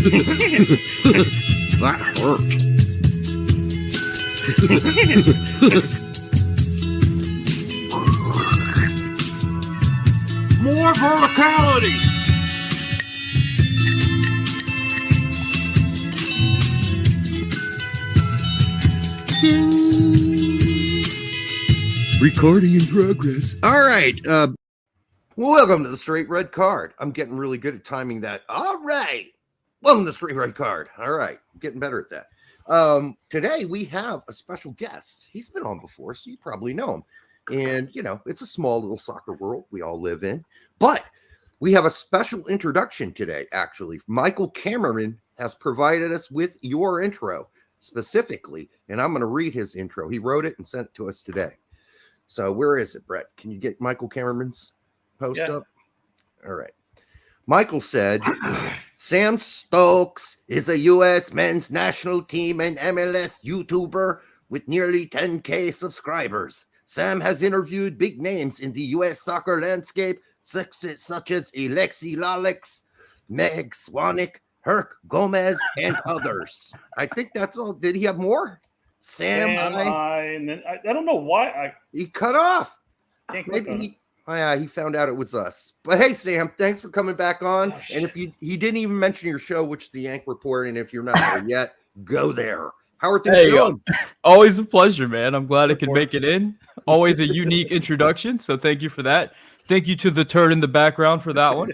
That hurt. More verticality. Recording in progress. All right. Welcome to the Straight Red Card. I'm getting really good at timing that. All right. Welcome to the Straight Red Card. All right. I'm getting better at that. Today we have a special guest. He's been on before, so you probably know him. And, you know, it's a small little soccer world we all live in. But we have a special introduction today, actually. Michael Cameron has provided us with your intro specifically, and I'm going to read his intro. He wrote it and sent it to us today. So where is it, Brett? Can you get Michael Cameron's post up? All right. Michael said, Sam Stokes is a U.S. men's national team and MLS YouTuber with nearly 10K subscribers. Sam has interviewed big names in the U.S. soccer landscape, such as Alexi Lalix, Meg Swanik, Herc Gomez, and others. I think that's all. Did he have more? And then I don't know why he cut off. Maybe he found out it was us. But hey, Sam, thanks for coming back on. And if he didn't even mention your show, which is the Yank Report, and if you're not there yet, go there. How are things going? Always a pleasure, man. I'm glad I could make it in. Always a unique introduction, so thank you for that. Thank you to the turd in the background for that one.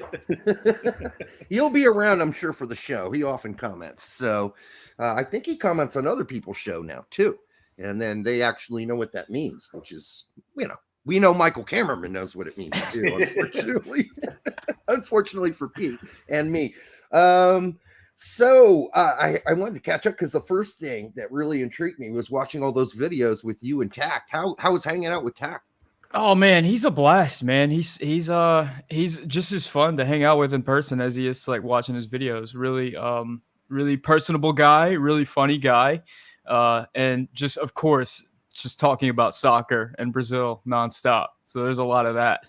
He'll be around, I'm sure, for the show. He often comments. So I think he comments on other people's show now, too. And then they actually know what that means, which is, you know, we know Michael Cameron knows what it means, too, unfortunately. Unfortunately for Pete and me. So I wanted to catch up because the first thing that really intrigued me was watching all those videos with you and Tack. How was hanging out with Tack? Oh man, he's a blast, man. He's just as fun to hang out with in person as he is to, like, watching his videos. Really personable guy, really funny guy, and just, of course, just talking about soccer and Brazil nonstop. So there's a lot of that.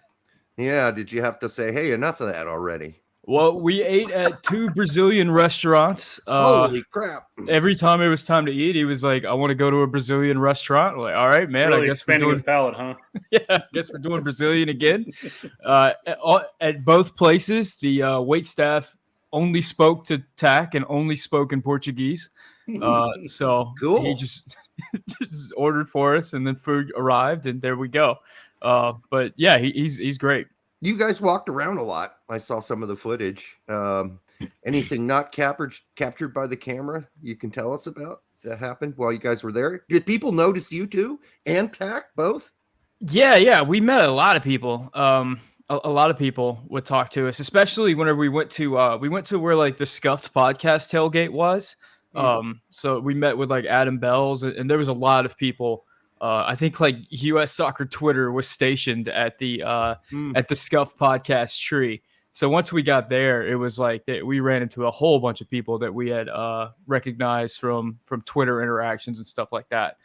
Yeah. Did you have to say, hey, enough of that already? Well, we ate at 2 Brazilian restaurants. Holy crap. Every time it was time to eat, he was like, I want to go to a Brazilian restaurant. I'm like, all right, man. Really I guess expanding his palate, huh? Yeah, I guess we're doing Brazilian again. At both places, the wait staff only spoke to Tack and only spoke in Portuguese. So cool. He just ordered for us, and then food arrived, and there we go. But yeah, he's great. You guys walked around a lot. I saw some of the footage. Anything not captured by the camera you can tell us about that happened while you guys were there? Did people notice you too and Tack both? Yeah. We met a lot of people. A lot of people would talk to us, especially whenever we went to where, like, the Scuffed podcast tailgate was. So we met with, like, Adam Bells, and there was a lot of people. I think, like, U.S. Soccer Twitter was stationed at the Scuff podcast tree. So once we got there, it was like we ran into a whole bunch of people that we had recognized from Twitter interactions and stuff like that.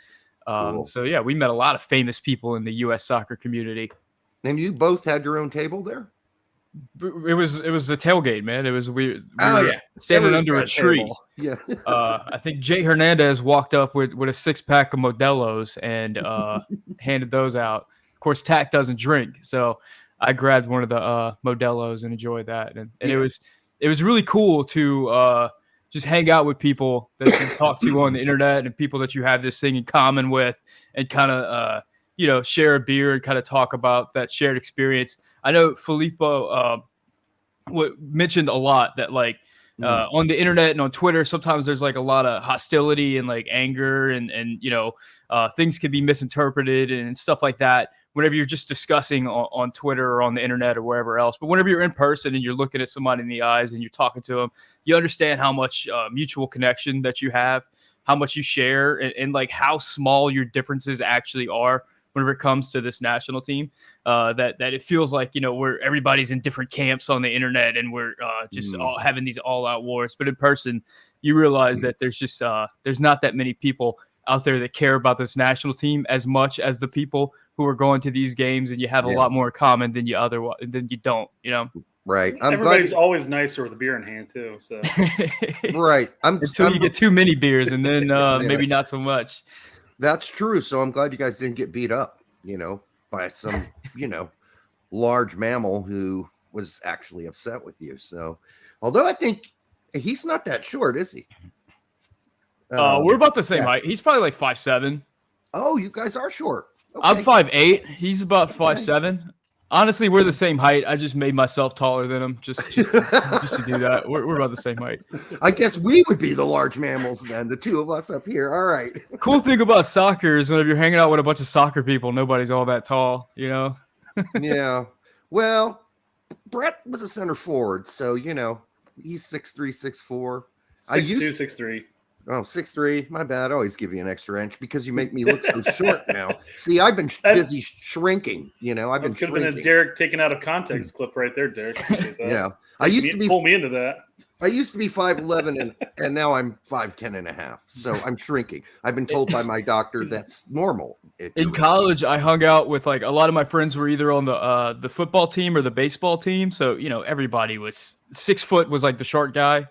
Cool. So yeah, we met a lot of famous people in the U.S. soccer community. And you both had your own table there? It was the tailgate, man. It was we were standing under a tree. Yeah. I think Jay Hernandez walked up with a 6-pack of Modelo's and handed those out. Of course, Tack doesn't drink, so I grabbed one of the Modelo's and enjoyed that. And it was really cool to just hang out with people that you can talk to on the internet and people that you have this thing in common with, and kind of share a beer and kind of talk about that shared experience. I know Filippo mentioned a lot that, like, on the internet and on Twitter, sometimes there's, like, a lot of hostility and, like, anger and things can be misinterpreted and stuff like that whenever you're just discussing on Twitter or on the internet or wherever else. But whenever you're in person and you're looking at somebody in the eyes and you're talking to them, you understand how much mutual connection that you have, how much you share, and like how small your differences actually are whenever it comes to this national team. That it feels like, where everybody's in different camps on the internet and we're just all having these all-out wars. But in person, you realize that there's just there's not that many people out there that care about this national team as much as the people who are going to these games, and you have a lot more in common than you don't. Right. I'm Everybody's glad. always nicer with a beer in hand too. So Right. Until you get too many beers, and then Yeah. maybe not so much. That's true. So I'm glad you guys didn't get beat up, by some, large mammal who was actually upset with you. So, although I think he's not that short, is he? We're about the same yeah. height. He's probably like 5'7". Oh, you guys are short. Okay. I'm 5'8". He's about 5'7". Honestly, we're the same height. I just made myself taller than him just to do that. We're about the same height. I guess we would be the large mammals then, the two of us up here. All right. Cool thing about soccer is whenever you're hanging out with a bunch of soccer people, nobody's all that tall, Yeah. Well, Brett was a center forward, so he's 6'3", 6'4". 6'2", 6'3". Oh, 6'3". My bad. I always give you an extra inch because you make me look so short now. See, I've been busy shrinking. I've been could have shrinking. been a Derek taken out of context clip right there, Derek. Yeah, I used to be pull me into that. I used to be 5'11", and now I'm 5'10" and a half. So I'm shrinking. I've been told by my doctor that's normal. In college, I hung out with a lot of my friends were either on the football team or the baseball team. So everybody was 6 foot was like the short guy.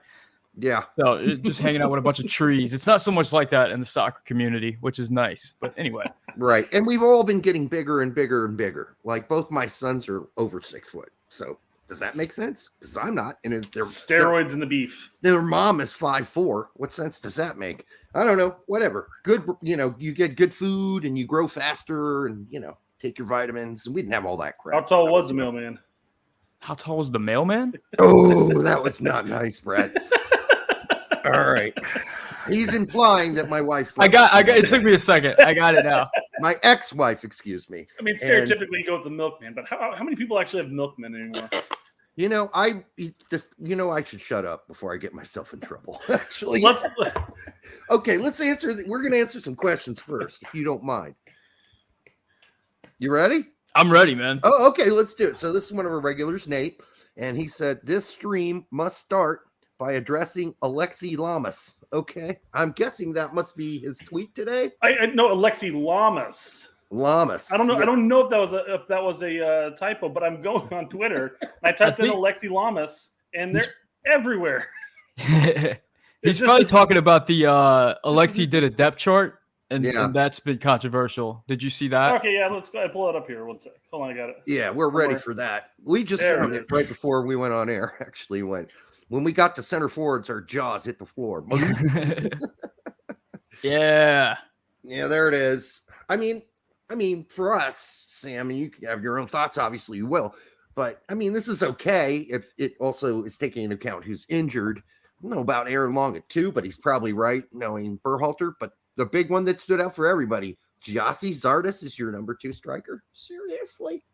Yeah. So just hanging out with a bunch of trees. It's not so much like that in the soccer community, which is nice. But anyway. Right. And we've all been getting bigger and bigger and bigger. Like both my sons are over 6 foot. So does that make sense? Because I'm not. And steroids in the beef. Their mom is 5'4". What sense does that make? I don't know. Whatever. Good. You get good food and you grow faster and, take your vitamins. And we didn't have all that crap. How tall was the mailman? How tall was the mailman? Oh, that was not nice, Brett. All right. He's implying that my wife's. I got. It took me a second. I got it now. My ex-wife, excuse me. I mean, stereotypically, you go with the milkman, but how many people actually have milkmen anymore? I should shut up before I get myself in trouble. Actually, okay. Let's answer. We're going to answer some questions first, if you don't mind. You ready? I'm ready, man. Oh, okay. Let's do it. So this is one of our regulars, Nate, and he said this stream must start by addressing Alexi Lamas. Okay, I'm guessing that must be his tweet today. I know Alexi Lamas. Lamas. I don't know. Yeah. I don't know if that was a typo, but I'm going on Twitter. I typed in Alexi Lamas, and they're everywhere. He's probably talking about the Alexi did a depth chart, and that's been controversial. Did you see that? Okay, yeah. Let's go ahead and pull it up here. One sec. Hold on, I got it. Yeah, we're ready for that. We just found it right before we went on air. Actually, when we got to center forwards, our jaws hit the floor. Yeah, there it is. I mean, for us, Sam, and you have your own thoughts. Obviously, you will. But I mean, this is okay if it also is taking into account who's injured. I don't know about Aaron Long at 2, but he's probably right knowing Berhalter. But the big one that stood out for everybody, Gyasi Zardes is your number 2 striker. Seriously?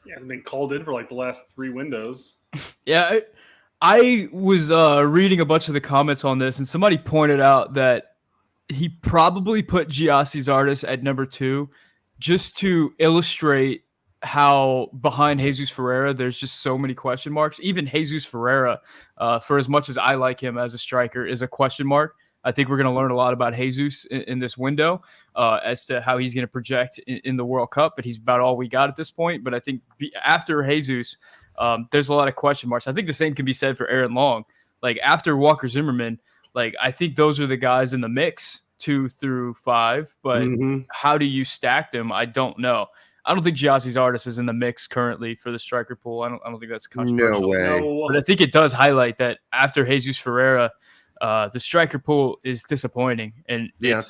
Yeah, he's been called in for like the last 3 windows. Yeah. I was reading a bunch of the comments on this, and somebody pointed out that he probably put Gyasi Zardes at number 2 just to illustrate how behind Jesus Ferreira, there's just so many question marks. Even Jesus Ferreira, for as much as I like him as a striker, is a question mark. I think we're going to learn a lot about Jesus in this window as to how he's going to project in the World Cup, but he's about all we got at this point. But I think after Jesus, there's a lot of question marks. I think the same can be said for Aaron Long. Like after Walker Zimmerman, I think those are the guys in the mix 2 through 5. But how do you stack them? I don't know. I don't think Gyasi Zardes is in the mix currently for the striker pool. I don't think that's controversial. No way. But I think it does highlight that after Jesus Ferreira, the striker pool is disappointing. And it's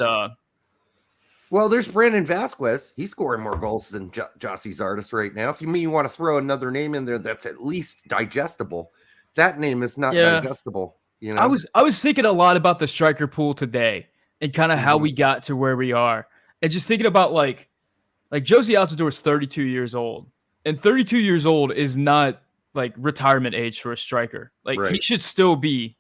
well, there's Brandon Vasquez. He's scoring more goals than Gyasi Zardes right now. If you want to throw another name in there that's at least digestible, that name is not digestible. I was thinking a lot about the striker pool today and kind of how we got to where we are, and just thinking about like Josie Altidore is 32 years old, and 32 years old is not like retirement age for a striker. He should still be.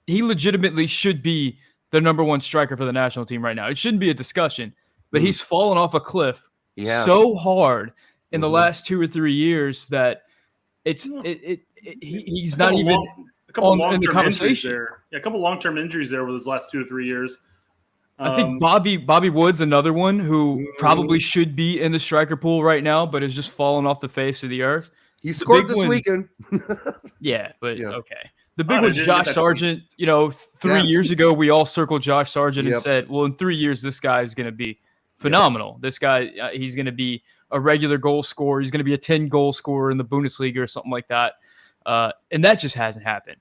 He legitimately should be the number 1 striker for the national team right now. It shouldn't be a discussion. But he's fallen off a cliff so hard in the last 2 or 3 years that he's not even in the conversation. A couple long-term injuries there over those last 2 to 3 years. I think Bobby Wood's another one who probably should be in the striker pool right now, but has just fallen off the face of the earth. He scored big this one- weekend. Yeah, but Yeah. okay. The big Oh, one's they didn't get Josh that Sargent. You know, 3 That's- years ago, we all circled Josh Sargent and Yep. said, well, in 3 years, this guy is going to be phenomenal. This guy, he's going to be a regular goal scorer. He's going to be a 10-goal scorer in the Bundesliga or something like that. And that just hasn't happened.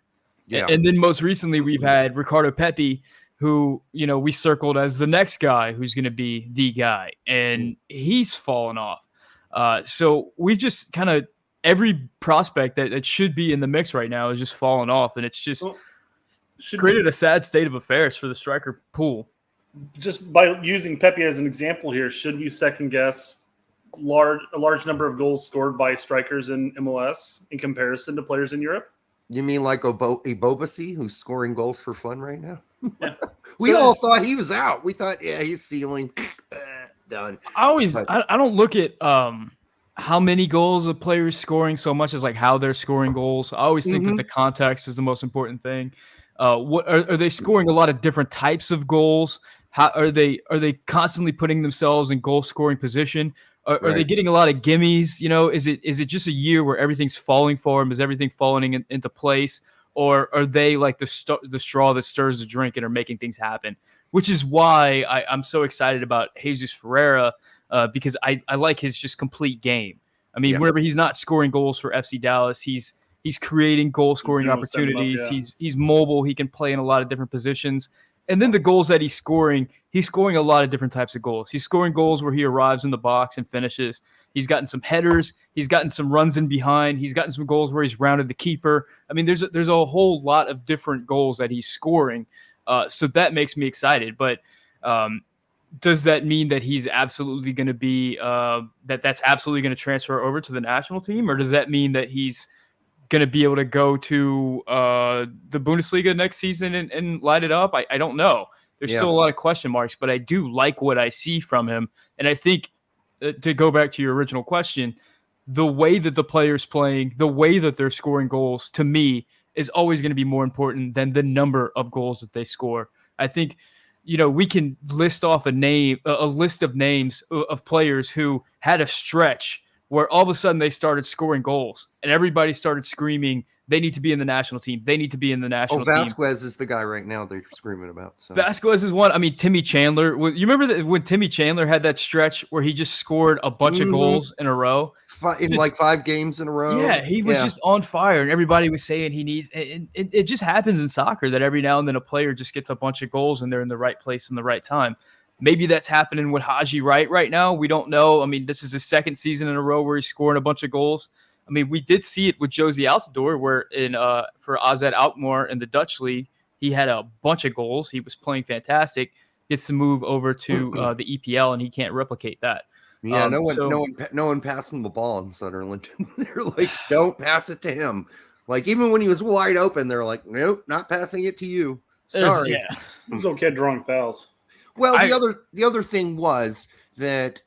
Yeah. And then most recently, we've had Ricardo Pepi, who, you know, we circled as the next guy who's going to be the guy. And he's fallen off. So we just kind of, every prospect that should be in the mix right now is just falling off. And it's just created a sad state of affairs for the striker pool. Just by using Pepe as an example here, should we second guess a large number of goals scored by strikers in MLS in comparison to players in Europe? You mean like Ibobasi, who's scoring goals for fun right now? Yeah. We all thought he was out. We thought, yeah, he's ceiling. Done. I don't look at how many goals a player is scoring so much as like how they're scoring goals. I always think that the context is the most important thing. What are they scoring a lot of different types of goals? How are they constantly putting themselves in goal scoring position? Are they getting a lot of gimmies? You know, is it just a year where everything's falling for them? Is everything falling into place? Or are they like the straw that stirs the drink and are making things happen? Which is why I'm so excited about Jesus Ferreira, because I like his just complete game. I mean, whenever he's not scoring goals for FC Dallas, he's creating goal scoring opportunities. He's mobile. He can play in a lot of different positions. And then the goals that he's scoring a lot of different types of goals. He's scoring goals where he arrives in the box and finishes. He's gotten some headers. He's gotten some runs in behind. He's gotten some goals where he's rounded the keeper. I mean, there's a whole lot of different goals that he's scoring. So that makes me excited. But does that mean that he's absolutely going to be that's absolutely going to transfer over to the national team, or does that mean that he's going to be able to go to the Bundesliga next season and light it up? I don't know. There's still a lot of question marks, but I do like what I see from him. And I think, to go back to your original question, the way that the player's playing, the way that they're scoring goals, to me, is always going to be more important than the number of goals that they score. I think, you know, we can list off a list of names of players who had a stretch where all of a sudden they started scoring goals and everybody started screaming, they need to be in the national team. They need to be in the national team. Vasquez is the guy right now they're screaming about. So. Vasquez is one. I mean, Timmy Chandler. You remember when Timmy Chandler had that stretch where he just scored a bunch of goals in a row? Like 5 games in a row. Yeah, he was just on fire, and everybody was saying he needs. It just happens in soccer that every now and then a player just gets a bunch of goals and they're in the right place in the right time. Maybe that's happening with Haji right now. We don't know. I mean, this is his second season in a row where he's scoring a bunch of goals. I mean, we did see it with Josie Altidore, where for AZ Alkmaar in the Dutch league, he had a bunch of goals. He was playing fantastic. Gets to move over to the EPL, and he can't replicate that. Yeah, no one passing the ball in Sunderland. They're like, don't pass it to him. Like, even when he was wide open, they're like, nope, not passing it to you. Sorry. He's okay drawing fouls. Well, the other thing was that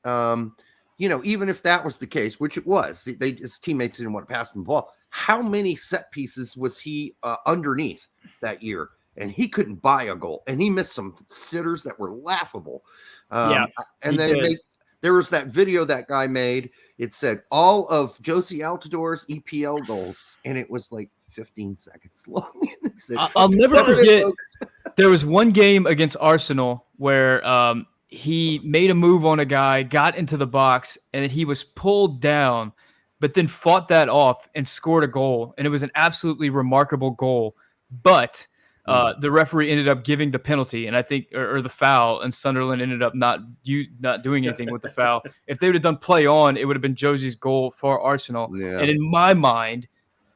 you know, even if that was the case, which it was, his teammates didn't want to pass him the ball. How many set pieces was he underneath that year? And he couldn't buy a goal, and he missed some sitters that were laughable. And then there was that video that guy made. It said all of Josie Altidore's EPL goals, and it was like 15 seconds long. I'll never forget. There was one game against Arsenal where he made a move on a guy, got into the box, and he was pulled down, but then fought that off and scored a goal. And it was an absolutely remarkable goal. But the referee ended up giving the penalty, and I think, or the foul, and Sunderland ended up not doing anything with the foul. If they would have done play on, it would have been Josie's goal for Arsenal. Yeah. And in my mind,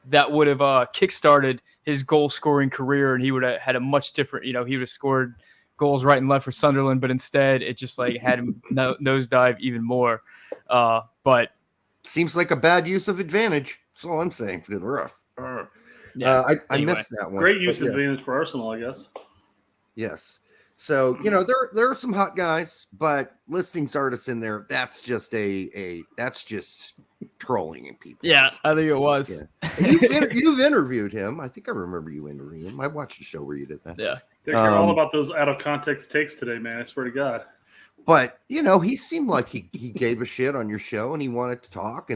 that would have kickstarted his goal scoring career, and he would have had a much different, he would have scored goals right and left for Sunderland, but instead it just like had him nosedive even more. But seems like a bad use of advantage. That's all I'm saying for the rough. I missed that one. Great use of advantage for Arsenal, I guess. Yes. So, there are some hot guys, but listings artists in there, that's just that's just trolling people. Yeah, I think it was. Yeah. You've interviewed him. I think I remember you interviewing him. I watched a show where you did that. Yeah. They're all about those out of context takes today, man. I swear to God. But he seemed like he gave a shit on your show, and he wanted to talk,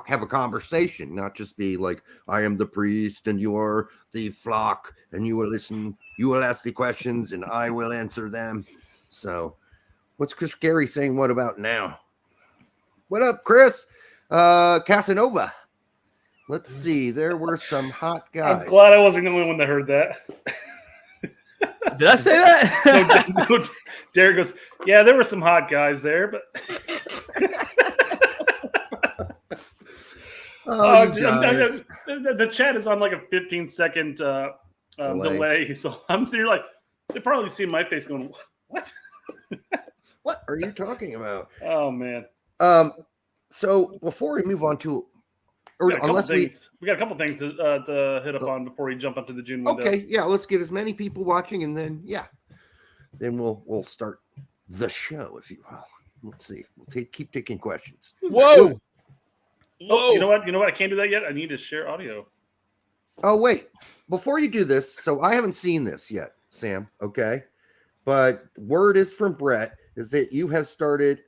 have a conversation, not just be like, I am the priest and you are the flock, and you will ask the questions and I will answer them. So what's Chris Gary saying? What about now? What up, Chris? Casanova. Let's see. There were some hot guys. I'm glad I wasn't the only one that heard that. Did I say that? No, Derek goes, yeah, there were some hot guys there, but the chat is on like a 15-second delay. So I'm sitting here like, they probably see my face going, what? What are you talking about? Oh, man. So before we move on to, we got a couple things to hit up on before we jump up to the June window. Okay, yeah, let's get as many people watching, and then we'll start the show, if you will. Let's see. We'll keep taking questions. Whoa! Oh, you know what? I can't do that yet. I need to share audio. Oh, wait. Before you do this, so I haven't seen this yet, Sam. Okay, but word is from Brett is that you have started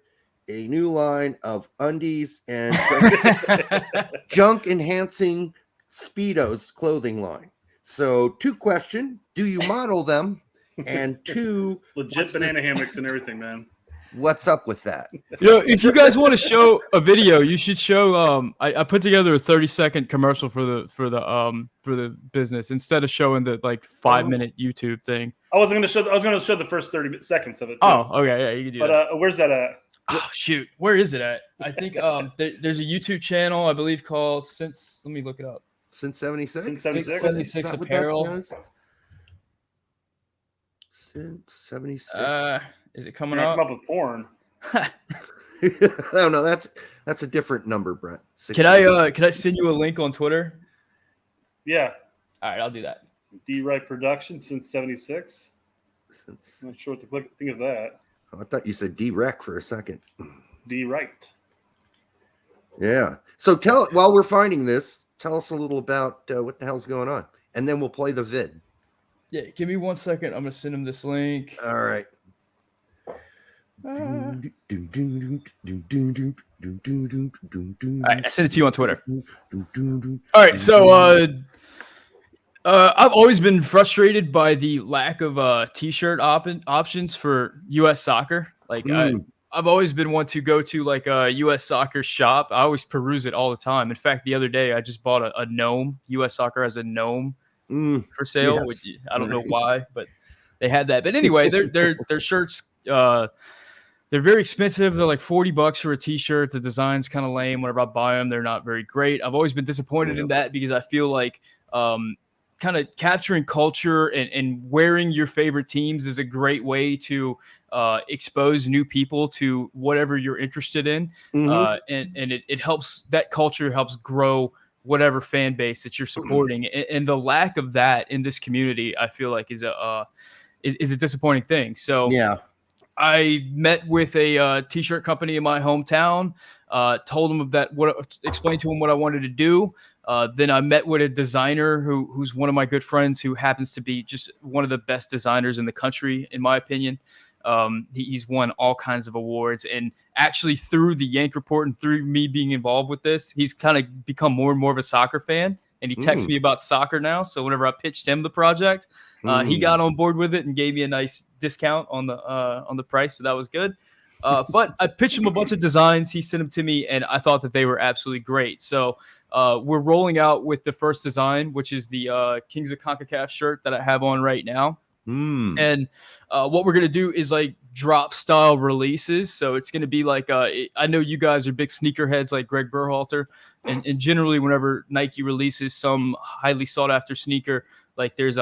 a new line of undies and junk enhancing Speedos clothing line. So 2 questions. Do you model them? And 2, legit banana hammocks and everything, man. What's up with that? If you guys want to show a video, you should show. I put together a 30-second commercial for the business instead of showing the 5-minute YouTube thing. I was going to show the first 30 seconds of it. Too. Oh, okay, yeah, you can do that. But where's that at? Oh, shoot, where is it at? I think there's a YouTube channel I believe called Since. Let me look it up. Since 76. Since 76. 76 apparel. Since 76. Is it coming Come up? up with porn. No, that's a different number, Brett. Can I send you a link on Twitter? Yeah. All right, I'll do that. D-Right Production since 76. I'm not sure what to think of that. I thought you said D-Rec for a second. D-Right. Yeah. So while we're finding this, tell us a little about what the hell's going on, and then we'll play the vid. Yeah, give me 1 second. I'm gonna send him this link. All right. All right, I sent it to you on Twitter. All right, so I've always been frustrated by the lack of t-shirt options for U.S. soccer. I've always been one to go to a U.S. soccer shop. I always peruse it all the time. In fact, the other day I just bought a gnome. U.S. soccer has a gnome for sale. Yes. Which I don't know why, but they had that. But anyway, their shirts. They're very expensive. They're like $40 for a t-shirt. The design's kind of lame. Whenever I buy them, they're not very great. I've always been disappointed in that because I feel like kind of capturing culture and wearing your favorite teams is a great way to expose new people to whatever you're interested in. And it helps, that culture helps grow whatever fan base that you're supporting. And the lack of that in this community, I feel like is a disappointing thing. So yeah. I met with a t-shirt company in my hometown, told them explained to them what I wanted to do. Then I met with a designer who's one of my good friends who happens to be just one of the best designers in the country, in my opinion. He's won all kinds of awards, and actually through the YankReport and through me being involved with this, he's kind of become more and more of a soccer fan. And he texts me about soccer now. So whenever I pitched him the project, he got on board with it and gave me a nice discount on the price. So that was good. But I pitched him a bunch of designs. He sent them to me, and I thought that they were absolutely great. So we're rolling out with the first design, which is the Kings of CONCACAF shirt that I have on right now. And what we're going to do is drop style releases. So it's going to be I know you guys are big sneakerheads like Greg Berhalter. And generally, whenever Nike releases some highly sought after sneaker, there's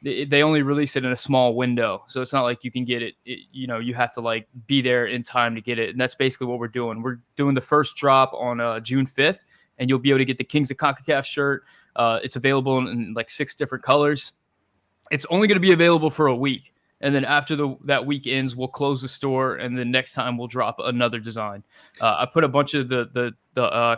they only release it in a small window. So it's not like you can get it, you have to be there in time to get it. And that's basically what we're doing. We're doing the first drop on June 5th, and you'll be able to get the Kings of CONCACAF shirt. It's available in 6 different colors. It's only going to be available for a week. And then after that week ends, we'll close the store, and then next time we'll drop another design. I put a bunch of the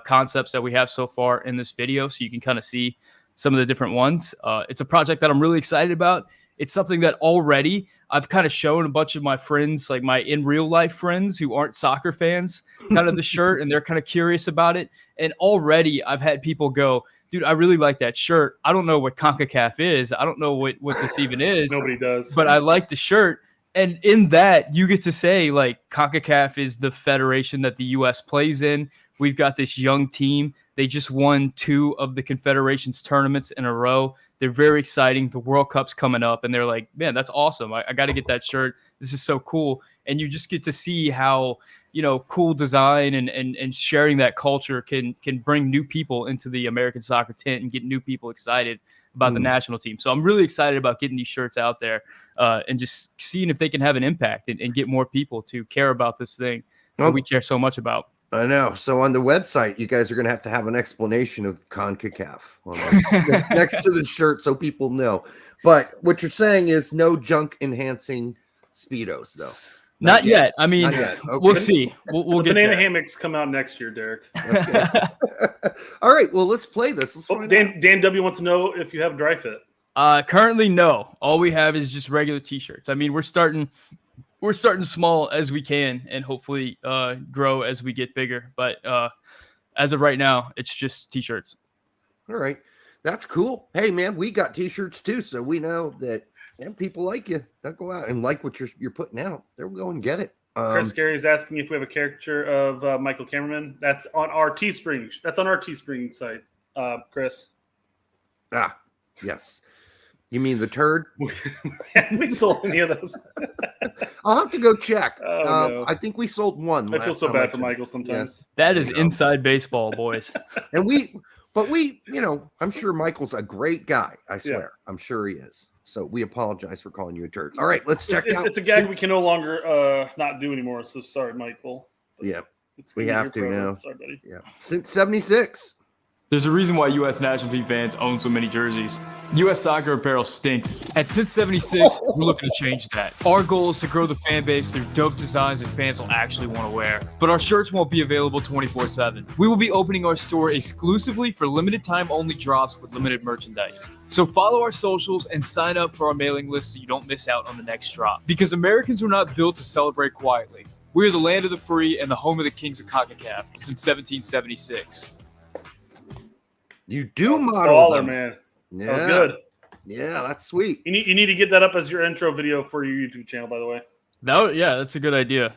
concepts that we have so far in this video, so you can kind of see some of the different ones. It's a project that I'm really excited about. it's something that already I've kind of shown a bunch of my friends, like my in real life friends who aren't soccer fans, kind of the shirt, and they're kind of curious about it. And already I've had people go, dude, I really like that shirt. I don't know what CONCACAF is. I don't know what this even is. Nobody does. But I like the shirt. And in that, you get to say, like, CONCACAF is the federation that the U.S. plays in. We've got this young team. They just won 2 of the Confederations tournaments in a row. They're very exciting. The World Cup's coming up, and they're like, man, that's awesome. I got to get that shirt. This is so cool. And you just get to see how, cool design and sharing that culture can bring new people into the American soccer tent and get new people excited about the national team. So I'm really excited about getting these shirts out there and just seeing if they can have an impact and get more people to care about this thing that we care so much about. I know. So on the website, you guys are going to have an explanation of CONCACAF next to the shirt so people know. But what you're saying is no junk enhancing Speedos, though. Not yet. I mean, Okay. We'll see. We'll get banana there. hammocks come out next year, Derek. Okay. All right. Well, let's play this. Let's find out. Dan W wants to know if you have dry fit. Currently, no. All we have is just regular T-shirts. I mean, we're starting small as we can and hopefully grow as we get bigger. But as of right now, it's just T-shirts. All right. That's cool. Hey, man, we got T-shirts too, so we know that people like you. They'll go out and like what you're putting out. They'll go and get it. Chris Gary is asking if we have a caricature of Michael Cameraman. That's on our Teespring. That's on our Teespring site, Chris. Yes. You mean the turd? We sold any of those. I'll have to go check. No. I think we sold one. I feel so bad for Michael sometimes. Yeah. That is inside baseball, boys. And I'm sure Michael's a great guy. I swear. Yeah. I'm sure he is. So we apologize for calling you a turd. All right, let's check out. It's a gag we can no longer not do anymore. So sorry, Michael. Yeah, we have to now. Sorry, buddy. Yeah, since '76. There's a reason why U.S. national team fans own so many jerseys. U.S. soccer apparel stinks. And since '76, we're looking to change that. Our goal is to grow the fan base through dope designs that fans will actually want to wear. But our shirts won't be available 24/7. We will be opening our store exclusively for limited time only drops with limited merchandise. So follow our socials and sign up for our mailing list so you don't miss out on the next drop. Because Americans were not built to celebrate quietly. We are the land of the free and the home of the kings of CONCACAF since 1776. You do model them. Man. Yeah. That was good. Yeah, that's sweet. You need to get that up as your intro video for your YouTube channel, by the way. That's a good idea.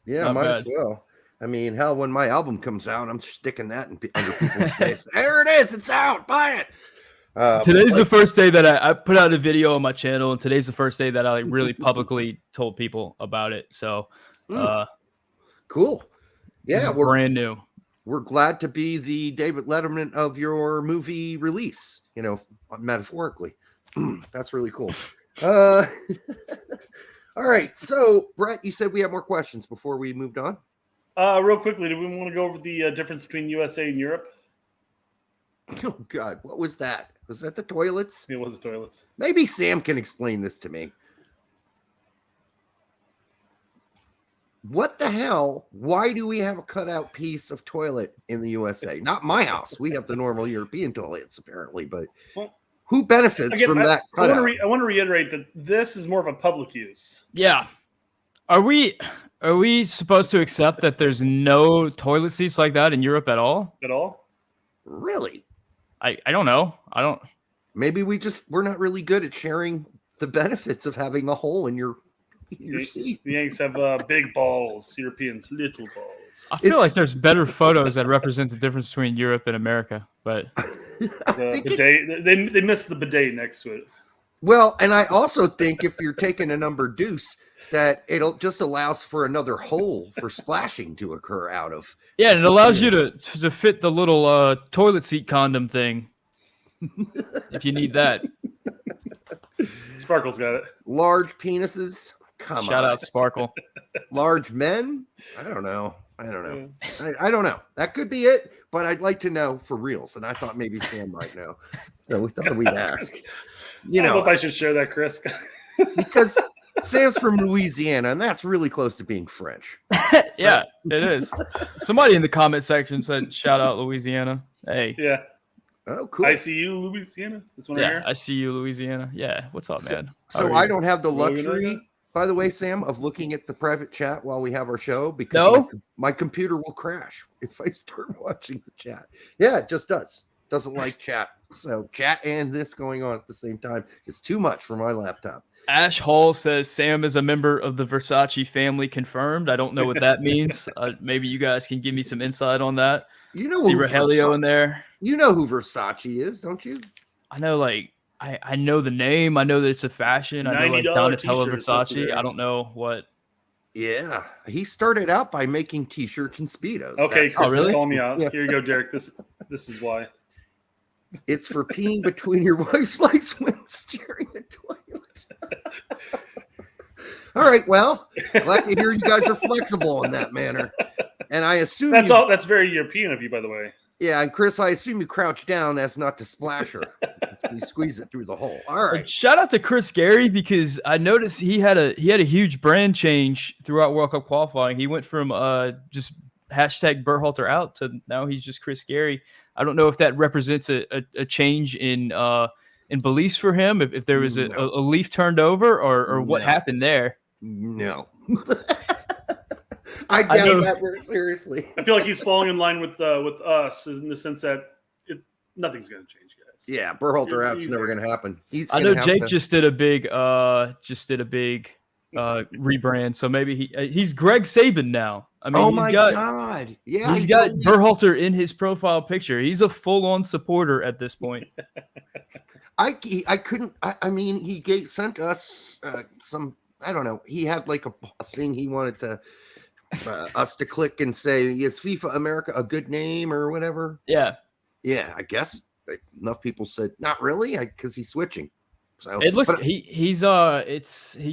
Yeah, might as well. I mean, hell, when my album comes out, I'm sticking that under people's face. There it is. It's out. Buy it. Today's the first day that I put out a video on my channel, and today's the first day that I really publicly told people about it. So, cool. Yeah, we're brand new. We're glad to be the David Letterman of your movie release, metaphorically. That's really cool. All right. So, Brett, you said we have more questions before we moved on? Real quickly, do we want to go over the difference between USA and Europe? Oh, God. What was that? Was that the toilets? It was the toilets. Maybe Sam can explain this to me. What the hell? Why do we have a cutout piece of toilet in the USA? Not my house. We have the normal European toilets, apparently, but who benefits from that cutout? I want to reiterate that this is more of a public use. Yeah. Are we supposed to accept that there's no toilet seats like that in Europe at all? At all? Really? I don't know. Maybe we're not really good at sharing the benefits of having a hole in your seat. The Yanks have big balls, Europeans little balls. I feel like there's better photos that represent the difference between Europe and America, but the bidet, they missed the bidet next to it. Well, and I also think if you're taking a number deuce, that it'll just allows for another hole for splashing to occur out of. Yeah, and it allows you to fit the little toilet seat condom thing if you need that. Sparkle's got it. Large penises. Come Shout on. out Sparkle. Large men? I don't know. I don't know. That could be it, but I'd like to know for reals. And I thought maybe Sam might know. So we thought we'd ask. I don't know if I should share that, Chris. Because Sam's from Louisiana, and that's really close to being French. Yeah, it is. Somebody in the comment section said, shout out Louisiana. Hey. Yeah. Oh, cool. ICU, Louisiana. This one right Yeah, here. I see you, Louisiana. Yeah, what's up, man? So How are I you? don't have the Really good luxury, idea. by the way, Sam, of looking at the private chat while we have our show because No? my computer will crash if I start watching the chat. Yeah, it just does. Doesn't like chat. So chat and this going on at the same time is too much for my laptop. Ash Hall says Sam is a member of the Versace family. Confirmed. I don't know what that means. Maybe you guys can give me some insight on that. You know See who Rogelio in there. You know who Versace is, don't you? I know, like I know the name. I know that it's a fashion. I know like $90 Donatella t-shirt is what's Versace. there. I don't know what. Yeah, he started out by making T-shirts and Speedos. Okay, That's- Chris really? is calling me out. Yeah. Here you go, Derek. This is why. It's for peeing between your wife's legs when steering the toilet. All right, well, glad to hear you guys are flexible in that manner. And I assume That's very European of you, by the way. Yeah, and Chris, I assume you crouch down as not to splash her. You squeeze it through the hole. All right. Shout out to Chris Gary because I noticed he had a huge brand change throughout World Cup qualifying. He went from just hashtag Berhalter out to now he's just Chris Gary. I don't know if that represents a change in beliefs for him, if there was a leaf turned over or what happened there. No. I doubt that very seriously. I feel like he's falling in line with us in the sense that nothing's going to change, guys. Yeah, Berhalter out's never going to happen. I know Jake just did a big rebrand, so maybe he's Greg Saban now. I mean, oh my God! Yeah, he's got Berhalter in his profile picture. He's a full-on supporter at this point. I couldn't. I mean, he sent us some. I don't know. He had like a thing he wanted to us to click and say, "Is FIFA America a good name?" or whatever. Yeah. Yeah, I guess enough people said not really because he's switching. So it looks he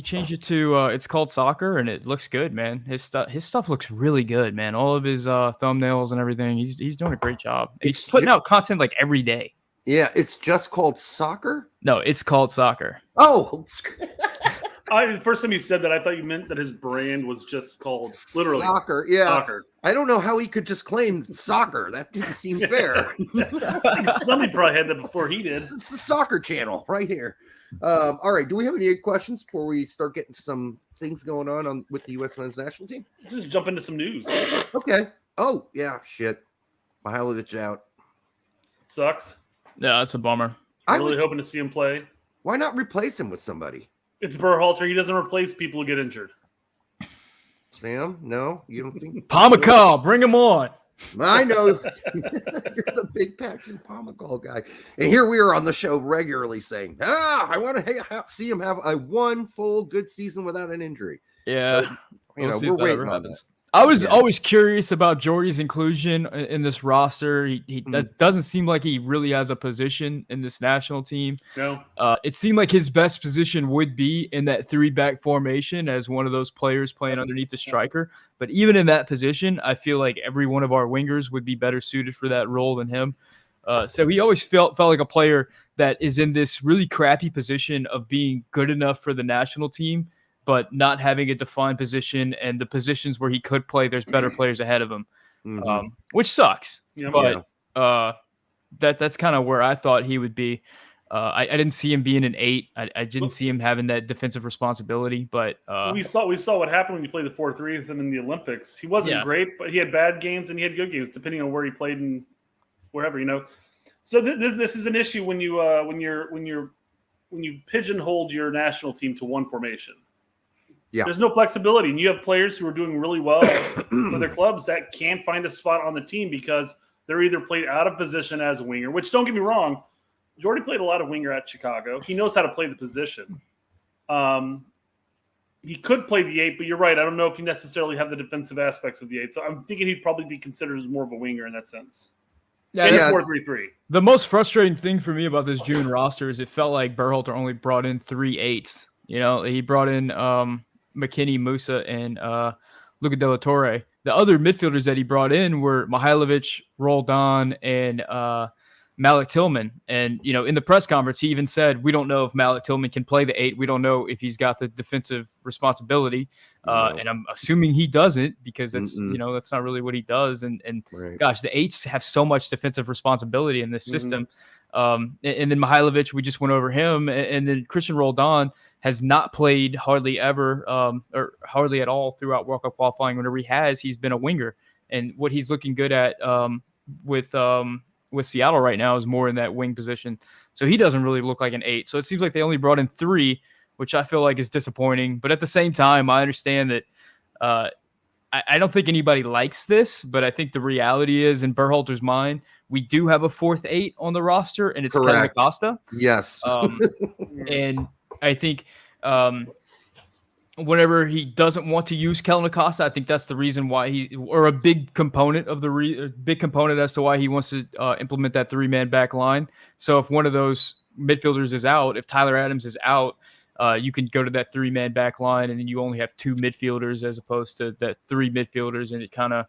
changed it to it's called soccer and it looks good, man. His stuff looks really good, man. All of his thumbnails and everything. He's doing a great job. He's putting out content like every day. Yeah, it's just called soccer? No, it's called soccer. Oh. The first time you said that, I thought you meant that his brand was just called literally soccer. Yeah. Soccer. I don't know how he could just claim soccer. That didn't seem fair. I think somebody probably had that before he did. It's a soccer channel right here. All right. Do we have any questions before we start getting some things going on with the U.S. men's national team? Let's just jump into some news. Okay. Oh, yeah. Shit. Mihailovic out. Sucks. Yeah, that's a bummer. I'm really hoping to see him play. Why not replace him with somebody? It's Berhalter. He doesn't replace people who get injured. Sam, no, you don't think? Pomacall, bring him on. I know you're the big Paxton Pomacall guy, and here we are on the show regularly saying, I want to see him have a one full good season without an injury. Yeah, so, we're waiting on that. I was always curious about Jordy's inclusion in this roster. That doesn't seem like he really has a position in this national team. No. It seemed like his best position would be in that three-back formation as one of those players playing underneath the striker. But even in that position, I feel like every one of our wingers would be better suited for that role than him. So he always felt like a player that is in this really crappy position of being good enough for the national team, but not having a defined position, and the positions where he could play, there's better players ahead of him, which sucks. Yeah, but that's kind of where I thought he would be. I didn't see him being an 8. I didn't see him having that defensive responsibility. But we saw what happened when you played the 4-3 with him in the Olympics. He wasn't great, but he had bad games and he had good games, depending on where he played and wherever, So this is an issue when you pigeonholed your national team to one formation. Yeah. There's no flexibility, and you have players who are doing really well for their clubs that can't find a spot on the team because they're either played out of position as a winger, which, don't get me wrong, Jordy played a lot of winger at Chicago. He knows how to play the position. He could play the 8, but you're right. I don't know if he necessarily have the defensive aspects of the 8. So I'm thinking he'd probably be considered as more of a winger in that sense. Yeah, 4-3-3. The most frustrating thing for me about this June roster is it felt like Berhalter only brought in 3 8s. He brought in McKinney, Musa, and Luca de la Torre. The other midfielders that he brought in were Mihailovic, Roldan, and Malik Tillman. And, in the press conference, he even said, we don't know if Malik Tillman can play the 8. We don't know if he's got the defensive responsibility. And I'm assuming he doesn't, because that's not really what he does. And right. Gosh, the 8s have so much defensive responsibility in this system. And then Mihailovic, we just went over him. And then Christian Roldan has not played hardly ever or hardly at all throughout World Cup qualifying. Whenever he has, he's been a winger. And what he's looking good at with Seattle right now is more in that wing position. So he doesn't really look like an 8. So it seems like they only brought in 3, which I feel like is disappointing. But at the same time, I understand that I don't think anybody likes this, but I think the reality is, in Berhalter's mind, we do have a 4th 8 on the roster, and it's Kellen Acosta. Yes. And I think whenever he doesn't want to use Kellen Acosta, I think that's the reason why a big component of big component as to why he wants to implement that 3-man back line. So if one of those midfielders is out, if Tyler Adams is out, you can go to that 3-man back line, and then you only have 2 midfielders as opposed to that 3 midfielders, and it kind of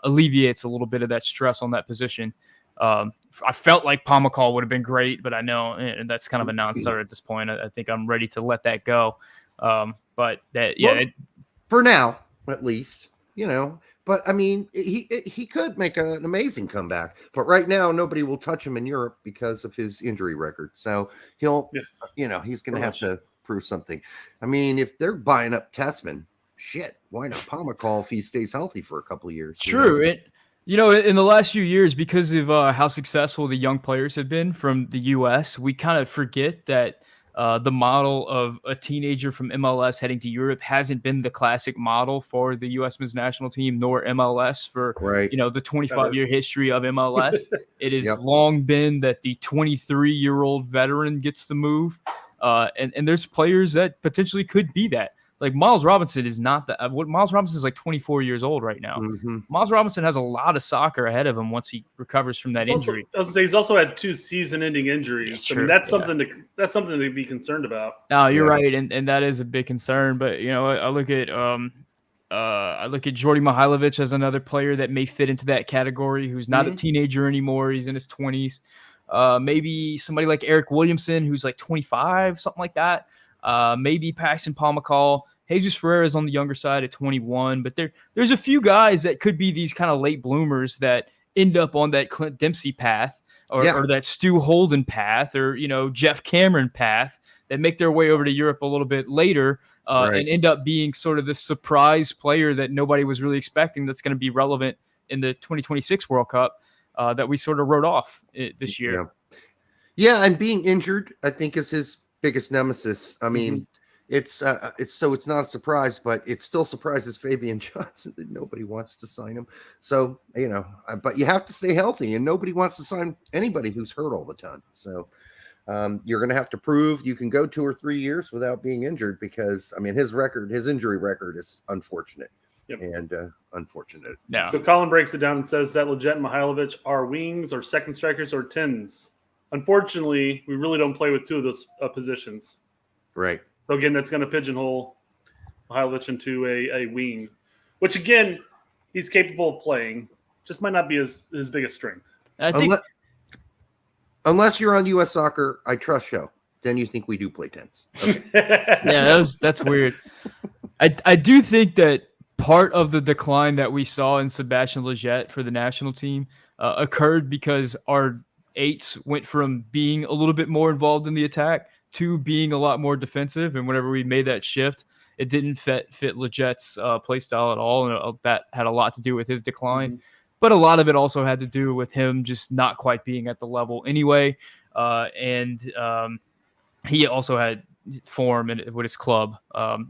alleviates a little bit of that stress on that position. I felt like Pomacall would have been great, but I know and that's kind of a non-starter at this point. I think I'm ready to let that go. But that, for now, at least, but I mean, he could make an amazing comeback, but right now nobody will touch him in Europe because of his injury record. So he'll, he's going to have to prove something. I mean, if they're buying up Tessman, shit, why not Pomacall if he stays healthy for a couple of years? True. In the last few years, because of how successful the young players have been from the U.S., we kind of forget that the model of a teenager from MLS heading to Europe hasn't been the classic model for the U.S. men's national team, nor MLS for the 25-year history of MLS. It has long been that the 23-year-old veteran gets the move, and there's players that potentially could be that. Like Miles Robinson is not that. Miles Robinson is like 24 years old right now. Miles Robinson has a lot of soccer ahead of him once he recovers from that injury. I was gonna say he's also had 2 season-ending injuries. I mean, that's something to be concerned about. No, you're right, and that is a big concern. But I look at Jordi Mihailovic as another player that may fit into that category, who's not a teenager anymore. He's in his 20s. Maybe somebody like Eric Williamson, who's like 25, something like that. Maybe Paxton Pomacall. Jesus Ferreira is on the younger side at 21, but there's a few guys that could be these kind of late bloomers that end up on that Clint Dempsey path or that Stu Holden path or, Jeff Cameron path that make their way over to Europe a little bit later and end up being sort of this surprise player that nobody was really expecting that's going to be relevant in the 2026 World Cup that we sort of wrote off this year. Yeah, and being injured, I think, is his biggest nemesis. I mean, it's not a surprise, but it still surprises Fabian Johnson that nobody wants to sign him. So, but you have to stay healthy, and nobody wants to sign anybody who's hurt all the time. So you're going to have to prove you can go 2 or 3 years without being injured because, I mean, his injury record is unfortunate. And unfortunate. So Colin breaks it down and says that Lletget and Mihailovic are wings or second strikers or 10s. Unfortunately, we really don't play with 2 of those positions. Right. So, again, that's going to pigeonhole Mihailovic into a wing, which, again, he's capable of playing. Just might not be his biggest strength. I think unless you're on U.S. Soccer, I trust show. Then you think we do play 10s. Okay. Yeah, that's weird. I do think that part of the decline that we saw in Sebastian Lletget for the national team occurred because our 8s went from being a little bit more involved in the attack to being a lot more defensive. And whenever we made that shift, it didn't fit Lletget's play style at all. And that had a lot to do with his decline. But a lot of it also had to do with him just not quite being at the level anyway. And he also had form with his club.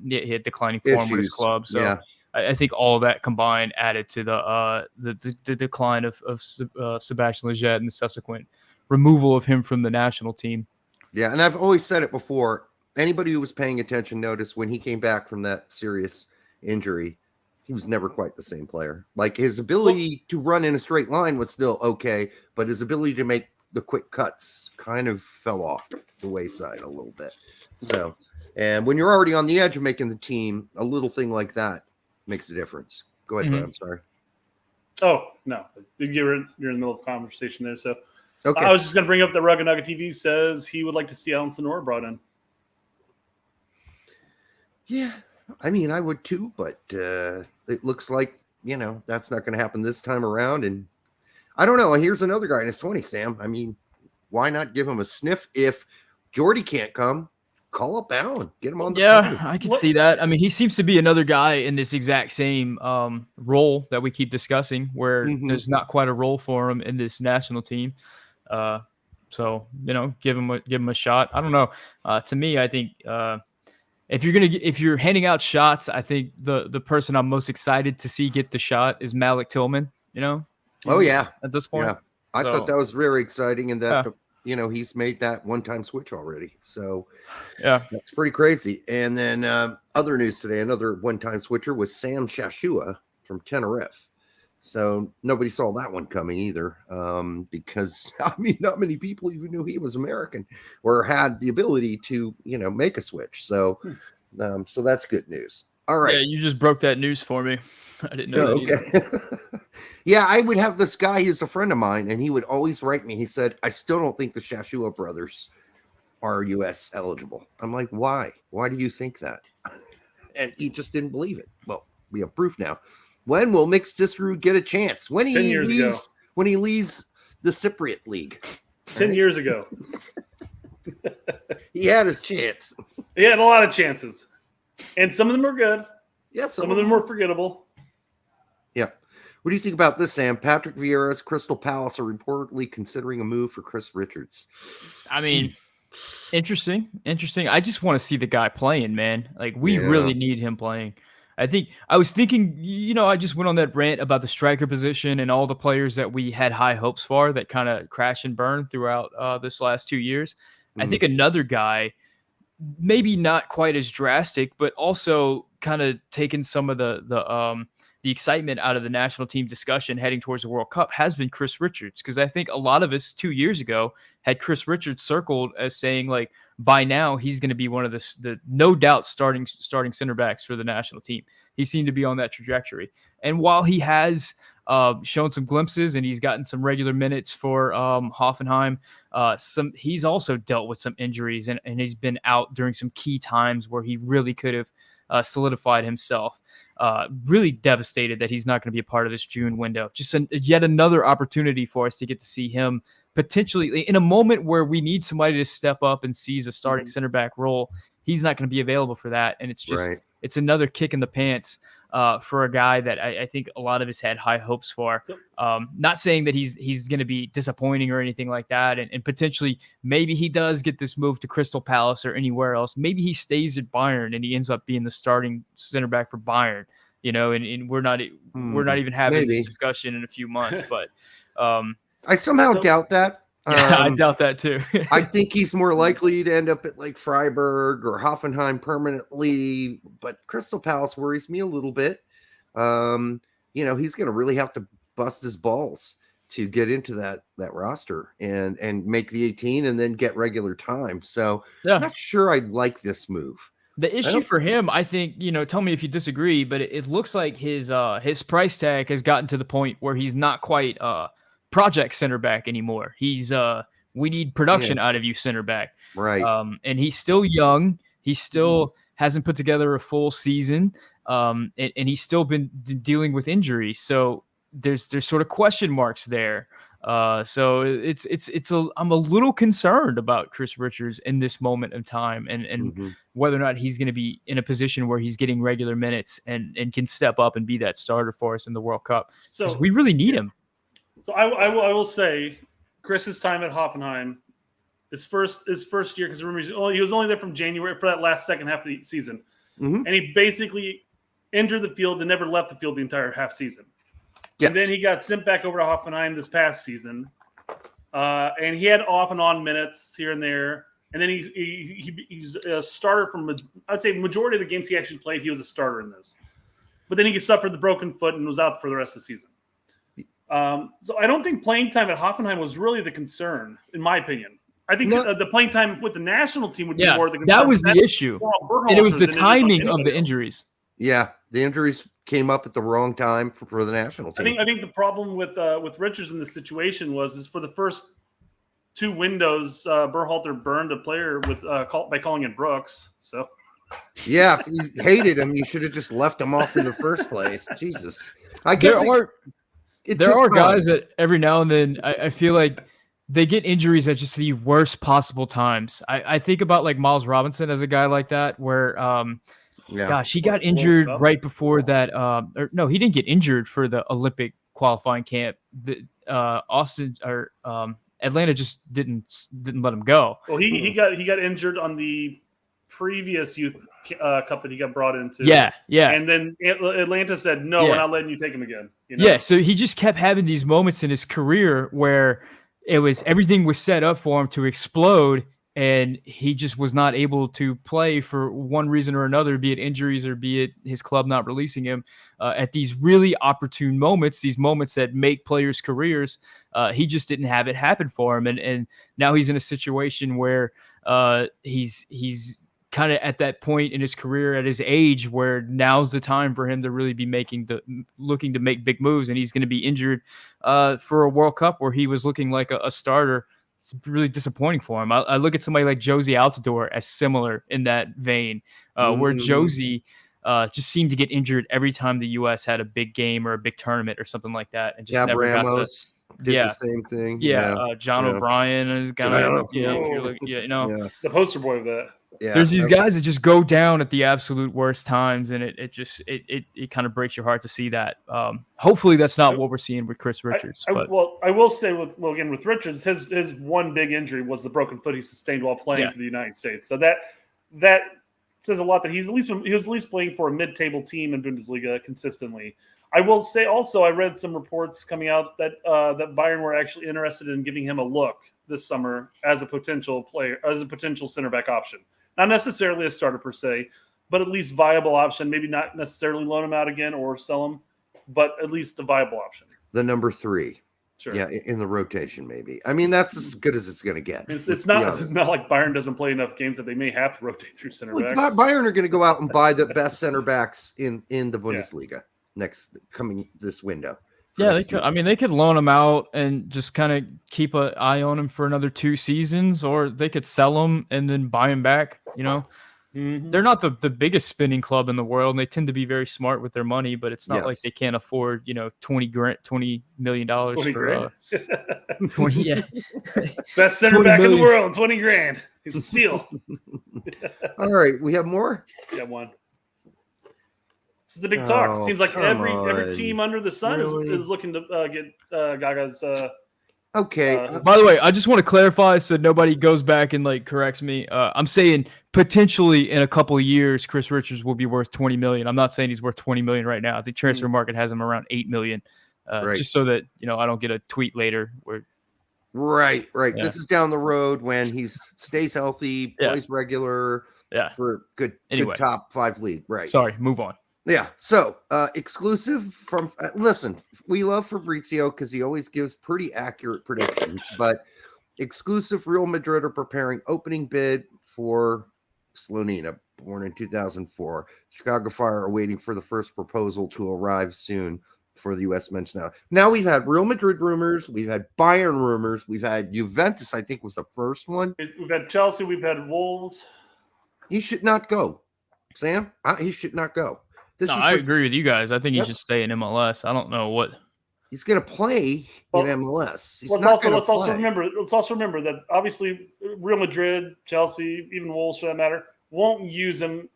He had declining form with his club. So I think all of that combined added to the decline of Sebastian Lletget and the subsequent removal of him from the national team. Yeah, and I've always said it before. Anybody who was paying attention noticed when he came back from that serious injury, he was never quite the same player. Like his ability to run in a straight line was still okay, but his ability to make the quick cuts kind of fell off the wayside a little bit. So, and when you're already on the edge of making the team, a little thing like that makes a difference. Go ahead, Brad. I'm sorry. Oh, no. You're in the middle of a conversation there. So, Okay. I was just going to bring up that Rugged Nugget TV says he would like to see Aaronson brought in. Yeah, I mean, I would too, but it looks like, that's not going to happen this time around. And I don't know. Here's another guy in his 20s, Sam. I mean, why not give him a sniff? If Jordy can't come, call up Allen, get him on the team. I can see that. I mean, he seems to be another guy in this exact same role that we keep discussing, where there's not quite a role for him in this national team. So give him a shot. I don't know. To me, I think if you're handing out shots, I think the person I'm most excited to see get the shot is Malik Tillman. Oh yeah, at this point. Yeah, I thought that was very exciting, and that he's made that one-time switch already. So yeah, that's pretty crazy. And then other news today, another one-time switcher was Sam Shashua from Tenerife. So nobody saw that one coming either, because I mean, not many people even knew he was American or had the ability to make a switch. So so that's good news. All right. Yeah, you just broke that news for me. I didn't know that. Okay. Yeah, I would have this guy. He's a friend of mine, and he would always write me. He said, I still don't think the Shashua brothers are U.S. eligible. I'm like, why? Why do you think that? And he just didn't believe it. Well, we have proof now. When will Mixed Diskerud get a chance? When he 10 years ago. When he leaves the Cypriot League. 10 years ago. He had his chance. He had a lot of chances. And some of them are good. Yeah, some of them were forgettable. Yeah. What do you think about this, Sam? Patrick Vieira's Crystal Palace are reportedly considering a move for Chris Richards. I mean, interesting. I just want to see the guy playing, man. Like, we really need him playing. I was thinking, I just went on that rant about the striker position and all the players that we had high hopes for that kind of crash and burn throughout this last 2 years. I think another guy, maybe not quite as drastic, but also kind of taken some of the excitement out of the national team discussion heading towards the World Cup has been Chris Richards. Because I think a lot of us 2 years ago had Chris Richards circled as saying, like, by now he's going to be one of the no doubt starting center backs for the national team. He seemed to be on that trajectory. And while he has shown some glimpses and he's gotten some regular minutes for Hoffenheim, he's also dealt with some injuries and he's been out during some key times where he really could have solidified himself. Really devastated that he's not going to be a part of this June window. Just yet another opportunity for us to get to see him potentially in a moment where we need somebody to step up and seize a starting center back role. He's not going to be available for that. And it's just, it's another kick in the pants for a guy that I think a lot of us had high hopes for. Not saying that he's going to be disappointing or anything like that. And potentially maybe he does get this move to Crystal Palace or anywhere else. Maybe he stays at Bayern and he ends up being the starting center back for Bayern, and we're not even having this discussion in a few months, but I somehow doubt that. I doubt that too. I think he's more likely to end up at like Freiburg or Hoffenheim permanently, but Crystal Palace worries me a little bit. He's going to really have to bust his balls to get into that roster and make the 18 and then get regular time. So I'm not sure I like this move. The issue for him, I think, tell me if you disagree, but it looks like his price tag has gotten to the point where he's not quite project center back anymore. He's we need production out of you center back. Right. And he's still young. He still hasn't put together a full season. And he's still been dealing with injuries. So there's sort of question marks there. So I'm a little concerned about Chris Richards in this moment of time and whether or not he's going to be in a position where he's getting regular minutes and can step up and be that starter for us in the World Cup. So we really need him. So I will say Chris's time at Hoffenheim, his first year, because remember he was only there from January for that last second half of the season, and he basically entered the field and never left the field the entire half season. Yes. And then he got sent back over to Hoffenheim this past season, and he had off and on minutes here and there. And then he's a starter from, I'd say, majority of the games he actually played, he was a starter in this. But then he suffered the broken foot and was out for the rest of the season. So I don't think playing time at Hoffenheim was really the concern, in my opinion. I think the playing time with the national team would be more the concern. That was the issue. And it was the timing of the injuries. Yeah, the injuries came up at the wrong time for the national team. I think the problem with Richards in this situation is for the first 2 windows, Berhalter burned a player with by calling it Brooks. So yeah, if you hated him, you should have just left him off in the first place. Jesus, I guess there are guys that every now and then I feel like they get injuries at just the worst possible times. I think about like Miles Robinson as a guy like that, where gosh, he got injured right before that. Or no, he didn't get injured for the Olympic qualifying camp. Atlanta just didn't let him go. Well, he got injured on the previous youth cup that he got brought into. Yeah. And then Atlanta said, "No, we're not letting you take him again." You know? Yeah, so he just kept having these moments in his career where everything was set up for him to explode, and he just was not able to play for one reason or another, be it injuries or be it his club not releasing him at these really opportune moments, these moments that make players' careers. He just didn't have it happen for him, and now he's in a situation where he's kind of at that point in his career, at his age, where now's the time for him to really be looking to make big moves, and he's going to be injured for a World Cup where he was looking like a starter. It's really disappointing for him. I look at somebody like Josie Altidore as similar in that vein, where Josie just seemed to get injured every time the U.S. had a big game or a big tournament or something like that, and just never Ramos did the same thing. John O'Brien is kind of the poster boy of that. Yeah, there's these guys that just go down at the absolute worst times, and it kind of breaks your heart to see that. Hopefully, that's not what we're seeing with Chris Richards. I will say with Richards, his one big injury was the broken foot he sustained while playing for the United States. So that says a lot that he was at least playing for a mid-table team in Bundesliga consistently. I will say also, I read some reports coming out that that Bayern were actually interested in giving him a look this summer as a potential player, as a potential center back option. Not necessarily a starter per se, but at least viable option. Maybe not necessarily loan him out again or sell him, but at least a viable option. The number 3. Sure. Yeah, in the rotation, maybe. I mean, that's as good as it's going to get. It's not like Bayern doesn't play enough games that they may have to rotate through center backs. Bayern are going to go out and buy the best center backs in the Bundesliga this window. Yeah, they could. I mean, they could loan him out and just kind of keep an eye on him for another 2 seasons, or they could sell him and then buy him back. You know, they're not the biggest spending club in the world, and they tend to be very smart with their money. But it's not like they can't afford, $20 million for 20. Yeah, best center back in the world, $20,000. He's a steal. All right, we have more. Yeah, one. This is the big talk. It seems like every team under the sun is looking to get Gaga's. Okay. By the way, I just want to clarify so nobody goes back and corrects me. I'm saying potentially in a couple of years, Chris Richards will be worth $20 million. I'm not saying he's worth $20 million right now. The transfer market has him around $8 million. Just so that I don't get a tweet later where. Right. Yeah. This is down the road when he stays healthy, plays regular. Yeah. For good top 5 league. Right. Sorry. Move on. Yeah. So exclusive from listen, we love Fabrizio because he always gives pretty accurate predictions, but exclusive Real Madrid are preparing opening bid for Slonina, born in 2004. Chicago Fire are waiting for the first proposal to arrive soon for the USMNT. Now we've had Real Madrid rumors, we've had Bayern rumors, we've had Juventus, I think was the first one. We've had Chelsea, we've had Wolves. He should not go. Sam, he should not go. I agree with you guys. I think he should stay in MLS. I don't know what he's going to play in MLS. Let's also remember that obviously Real Madrid, Chelsea, even Wolves for that matter, won't use him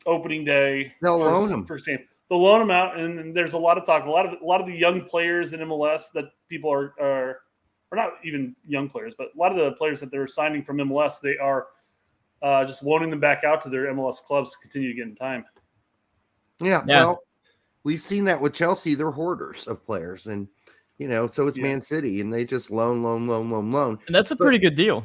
opening day. They'll loan him first game. They'll loan him out, and there's a lot of talk. A lot of the young players in MLS that people are not even young players, but a lot of the players that they're signing from MLS, they are just loaning them back out to their MLS clubs to continue to get in time. Yeah, well, we've seen that with Chelsea. They're hoarders of players, and so is Man City, and they just loan. And that's a pretty good deal.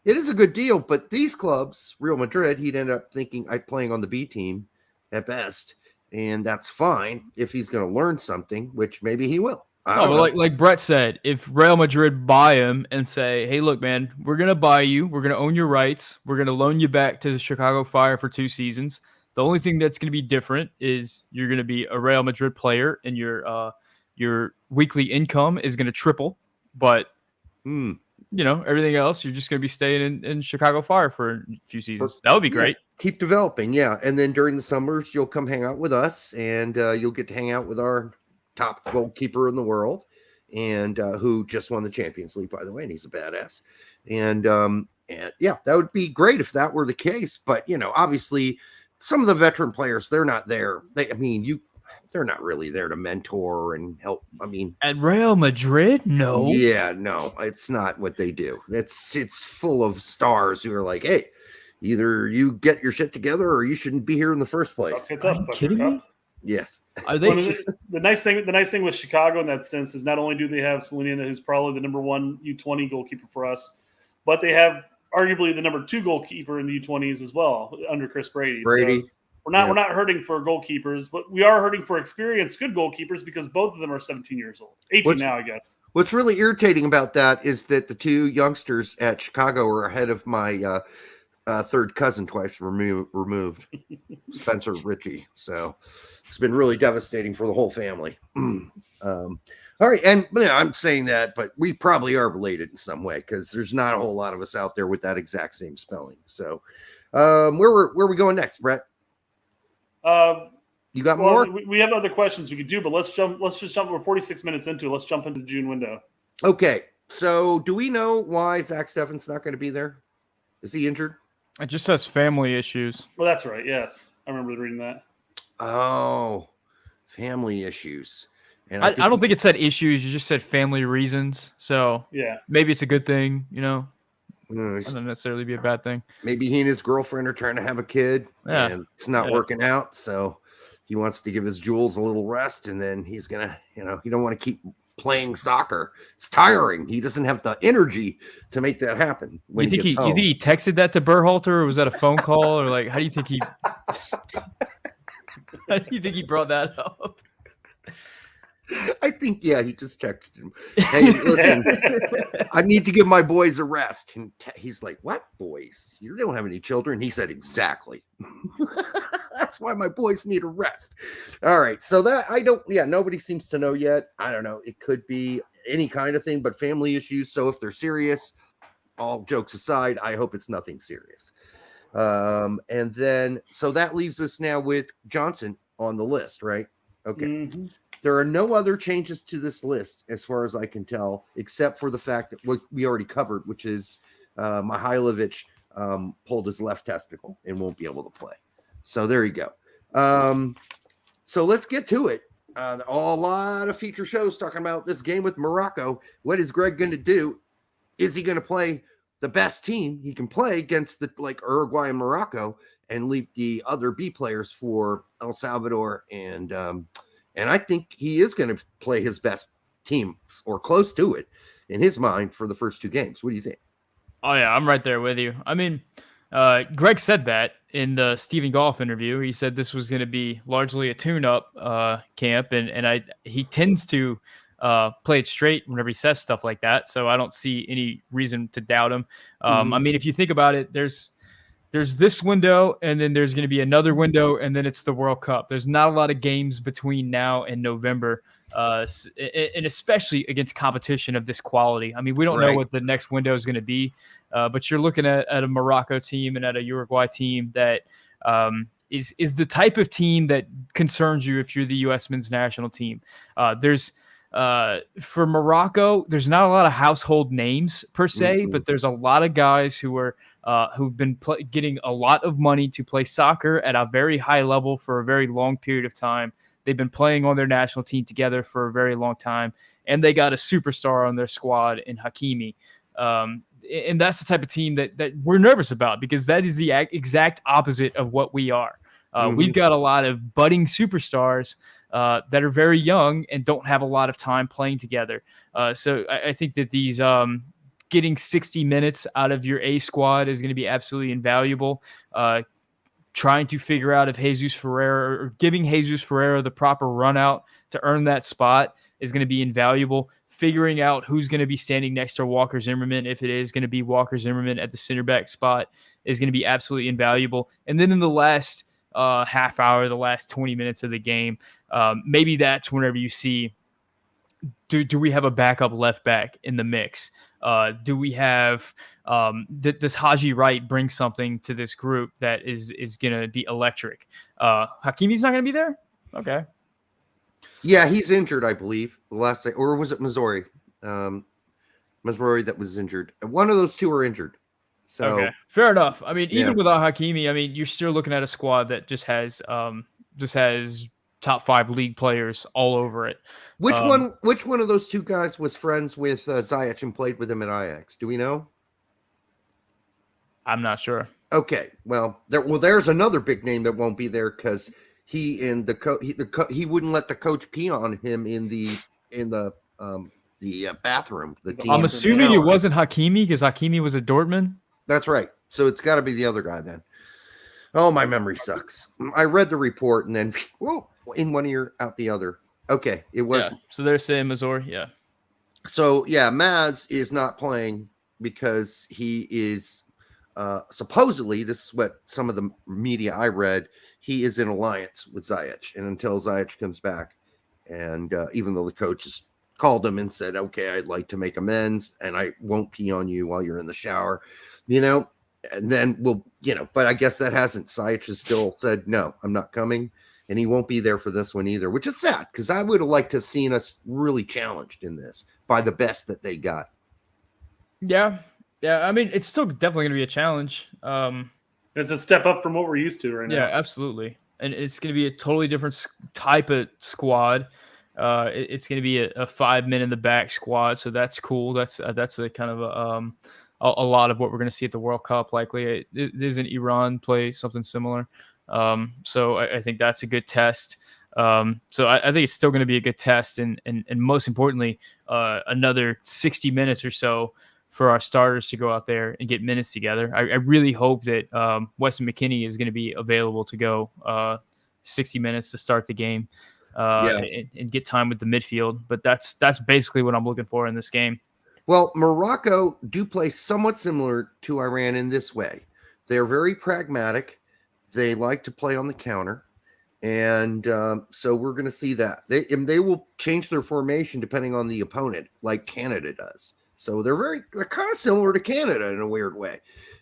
It is a good deal, but these clubs, Real Madrid, he'd end up thinking I'm playing on the B team at best, and that's fine if he's going to learn something, which maybe he will. But like Brett said, if Real Madrid buy him and say, "Hey, look, man, we're going to buy you. We're going to own your rights. We're going to loan you back to the Chicago Fire for 2 seasons." The only thing that's going to be different is you're going to be a Real Madrid player, and your weekly income is going to triple. But everything else, you're just going to be staying in Chicago Fire for a few seasons. That would be great. Keep developing. Yeah. And then during the summers, you'll come hang out with us, and you'll get to hang out with our top goalkeeper in the world, and who just won the Champions League, by the way, and he's a badass. And yeah, that would be great if that were the case. But, obviously some of the veteran players, they're not there. They're not really there to mentor and help. At Real Madrid, no. Yeah, no, it's not what they do. It's full of stars who are like, hey, either you get your shit together or you shouldn't be here in the first place. Are you kidding me? Yes. Are they? The nice thing with Chicago in that sense is not only do they have Salina, who's probably the number 1 U20 goalkeeper for us, but they have arguably the number 2 goalkeeper in the U20s as well under Chris Brady. So we're not hurting for goalkeepers, but we are hurting for experienced good goalkeepers because both of them are 17 years old. 18 now, I guess. What's really irritating about that is that the 2 youngsters at Chicago are ahead of my third cousin twice removed, Spencer Ritchie. So it's been really devastating for the whole family. All right. And I'm saying that, but we probably are related in some way because there's not a whole lot of us out there with that exact same spelling. So where are we going next, Brett? You got more? We have other questions we could do, but let's just jump. We're 46 minutes into it. Let's jump into the June window. Okay. So do we know why Zach Steffen's not going to be there? Is he injured? It just says family issues. Well, that's right. Yes. I remember reading that. Oh, family issues. And I don't think it said issues. You just said family reasons. So yeah, maybe it's a good thing, I don't necessarily be a bad thing. Maybe he and his girlfriend are trying to have a kid, and it's not working out. So he wants to give his Jules a little rest, and then he's gonna, he don't want to keep playing soccer. It's tiring. He doesn't have the energy to make that happen. You think he texted that to Berhalter, or was that a phone call, or like how do you think he brought that up? I think, he just texted him. Hey, listen, I need to give my boys a rest. And he's like, what boys? You don't have any children? He said, exactly. That's why my boys need a rest. All right. So nobody seems to know yet. I don't know. It could be any kind of thing, but family issues. So if they're serious, all jokes aside, I hope it's nothing serious. And then, so that leaves us now with Johnson on the list, right? Okay. Mm-hmm. There are no other changes to this list, as far as I can tell, except for the fact that what we already covered, which is Mihailovic pulled his left testicle and won't be able to play. So there you go. So let's get to it. A lot of feature shows talking about this game with Morocco. What is Greg going to do? Is he going to play the best team he can play against Uruguay and Morocco and leave the other B players for El Salvador and I think he is going to play his best team or close to it in his mind for the first 2 games. What do you think? Oh, yeah, I'm right there with you. I mean, Greg said that in the Stephen Goff interview. He said this was going to be largely a tune-up camp, and he tends to play it straight whenever he says stuff like that, so I don't see any reason to doubt him. I mean, if you think about it, there's this window, and then there's going to be another window, and then it's the World Cup. There's not a lot of games between now and November, and especially against competition of this quality. I mean, we don't know what the next window is going to be, but you're looking at a Morocco team and at a Uruguay team that is the type of team that concerns you if you're the U.S. men's national team. For Morocco, there's not a lot of household names per se, but there's a lot of guys who've been getting a lot of money to play soccer at a very high level for a very long period of time. They've been playing on their national team together for a very long time, and they got a superstar on their squad in Hakimi. And that's the type of team that we're nervous about because that is the exact opposite of what we are. We've got a lot of budding superstars that are very young and don't have a lot of time playing together. So I think that these getting 60 minutes out of your A squad is going to be absolutely invaluable. Trying to figure out if Jesus Ferreira or giving Jesus Ferreira the proper run out to earn that spot is going to be invaluable. Figuring out who's going to be standing next to Walker Zimmerman, if it is going to be Walker Zimmerman at the center back spot, is going to be absolutely invaluable. And then in the last half hour, the last 20 minutes of the game, maybe that's whenever you see do we have a backup left back in the mix? Do we have does Haji Wright bring something to this group that is going to be electric? Hakimi's not going to be there. Okay. Yeah, he's injured, I believe. The last day, or was it Missouri? Missouri that was injured. One of those two are injured. So okay, fair enough. I mean, even without Hakimi, I mean, you're still looking at a squad that just has top 5 league players all over it. Which one of those two guys was friends with Ziyech and played with him at Ajax? Do we know? I'm not sure. Okay, well, there's another big name that won't be there because he and he wouldn't let the coach pee on him in the bathroom. The team. I'm assuming it wasn't Hakimi because Hakimi was at Dortmund. That's right. So it's got to be the other guy then. Oh, my memory sucks. I read the report and then in one ear, out the other. Okay, it was. Yeah, so they're saying Missouri, yeah. So, yeah, Maz is not playing because he is supposedly, this is what some of the media I read, he is in alliance with Ziyech. And until Ziyech comes back, and even though the coach has called him and said, okay, I'd like to make amends and I won't pee on you while you're in the shower, and then but I guess that hasn't. Ziyech has still said, no, I'm not coming. And he won't be there for this one either, which is sad because I would have liked to have seen us really challenged in this by the best that they got. Yeah. Yeah. I mean, it's still definitely going to be a challenge. It's a step up from what we're used to right now. Yeah, absolutely. And it's going to be a totally different type of squad. It's going to be a 5-men in the back squad. So that's cool. That's a kind of a lot of what we're going to see at the World Cup. Likely isn't Iran play something similar. So I think that's a good test. So I think it's still going to be a good test, and most importantly, another 60 minutes or so for our starters to go out there and get minutes together. I really hope that Weston McKennie is going to be available to go 60 minutes to start the game and get time with the midfield. But that's basically what I'm looking for in this game. Well, Morocco do play somewhat similar to Iran in this way. They're very pragmatic. They like to play on the counter. And so we're going to see that. They will change their formation depending on the opponent, like Canada does. So they're kind of similar to Canada in a weird way.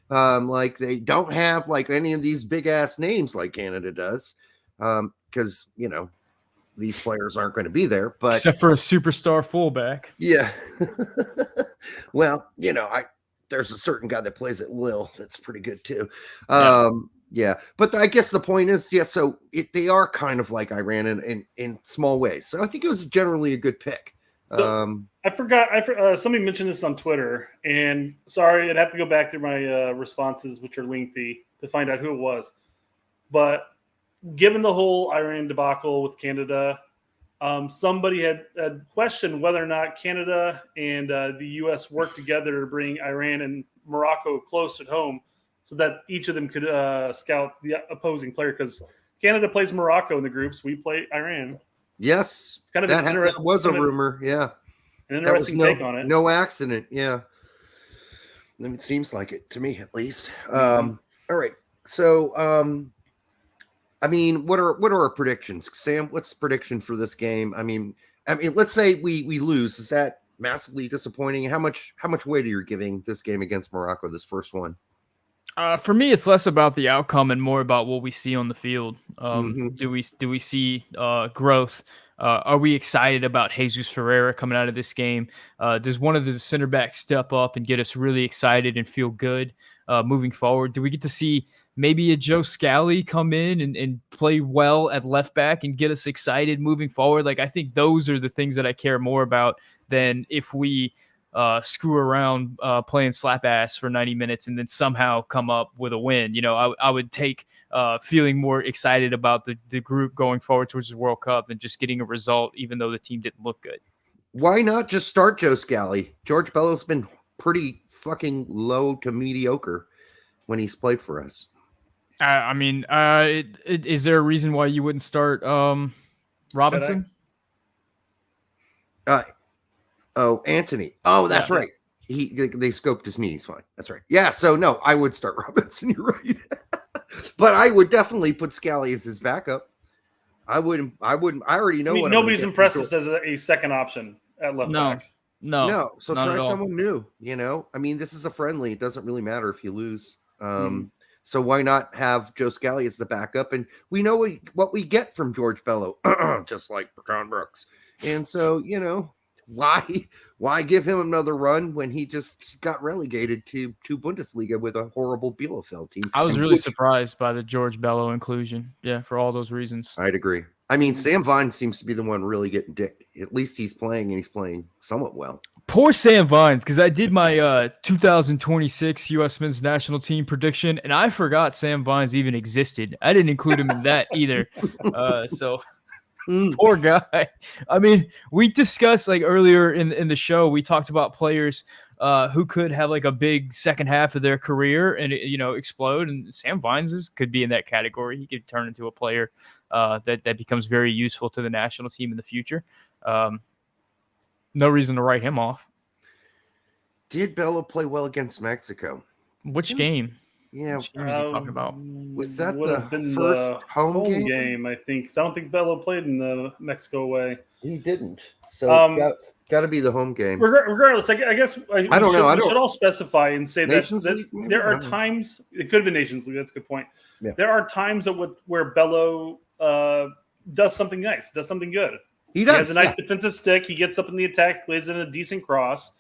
Like they don't have like any of these big ass names like Canada does. Because, these players aren't going to be there, but except for a superstar fullback. Yeah. Well, there's a certain guy that plays at Lille that's pretty good too. Yeah. But I guess the point is, so they are kind of like Iran in small ways. So I think it was generally a good pick. So I forgot. Somebody mentioned this on Twitter, and sorry, I'd have to go back through my responses, which are lengthy, to find out who it was. But given the whole Iran debacle with Canada, somebody had questioned whether or not Canada and the U.S. worked together to bring Iran and Morocco close at home so that each of them could scout the opposing player, because Canada plays Morocco in the groups. We play Iran. Yes. It's kind of that was a rumor. Yeah. An interesting take on it. No accident. Yeah. It seems like it to me, at least. All right. So, I mean, what are our predictions? Sam, what's the prediction for this game? I mean, let's say we lose. Is that massively disappointing? How much weight are you giving this game against Morocco, this first one? For me, it's less about the outcome and more about what we see on the field. Do we see growth? Are we excited about Jesus Ferreira coming out of this game? Does one of the center backs step up and get us really excited and feel good moving forward? Do we get to see maybe a Joe Scally come in and play well at left back and get us excited moving forward? Like, I think those are the things that I care more about than if we screw around playing slap ass for 90 minutes and then somehow come up with a win. I would take feeling more excited about the group going forward towards the World Cup than just getting a result, even though the team didn't look good. Why not just start Joe Scally? George Bellow's been pretty fucking low to mediocre when he's played for us. I mean, is there a reason why you wouldn't start Robinson? Anthony. Oh, that's right. They scoped his knees. Fine. That's right. Yeah. So no, I would start Robinson. You're right. But I would definitely put Scally as his backup. I wouldn't. I already know. Nobody's impressed us as a second option at left No. back. No, so not try at all. someone new. I mean, this is a friendly. It doesn't really matter if you lose. Hmm. So why not have Joe Scally as the backup? And we know what we get from George Bello, just like John Brooks. And so, why give him another run when he just got relegated to Bundesliga with a horrible Bielefeld team? I was really surprised by the George Bello inclusion. Yeah, for all those reasons. I'd agree. I mean, Sam Vine seems to be the one really getting dicked. At least he's playing, and he's playing somewhat well. Poor Sam Vines, because I did my 2026 U.S. men's national team prediction, and I forgot Sam Vines even existed. I didn't include him in that either. So poor guy. I mean, we discussed earlier in the show, we talked about players who could have a big second half of their career and explode. And Sam Vines could be in that category. He could turn into a player that becomes very useful to the national team in the future. No reason to write him off. Did Bello play well against Mexico? Which game? Yeah, which game is he talking about? Was that been first home game? I think. So I don't think Bello played in the Mexico away. He didn't. So it's got to be the home game. Regardless, I guess I don't know. We should all specify and say Nations that League, there are times. It could have been Nations League. That's a good point. Yeah. There are times where Bello does something nice, does something good. He does. He has a nice defensive stick. He gets up in the attack, lays in a decent cross,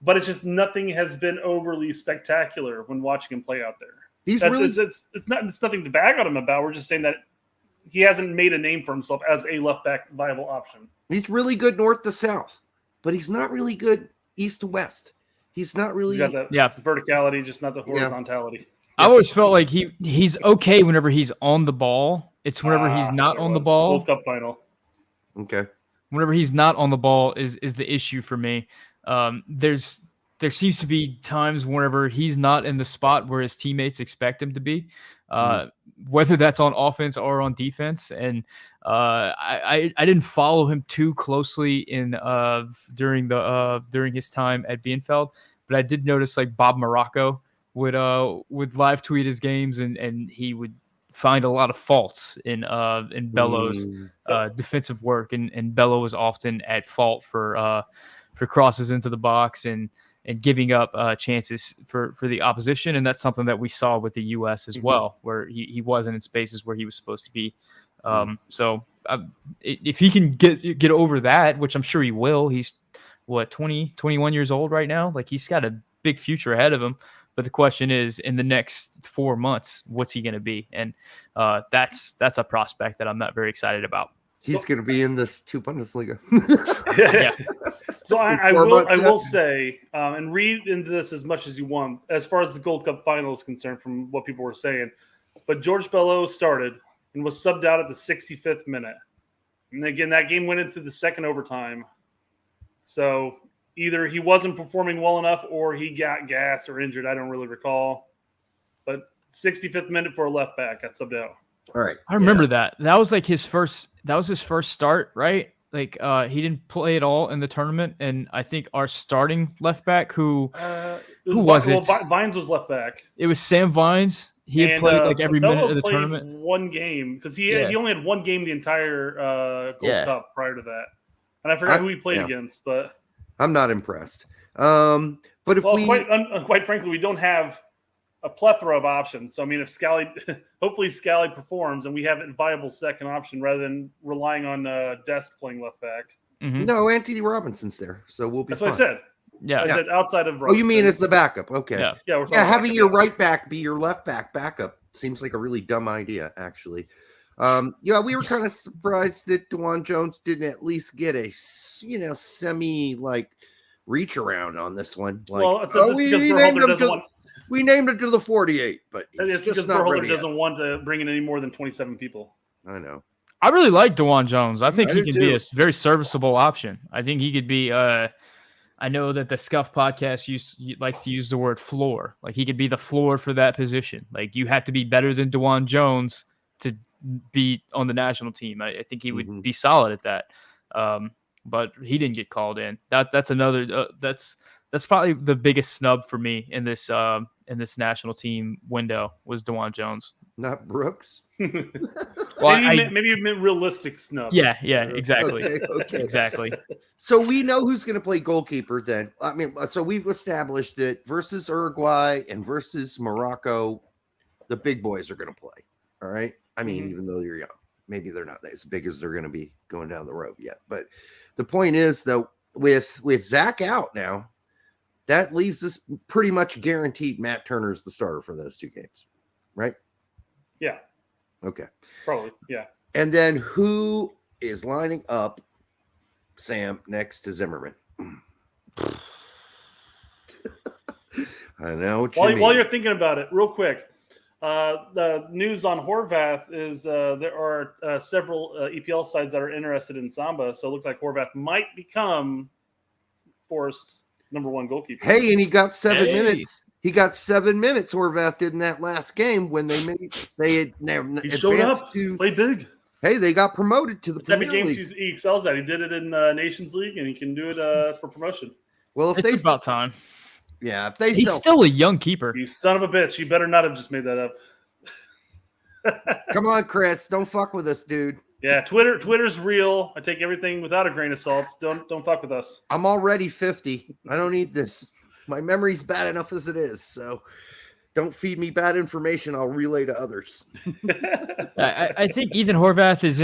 but it's just nothing has been overly spectacular when watching him play out there. It's nothing to bag on him about. We're just saying that he hasn't made a name for himself as a left back viable option. He's really good north to south, but he's not really good east to west. He's not really. He's got that verticality, just not the horizontality. I always felt like he's okay whenever he's on the ball. It's whenever he's not on the ball. World Cup final. Okay. Whenever he's not on the ball is the issue for me. There seems to be times whenever he's not in the spot where his teammates expect him to be, whether that's on offense or on defense. And I didn't follow him too closely during his time at Bielefeld, but I did notice Bob Morocco would live tweet his games and he would find a lot of faults in Bello's defensive work, and Bello was often at fault for crosses into the box and giving up chances for the opposition, and that's something that we saw with the U.S. as well, where he wasn't in spaces where he was supposed to be. So if he can get over that, which I'm sure he will, he's 21 years old right now. He's got a big future ahead of him. But the question is, in the next 4 months, what's he going to be? And that's a prospect that I'm not very excited about. He's going to be in this 2 Bundesliga. Yeah. So I will say, and read into this as much as you want, as far as the Gold Cup final is concerned, from what people were saying. But George Bello started and was subbed out at the 65th minute. And again, that game went into the second overtime. So either he wasn't performing well enough or he got gassed or injured. I don't really recall. But 65th minute for a left back got subbed out. All right. I remember that. That was his first start, right? He didn't play at all in the tournament. And I think our starting left back who was it? Vines was left back. It was Sam Vines. He had played every minute of the tournament. One game because he only had one game the entire Gold Cup prior to that. And I forgot who he played against, but I'm not impressed. But if quite frankly, we don't have a plethora of options. So I mean, if hopefully Scally performs, and we have a viable second option rather than relying on Dest playing left back. Mm-hmm. No, Anthony Robinson's there, so we'll be. That's fine. what I said. Yeah, I said outside of. Robinson. Oh, you mean as the backup? Okay. Yeah. Having your right back be your left back backup seems like a really dumb idea, actually. We were kind of surprised that DeJuan Jones didn't at least get a semi reach around on this one. We named it to the 48, but it's because Berhalter doesn't want to bring in any more than 27 people. I know. I really like DeJuan Jones. I think he can be a very serviceable option. I think he could be. I know that the Scuff podcast likes to use the word floor. He could be the floor for that position. You have to be better than DeJuan Jones to be on the national team. I think he would be solid at that. But he didn't get called in. That's another. That's probably the biggest snub for me in this national team window was DeJuan Jones. Not Brooks. Well, maybe you meant realistic snub. Yeah, exactly. Okay. Exactly. So we know who's going to play goalkeeper then. I mean, so we've established that versus Uruguay and versus Morocco, the big boys are going to play. All right. I mean, even though you're young, maybe they're not as big as they're going to be going down the road yet. But the point is, though, with Zach out now, that leaves us pretty much guaranteed Matt Turner's the starter for those 2 games, right? Yeah. Okay. Probably. Yeah. And then who is lining up, Sam, next to Zimmerman? I know what you mean. While you're thinking about it, real quick, the news on Horvath is there are several EPL sides that are interested in Samba, so it looks like Horvath might become Forest's #1 goalkeeper. Hey, and he got 7 minutes. He got 7 minutes. Horvath did in that last game when they showed up, played big. Hey, they got promoted to the Premier League. Games he excels at. He did it in Nations League, and he can do it for promotion. Well, it's about time. Yeah, he's still a young keeper. You son of a bitch! You better not have just made that up. Come on, Chris, don't fuck with us, dude. Yeah, Twitter's real. I take everything without a grain of salt. Don't fuck with us. I'm already 50. I don't need this. My memory's bad enough as it is. So don't feed me bad information. I'll relay to others. I think Ethan Horvath is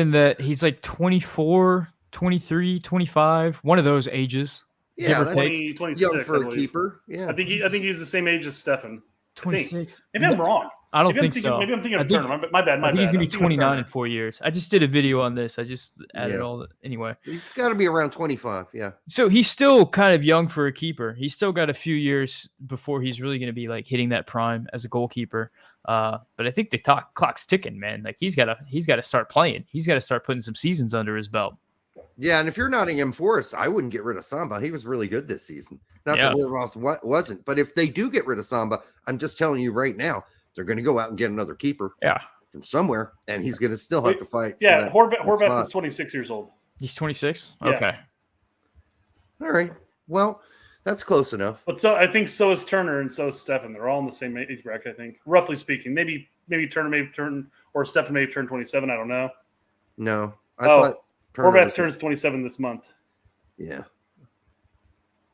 he's like 24, 23, 25, one of those ages. Yeah, that's 26 young for a keeper. Yeah, I think he's the same age as Stefan. 26. Maybe I'm wrong. I don't think so. Maybe I'm thinking of Turner. My bad. I think he's going to be 29 in 4 years. I just did a video on this. I just added anyway. He's got to be around 25, yeah. So he's still kind of young for a keeper. He's still got a few years before he's really going to be like hitting that prime as a goalkeeper. But I think the clock's ticking, man. Like he's got to start playing. He's got to start putting some seasons under his belt. Yeah, and if you're Nottingham Forest, I wouldn't get rid of Samba. He was really good this season. Not that Riverhoff wasn't, but if they do get rid of Samba, I'm just telling you right now, they're going to go out and get another keeper. Yeah, from somewhere, and he's going to still have to fight. Yeah, Horvath is 26 years old. He's 26. Yeah. Okay. All right. Well, that's close enough. But so I think so is Turner and so is Stefan. They're all in the same age bracket, I think, roughly speaking. Maybe Turner may have turned, or Stefan may have turned 27. I don't know. No, I thought Horvath turns 27 this month. Yeah.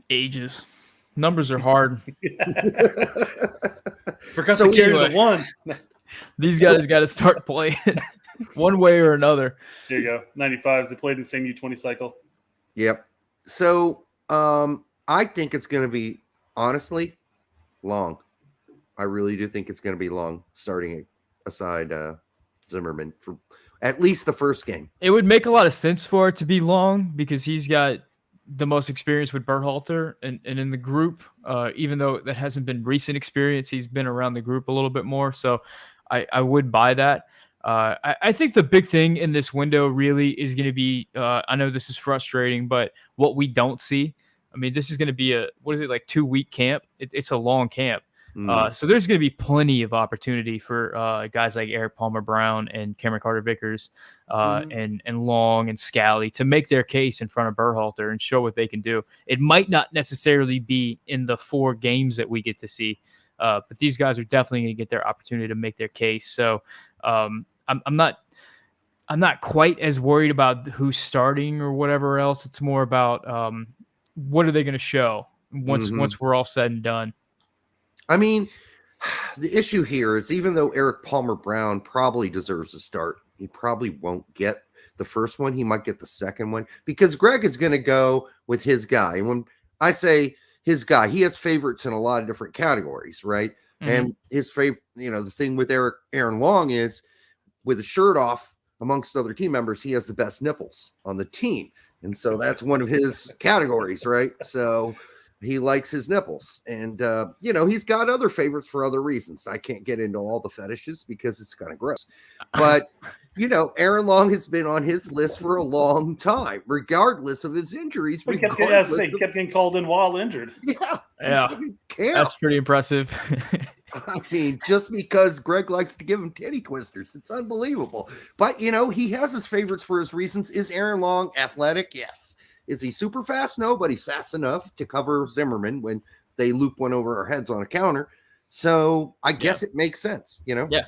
Ages. Numbers are hard. Forgot to carry the one. These guys got to start playing one way or another. There you go. 95s. They played in the same U20 cycle. Yep. So I think it's going to be, honestly, long. I really do think it's going to be long, starting aside Zimmerman for at least the first game. It would make a lot of sense for it to be long because he's got the most experience with Berhalter and in the group, even though that hasn't been recent experience, he's been around the group a little bit more. So I would buy that. I think the big thing in this window really is going to be, I know this is frustrating, but what we don't see, I mean, this is going to be a 2-week camp. It's a long camp. So there's going to be plenty of opportunity for guys like Eric Palmer-Brown and Cameron Carter-Vickers and Long and Scally to make their case in front of Berhalter and show what they can do. It might not necessarily be in the 4 games that we get to see, but these guys are definitely going to get their opportunity to make their case. So I'm not quite as worried about who's starting or whatever else. It's more about what are they going to show once we're all said and done. I mean, the issue here is even though Eric Palmer-Brown probably deserves a start, he probably won't get the first one. He might get the second one because Greg is going to go with his guy. And when I say his guy, he has favorites in a lot of different categories, right? And his favorite, the thing with Aaron Long is with a shirt off amongst other team members, he has the best nipples on the team. And so that's one of his categories, right? So he likes his nipples and, he's got other favorites for other reasons. I can't get into all the fetishes because it's kind of gross, but Aaron Long has been on his list for a long time, regardless of his injuries. He kept getting called in while injured. Yeah. That's pretty impressive. I mean, just because Greg likes to give him titty twisters, it's unbelievable. But, he has his favorites for his reasons. Is Aaron Long athletic? Yes. Is he super fast? No, but he's fast enough to cover Zimmerman when they loop one over our heads on a counter. So I guess it makes sense, Yeah.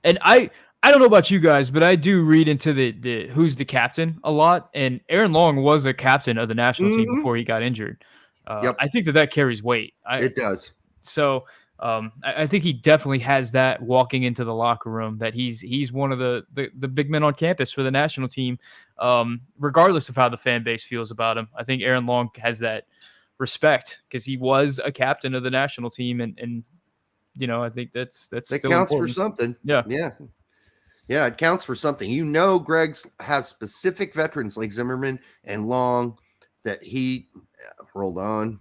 And I I don't know about you guys, but I do read into the who's the captain a lot. And Aaron Long was a captain of the national team before he got injured. Yep. I think that carries weight. It does. So I think he definitely has that walking into the locker room, that he's one of the big men on campus for the national team, regardless of how the fan base feels about him. I think Aaron Long has that respect because he was a captain of the national team, and I think that counts for something. Yeah, it counts for something. Greg's has specific veterans like Zimmerman and Long that he rolled on,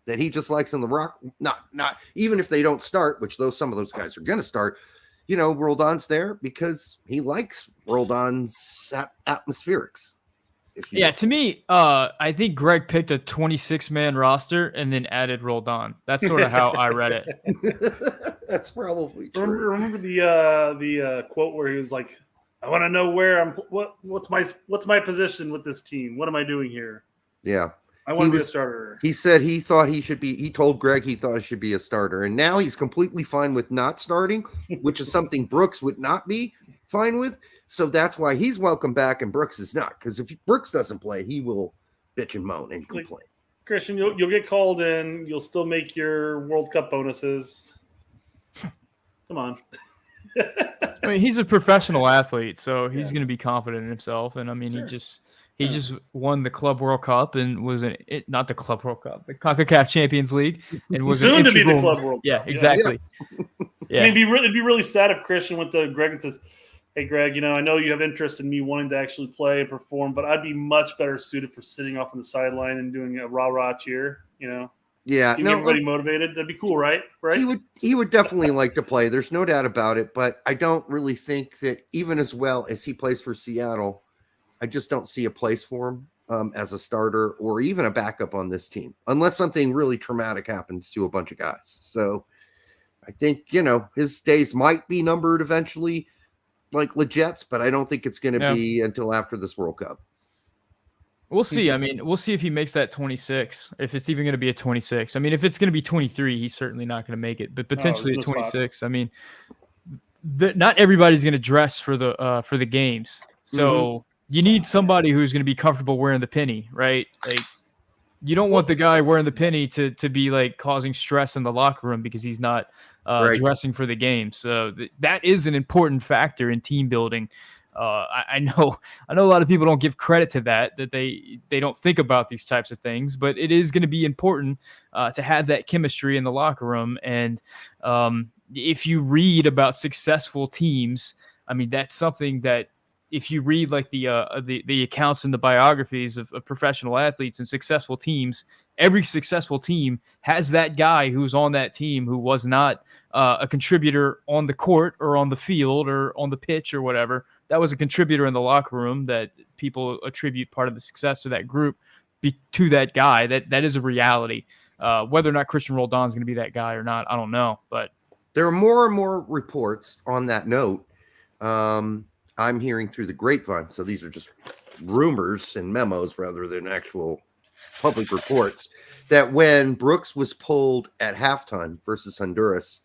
that he just likes in the rock. Not even if they don't start, which some of those guys are going to start. Roldan's there because he likes Roldan's atmospherics. To me, I think Greg picked a 26-man roster and then added Roldan. That's sort of how I read it. That's probably true. Remember the quote where he was like, "I want to know where I'm. What's my position with this team? What am I doing here?" Yeah, I want to be a starter. He said he thought he should be. He told Greg he thought he should be a starter, and now he's completely fine with not starting, which is something Brooks would not be fine with. So that's why he's welcome back, and Brooks is not. Because if Brooks doesn't play, he will bitch and moan and complain. Christian, you'll get called in. You'll still make your World Cup bonuses. Come on. I mean, he's a professional athlete, so he's going to be confident in himself. And I mean, Sure. he just won the Club World Cup and was not the Club World Cup, the CONCACAF Champions League, and was soon to be the Club World Cup. Yeah, exactly. Yes. Yeah. I mean, it'd be really sad if Christian went to Greg and says, "Hey, Greg, I know you have interest in me wanting to actually play and perform, but I'd be much better suited for sitting off on the sideline and doing a rah-rah cheer, Yeah, Keep everybody motivated. That'd be cool, right? Right? He would definitely like to play. There's no doubt about it. But I don't really think that even as well as he plays for Seattle, I just don't see a place for him as a starter or even a backup on this team, unless something really traumatic happens to a bunch of guys. So I think his days might be numbered eventually, like Leget's, but I don't think it's going to be until after this World Cup. We'll see. I mean, we'll see if he makes that 26, if it's even going to be a 26. I mean, if it's going to be 23, he's certainly not going to make it, but potentially a 26. I mean, not everybody's going to dress for the games. So you need somebody who's going to be comfortable wearing the penny, right? Like, you don't want the guy wearing the penny to be like causing stress in the locker room because he's not dressing for the game. So that is an important factor in team building. I know a lot of people don't give credit to that they don't think about these types of things, but it is going to be important to have that chemistry in the locker room. And if you read about successful teams, I mean, that's something that if you read like the accounts and the biographies of professional athletes and successful teams, every successful team has that guy who's on that team who was not a contributor on the court or on the field or on the pitch or whatever. That was a contributor in the locker room that people attribute part of the success to that group to that guy. That is a reality. Whether or not Christian Roldan is going to be that guy or not, I don't know. But there are more and more reports on that note. I'm hearing through the grapevine. So these are just rumors and memos rather than actual public reports that when Brooks was pulled at halftime versus Honduras,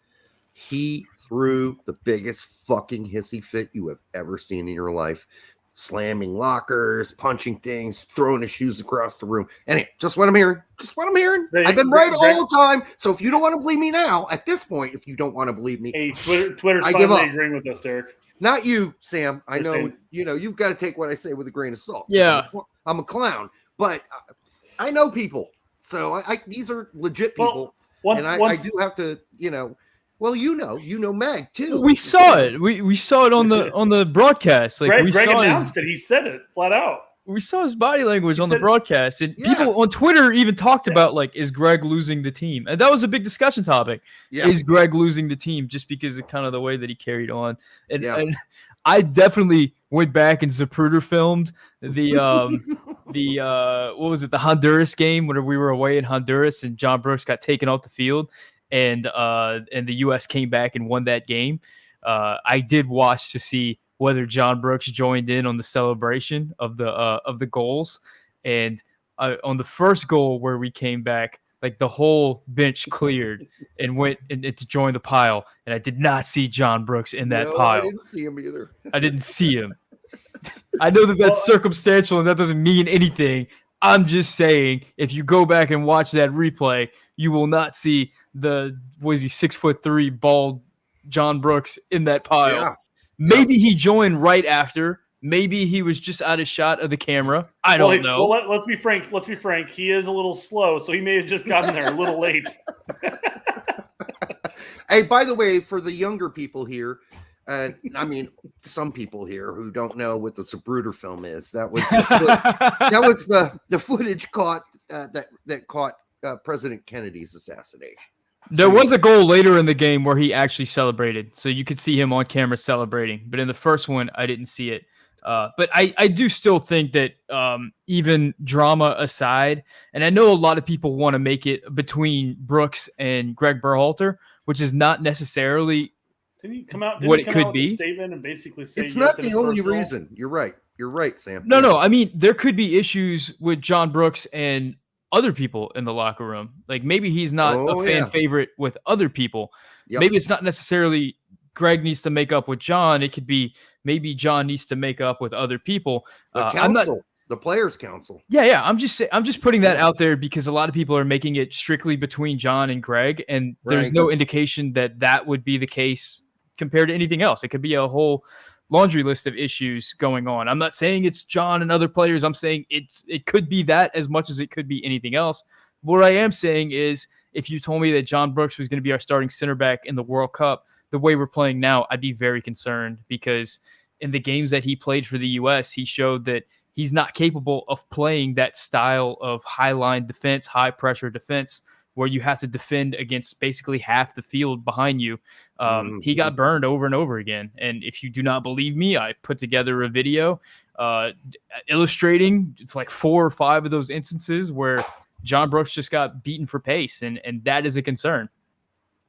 he threw the biggest fucking hissy fit you have ever seen in your life, slamming lockers, punching things, throwing his shoes across the room. Anyway, just what I'm hearing. I've been right all the time. So if you don't want to believe me now, at this point, if you don't want to believe me, hey, Twitter's finally agreeing with us, Derek. Not you, Sam. I know, you've got to take what I say with a grain of salt. Yeah. I'm a clown, but I know people. So these are legit people. I do have to, well, Meg too. We saw it. We saw it on the broadcast. Like Greg announced it. He said it flat out. We saw his body language on the broadcast, and people on Twitter even talked about like, is Greg losing the team? And that was a big discussion topic. Yeah. Is Greg losing the team just because of kind of the way that he carried on? And I definitely went back and Zapruder filmed the what was it, the Honduras game when we were away in Honduras and John Brooks got taken off the field, and the U.S. came back and won that game. I did watch to see whether John Brooks joined in on the celebration of the goals. And on the first goal where we came back, Like the whole bench cleared and went to join the pile, and I did not see John Brooks in that pile. I didn't see him either. I didn't see him. I know that that's circumstantial and that doesn't mean anything. I'm just saying, if you go back and watch that replay, you will not see the 6'3" bald John Brooks in that pile. Yeah. Maybe he joined right after. Maybe he was just out of shot of the camera. I don't know. Well, let's be frank. Let's be frank. He is a little slow, so he may have just gotten there a little late. Hey, by the way, for the younger people here, I mean, some people here who don't know what the Zapruder film is, that was the footage caught that caught President Kennedy's assassination. There was a goal later in the game where he actually celebrated, so you could see him on camera celebrating. But in the first one, I didn't see it. But I do still think that even drama aside, and I know a lot of people want to make it between Brooks and Greg Berhalter, which is not necessarily what it could be. Statement and basically say it's not the only reason. You're right. You're right, Sam. No. I mean, there could be issues with John Brooks and other people in the locker room. Like maybe he's not a fan favorite with other people. Yep. Maybe it's not necessarily Greg needs to make up with John. It could be maybe John needs to make up with other people. The council, the players' council. Yeah. I'm just putting that out there because a lot of people are making it strictly between John and Greg, and there's no indication that would be the case compared to anything else. It could be a whole laundry list of issues going on. I'm not saying it's John and other players. I'm saying it could be that as much as it could be anything else. What I am saying is, if you told me that John Brooks was going to be our starting center back in the World Cup, the way we're playing now, I'd be very concerned, because in the games that he played for the U.S., he showed that he's not capable of playing that style of high-line defense, high-pressure defense, where you have to defend against basically half the field behind you. He got burned over and over again. And if you do not believe me, I put together a video illustrating like 4 or 5 of those instances where John Brooks just got beaten for pace, and that is a concern.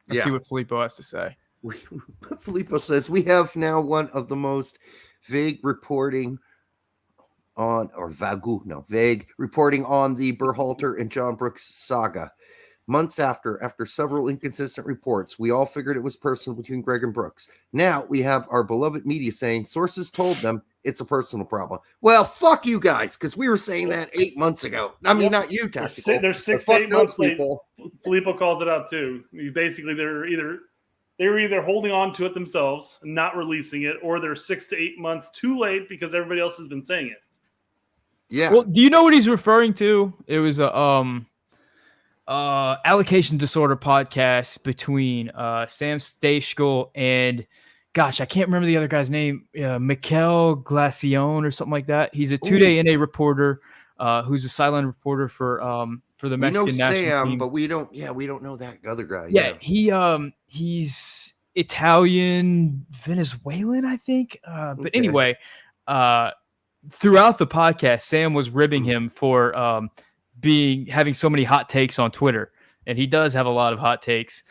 Let's see what Filippo has to say. Filippo says, we have now one of the most vague reporting on, vague reporting on the Berhalter and John Brooks saga. Months after several inconsistent reports, we all figured it was personal between Greg and Brooks. Now we have our beloved media saying sources told them it's a personal problem. Well, fuck you guys, because we were saying that 8 months ago. I mean, not you, Tactical. They're 6 to 8 months late. Filippo calls it out too. Basically, they're either holding on to it themselves and not releasing it, or they're 6 to 8 months too late because everybody else has been saying it. Yeah. Well, do you know what he's referring to? It was a allocation disorder podcast between Sam Stokes and, gosh, I can't remember the other guy's name, Mikel Glacione or something like that. He's a 2-day NA reporter who's a sideline reporter for the Mexican national team. But we don't know that other guy. Yeah, he's Italian, Venezuelan, I think. But anyway, throughout the podcast, Sam was ribbing him for having so many hot takes on Twitter, and he does have a lot of hot takes.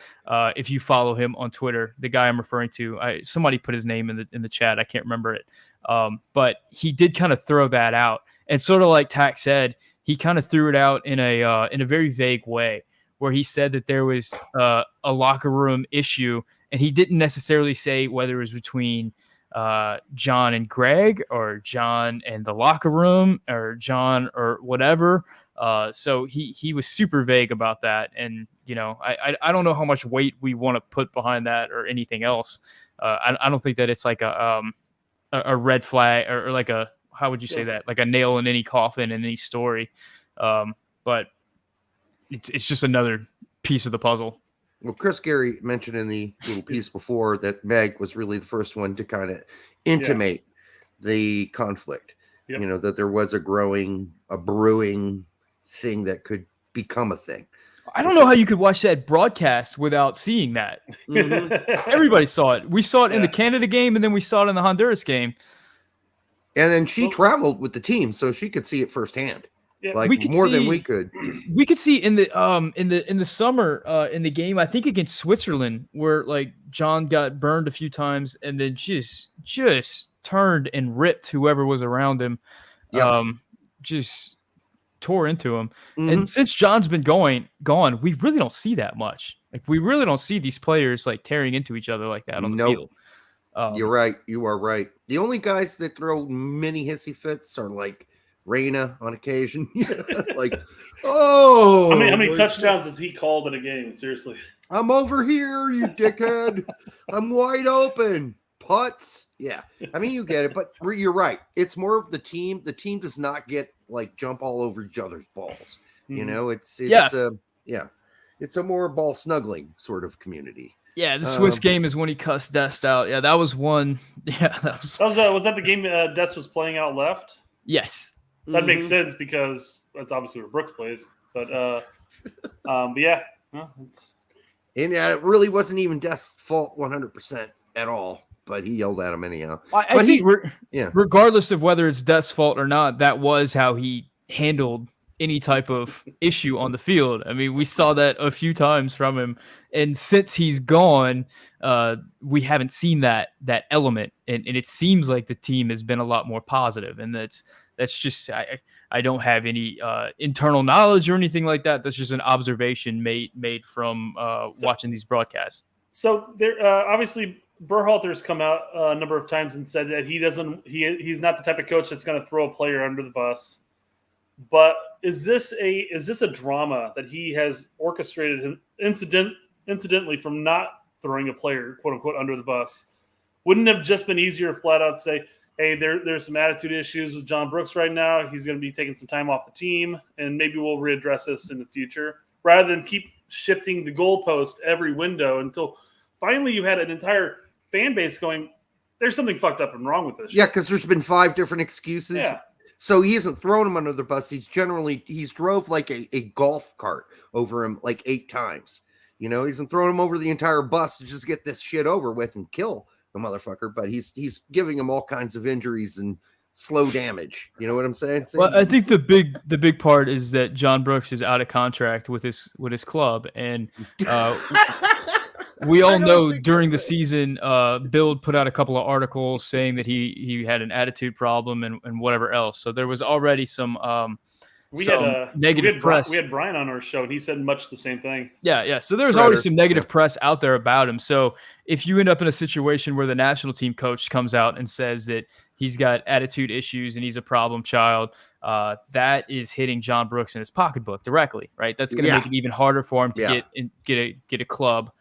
If you follow him on Twitter, the guy I'm referring to, somebody put his name in the chat. I can't remember it, but he did kind of throw that out, and sort of like Tack said, he kind of threw it out in a very vague way, where he said that there was a locker room issue, and he didn't necessarily say whether it was between John and Greg, or John and the locker room, or John or whatever. So he was super vague about that, and I don't know how much weight we want to put behind that or anything else. I don't think that it's like a red flag or like a, how would you say that, like a nail in any coffin in any story. But it's just another piece of the puzzle. Well, Chris Gary mentioned in the little piece before that Meg was really the first one to kind of intimate the conflict. Yep. That there was a brewing thing that could become a thing. I don't know how you could watch that broadcast without seeing that. Mm-hmm. Everybody saw it. We saw it in the Canada game, and then we saw it in the Honduras game. And then she traveled with the team, so she could see it firsthand. Yeah. Like than we could. We could see in the summer in the game, I think against Switzerland, where like John got burned a few times and then just turned and ripped whoever was around him. Yep. tore into him. Mm-hmm. And since John's been gone, we really don't see that much. Like, we really don't see these players like tearing into each other like that on the field. You're right. You are right. The only guys that throw mini hissy fits are like Reyna on occasion. Like, oh, how many touchdowns has he called in a game? Seriously, I'm over here, you dickhead. I'm wide open. Putts. Yeah. I mean, you get it, but you're right. It's more of the team. The team does not get like jump all over each other's balls. Mm-hmm. You know, it's it's a more ball snuggling sort of community. Yeah, the Swiss game is when he cussed Dest out. Yeah, that was one. Yeah, was that the game Dest was playing out left? Yes. That makes sense because that's obviously where Brooks plays. But yeah. And it really wasn't even Dest's fault 100% at all, but he yelled at him anyhow. I think regardless of whether it's Dest's fault or not, that was how he handled any type of issue on the field. I mean, we saw that a few times from him, and since he's gone, we haven't seen that element, and it seems like the team has been a lot more positive, and that's just I don't have any internal knowledge or anything like that. That's just an observation made from watching these broadcasts. So there, obviously, Berhalter's come out a number of times and said that he's not the type of coach that's going to throw a player under the bus. But is this a drama that he has orchestrated incidentally from not throwing a player, quote unquote, under the bus? Wouldn't it have just been easier to flat out say, hey, there's some attitude issues with John Brooks right now. He's going to be taking some time off the team, and maybe we'll readdress this in the future, rather than keep shifting the goalpost every window until finally you had an entire fan base going, there's something fucked up and wrong with this. Yeah, because there's been 5 different excuses. Yeah. So he hasn't thrown him under the bus. He's drove like a golf cart over him like 8 times. You know, he hasn't thrown him over the entire bus to just get this shit over with and kill the motherfucker. But he's giving him all kinds of injuries and slow damage. You know what I'm saying? Well, I think the big part is that John Brooks is out of contract with his club, and we all know during the season, Bill put out a couple of articles saying that he had an attitude problem and whatever else. So there was already some negative press. We had Brian on our show, and he said much the same thing. Yeah. So there was already some negative press out there about him. So if you end up in a situation where the national team coach comes out and says that he's got attitude issues and he's a problem child, that is hitting John Brooks in his pocketbook directly, right? That's going to make it even harder for him to get a club.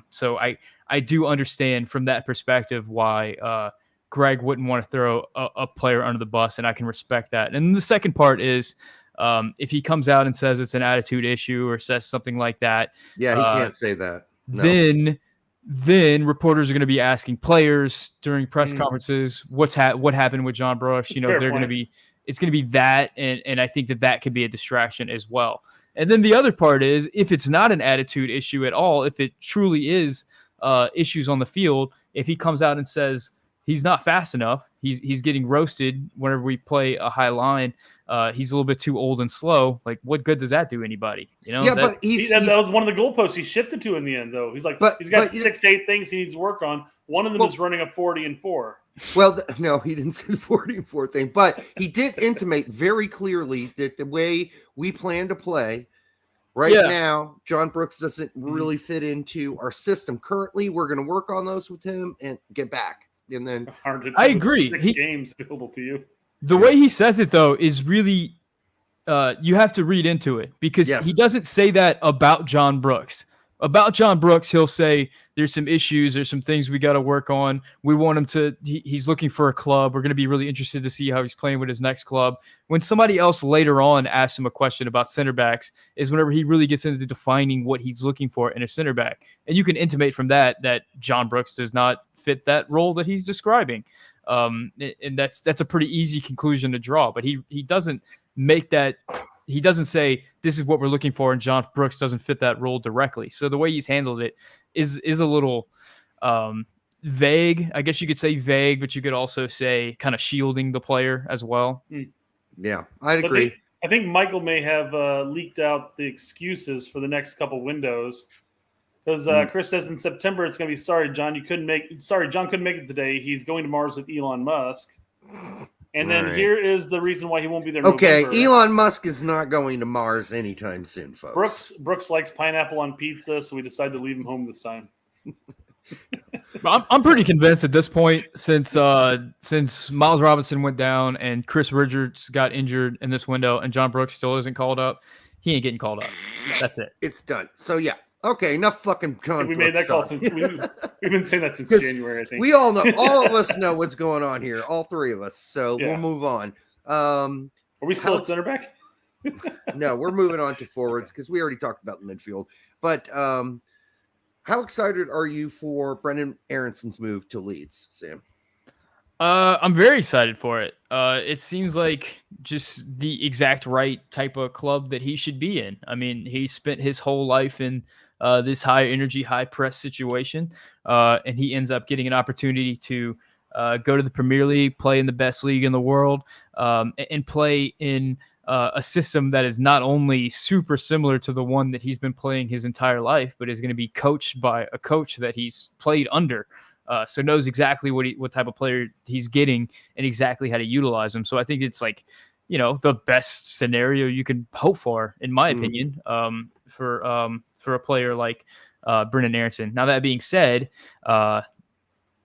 So I do understand from that perspective why Greg wouldn't want to throw a player under the bus, and I can respect that. And the second part is if he comes out and says it's an attitude issue or says something like that. Yeah, he can't say that. No. Then reporters are going to be asking players during press conferences what happened with John Brooks. You know, it's going to be that, and I think that could be a distraction as well. And then the other part is, if it's not an attitude issue at all, if it truly is issues on the field, if he comes out and says he's not fast enough, he's getting roasted whenever we play a high line, he's a little bit too old and slow, like what good does that do anybody? You know? Yeah, but that was one of the goalposts he shifted to in the end, though. He's like, he's got 6 to 8 things he needs to work on. One of them is running a 40-4. Well, no, he didn't say the 40-4 thing, but he did intimate very clearly that the way we plan to play now, John Brooks doesn't really fit into our system. Currently, we're going to work on those with him and get back. And then I agree. 6 games available to you. The way he says it, though, is really you have to read into it, because he doesn't say that about John Brooks. About John Brooks, he'll say there's some issues, there's some things we got to work on. We want him to, he's looking for a club. We're going to be really interested to see how he's playing with his next club. When somebody else later on asks him a question about center backs is whenever he really gets into defining what he's looking for in a center back. And you can intimate from that John Brooks does not fit that role that he's describing. And that's a pretty easy conclusion to draw, but he doesn't make that. He doesn't say this is what we're looking for, and John Brooks doesn't fit that role directly. So the way he's handled it is a little vague. I guess you could say vague, but you could also say kind of shielding the player as well. Yeah, I'd agree. I think Michael may have leaked out the excuses for the next couple windows, because Chris says in September it's going to be sorry, John couldn't make it today. He's going to Mars with Elon Musk. And then here is the reason why he won't be there. Okay, November. Elon Musk is not going to Mars anytime soon, folks. Brooks likes pineapple on pizza, so we decided to leave him home this time. I'm pretty convinced at this point, since Miles Robinson went down and Chris Richards got injured in this window, and John Brooks still isn't called up. He ain't getting called up. That's it. It's done. So yeah. Okay, enough fucking John. We made that call since we've been saying that since January. I think we all know. All of us know what's going on here. All three of us. So we'll move on. Are we still at center back? No, we're moving on to forwards because we already talked about the midfield. But how excited are you for Brendan Aaronson's move to Leeds, Sam? I'm very excited for it. It seems like just the exact right type of club that he should be in. I mean, he spent his whole life in this high energy, high press situation, and he ends up getting an opportunity to go to the Premier League, play in the best league in the world, and play in a system that is not only super similar to the one that he's been playing his entire life, but is going to be coached by a coach that he's played under. So knows exactly what type of player he's getting and exactly how to utilize them. So I think it's like, the best scenario you can hope for, in my opinion, for a player like Brendan Aaronson. Now, that being said,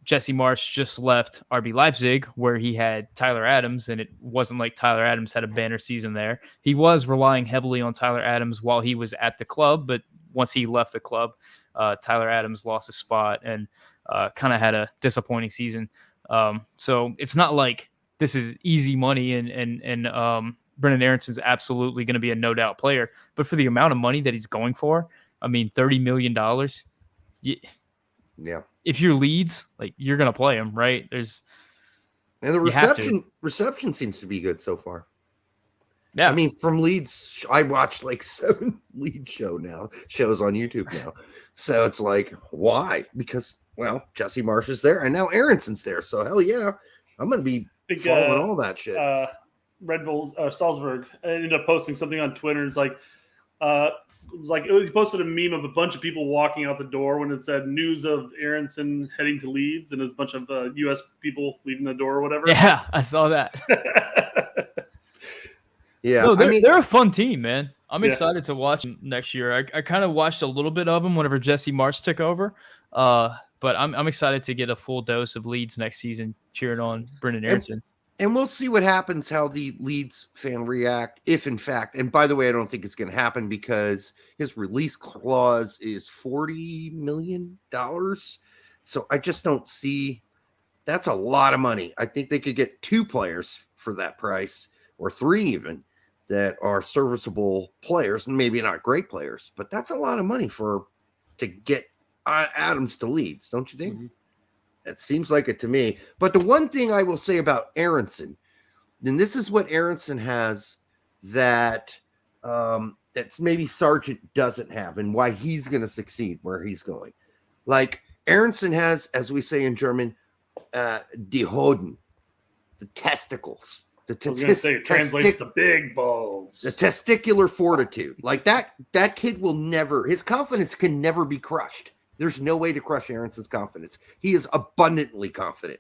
Jesse Marsch just left RB Leipzig, where he had Tyler Adams, and it wasn't like Tyler Adams had a banner season there. He was relying heavily on Tyler Adams while he was at the club, but once he left the club, Tyler Adams lost his spot and kind of had a disappointing season. So it's not like this is easy money and Brendan Aaronson's absolutely going to be a no doubt player, but for the amount of money that he's going for, I mean, $30 million. Yeah. If you're Leeds, like, you're going to play him, right? And the reception seems to be good so far. Yeah. I mean, from Leeds, I watched like 7 Leeds shows on YouTube now. So it's like, why? Because, well, Jesse Marsch is there, and now Aaronson's there. So hell yeah, I'm going to be following all that shit. Red Bulls, Salzburg ended up posting something on Twitter. It's like, he posted a meme of a bunch of people walking out the door when it said news of Aaronson heading to Leeds, and there's a bunch of U.S. people leaving the door or whatever. Yeah, I saw that. Yeah, no, they're a fun team, man. I'm excited to watch them next year. I kind of watched a little bit of them whenever Jesse Marsch took over, but I'm excited to get a full dose of Leeds next season, cheering on Brendan Aaronson. And we'll see what happens, how the Leeds fan react, if in fact, and by the way, I don't think it's going to happen because his release clause is $40 million. So I just don't see, that's a lot of money. I think they could get 2 players for that price, or 3 even, that are serviceable players, and maybe not great players, but that's a lot of money to get Adams to Leeds, don't you think? Mm-hmm. It seems like it to me. But the one thing I will say about Aaronson, and this is what Aaronson has that that's maybe Sargent doesn't have, and why he's going to succeed where he's going. Like Aaronson has, as we say in German, die Hoden, the testicles. I was going to say it translates to big balls. The testicular fortitude. Like that kid will never, his confidence can never be crushed. There's no way to crush Aaronson's confidence. He is abundantly confident.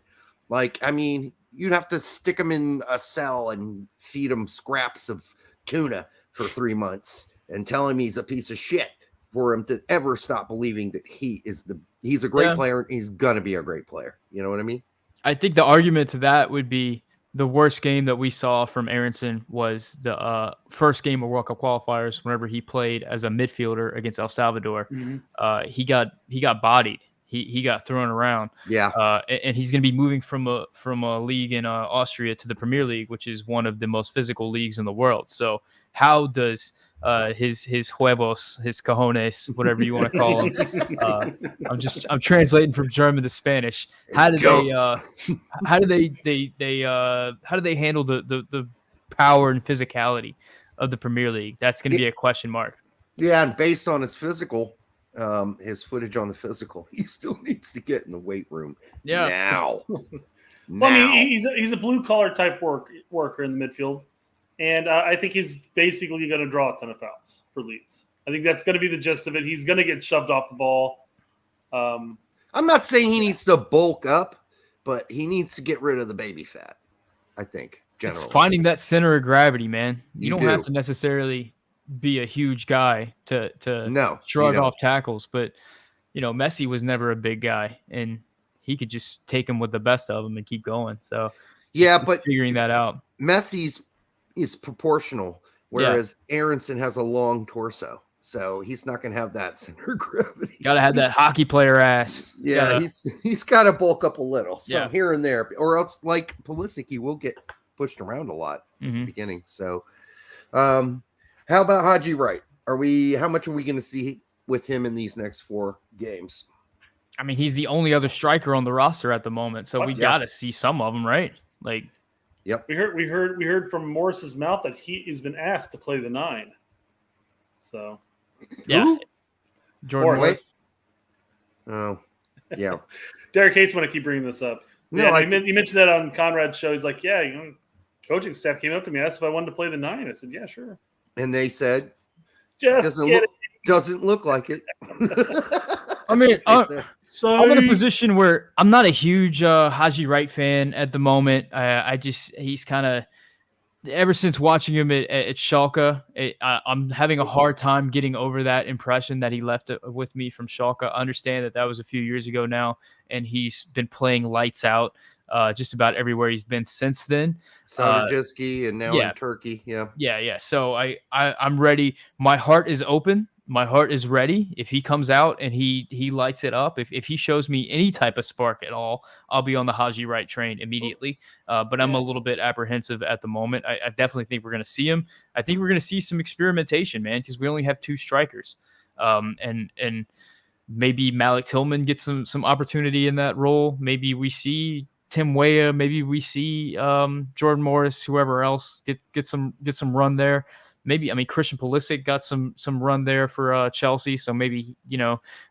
Like, I mean, you'd have to stick him in a cell and feed him scraps of tuna for 3 months and tell him he's a piece of shit for him to ever stop believing that he's a great player and he's going to be a great player. You know what I mean? I think the argument to that would be the worst game that we saw from Aaronson was the first game of World Cup qualifiers. Whenever he played as a midfielder against El Salvador, he got bodied. He got thrown around. Yeah, and he's going to be moving from a league in Austria to the Premier League, which is one of the most physical leagues in the world. So how does his huevos, his cojones, whatever you want to call them. I'm translating from German to Spanish. How do they handle the power and physicality of the Premier League? That's going to be a question mark. Yeah, and based on his physical, his footage on the physical, he still needs to get in the weight room. Yeah. Now. Well, I mean, he's a blue collar type worker in the midfield. And I think he's basically going to draw a ton of fouls for Leeds. I think that's going to be the gist of it. He's going to get shoved off the ball. I'm not saying he needs to bulk up, but he needs to get rid of the baby fat. I think. It's Generally. finding that center of gravity, man. You don't have do. to necessarily be a huge guy to No, shrug you don't. off tackles, but Messi was never a big guy, and he could just take him with the best of them and keep going. So Yeah, but figuring that out. Messi's is proportional, Yeah. whereas Aaronson has a long torso, so he's not going to have that center of gravity. Gotta have that hockey player ass. Yeah, he's got to bulk up a little, Yeah. here and there, or else like Pulisic, he will get pushed around a lot at the beginning. So, how about Haji Wright? How much are we going to see with him in these next 4 games? I mean, he's the only other striker on the roster at the moment, so we got to see some of them, right? Like, yep. We heard from Morris's mouth that he has been asked to play the 9. So, yeah, Who? Jordan Morris. Oh, yeah. Derek hates when I keep bringing this up. No, yeah, you mentioned that on Conrad's show. He's like, yeah, coaching staff came up to me, asked if I wanted to play the 9. I said, yeah, sure. And they said, doesn't look like it. I mean, so I'm in a position where I'm not a huge Haji Wright fan at the moment. He's kind of, ever since watching him at Schalke, I'm having a hard time getting over that impression that he left with me from Schalke. I understand that was a few years ago now, and he's been playing lights out just about everywhere he's been since then. Sarajewski and now in Turkey. Yeah. So I'm ready. My heart is open. My heart is ready. If he comes out and he lights it up, if he shows me any type of spark at all, I'll be on the Haji Wright train immediately. But I'm a little bit apprehensive at the moment. I definitely think we're going to see him. I think we're going to see some experimentation, man, because we only have 2 strikers. And maybe Malik Tillman gets some opportunity in that role. Maybe we see Tim Weah. Maybe we see Jordan Morris, whoever else get some run there. Maybe, I mean, Christian Pulisic got some run there for Chelsea. So maybe,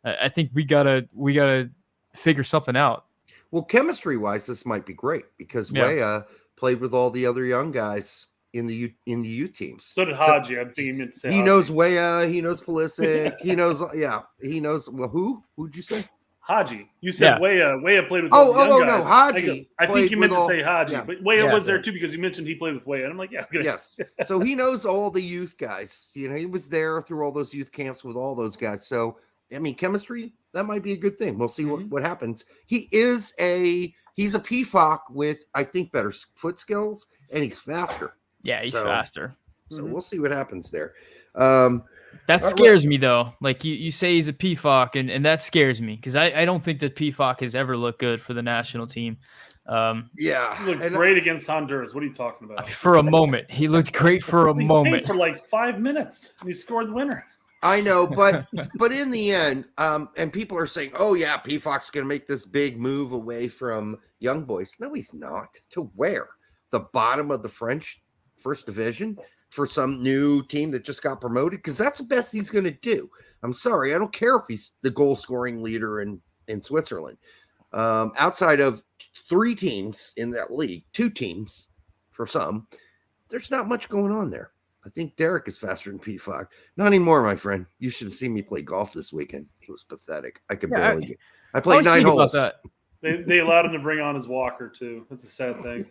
I think we gotta figure something out. Well, chemistry wise, this might be great because Weah played with all the other young guys in the youth teams. So did Haji. I'm thinking you meant to say he knows Weah. He knows Pulisic. He knows. Yeah, he knows. Well, who'd you say? Haji. You said Weah. Weah played with young guys. No, Haji. I think you meant to say Haji, but Weah was there too because you mentioned he played with Weah. And I'm like, yes. So he knows all the youth guys. He was there through all those youth camps with all those guys. So I mean, chemistry, that might be a good thing. We'll see what happens. He's a PFOC with, I think, better foot skills, and he's faster. Yeah, he's faster. So we'll see what happens there. That scares me, though. Like you say he's a PFOC, and that scares me because I don't think that PFOC has ever looked good for the national team. He looked great against Honduras. What are you talking about? For a moment. He looked great for a moment. For like 5 minutes, and he scored the winner. I know, but in the end, and people are saying, oh, yeah, PFOC's going to make this big move away from young boys. No, he's not. To where? The bottom of the French first division? For some new team that just got promoted, because that's the best he's going to do. I'm sorry, I don't care if he's the goal scoring leader in Switzerland. Outside of 3 teams in that league, 2 teams for some, there's not much going on there. I think Derek is faster than PFOC. Not anymore, my friend. You should have seen me play golf this weekend. It was pathetic. I could barely get. I played 9 holes. They allowed him to bring on his walker too. That's a sad thing.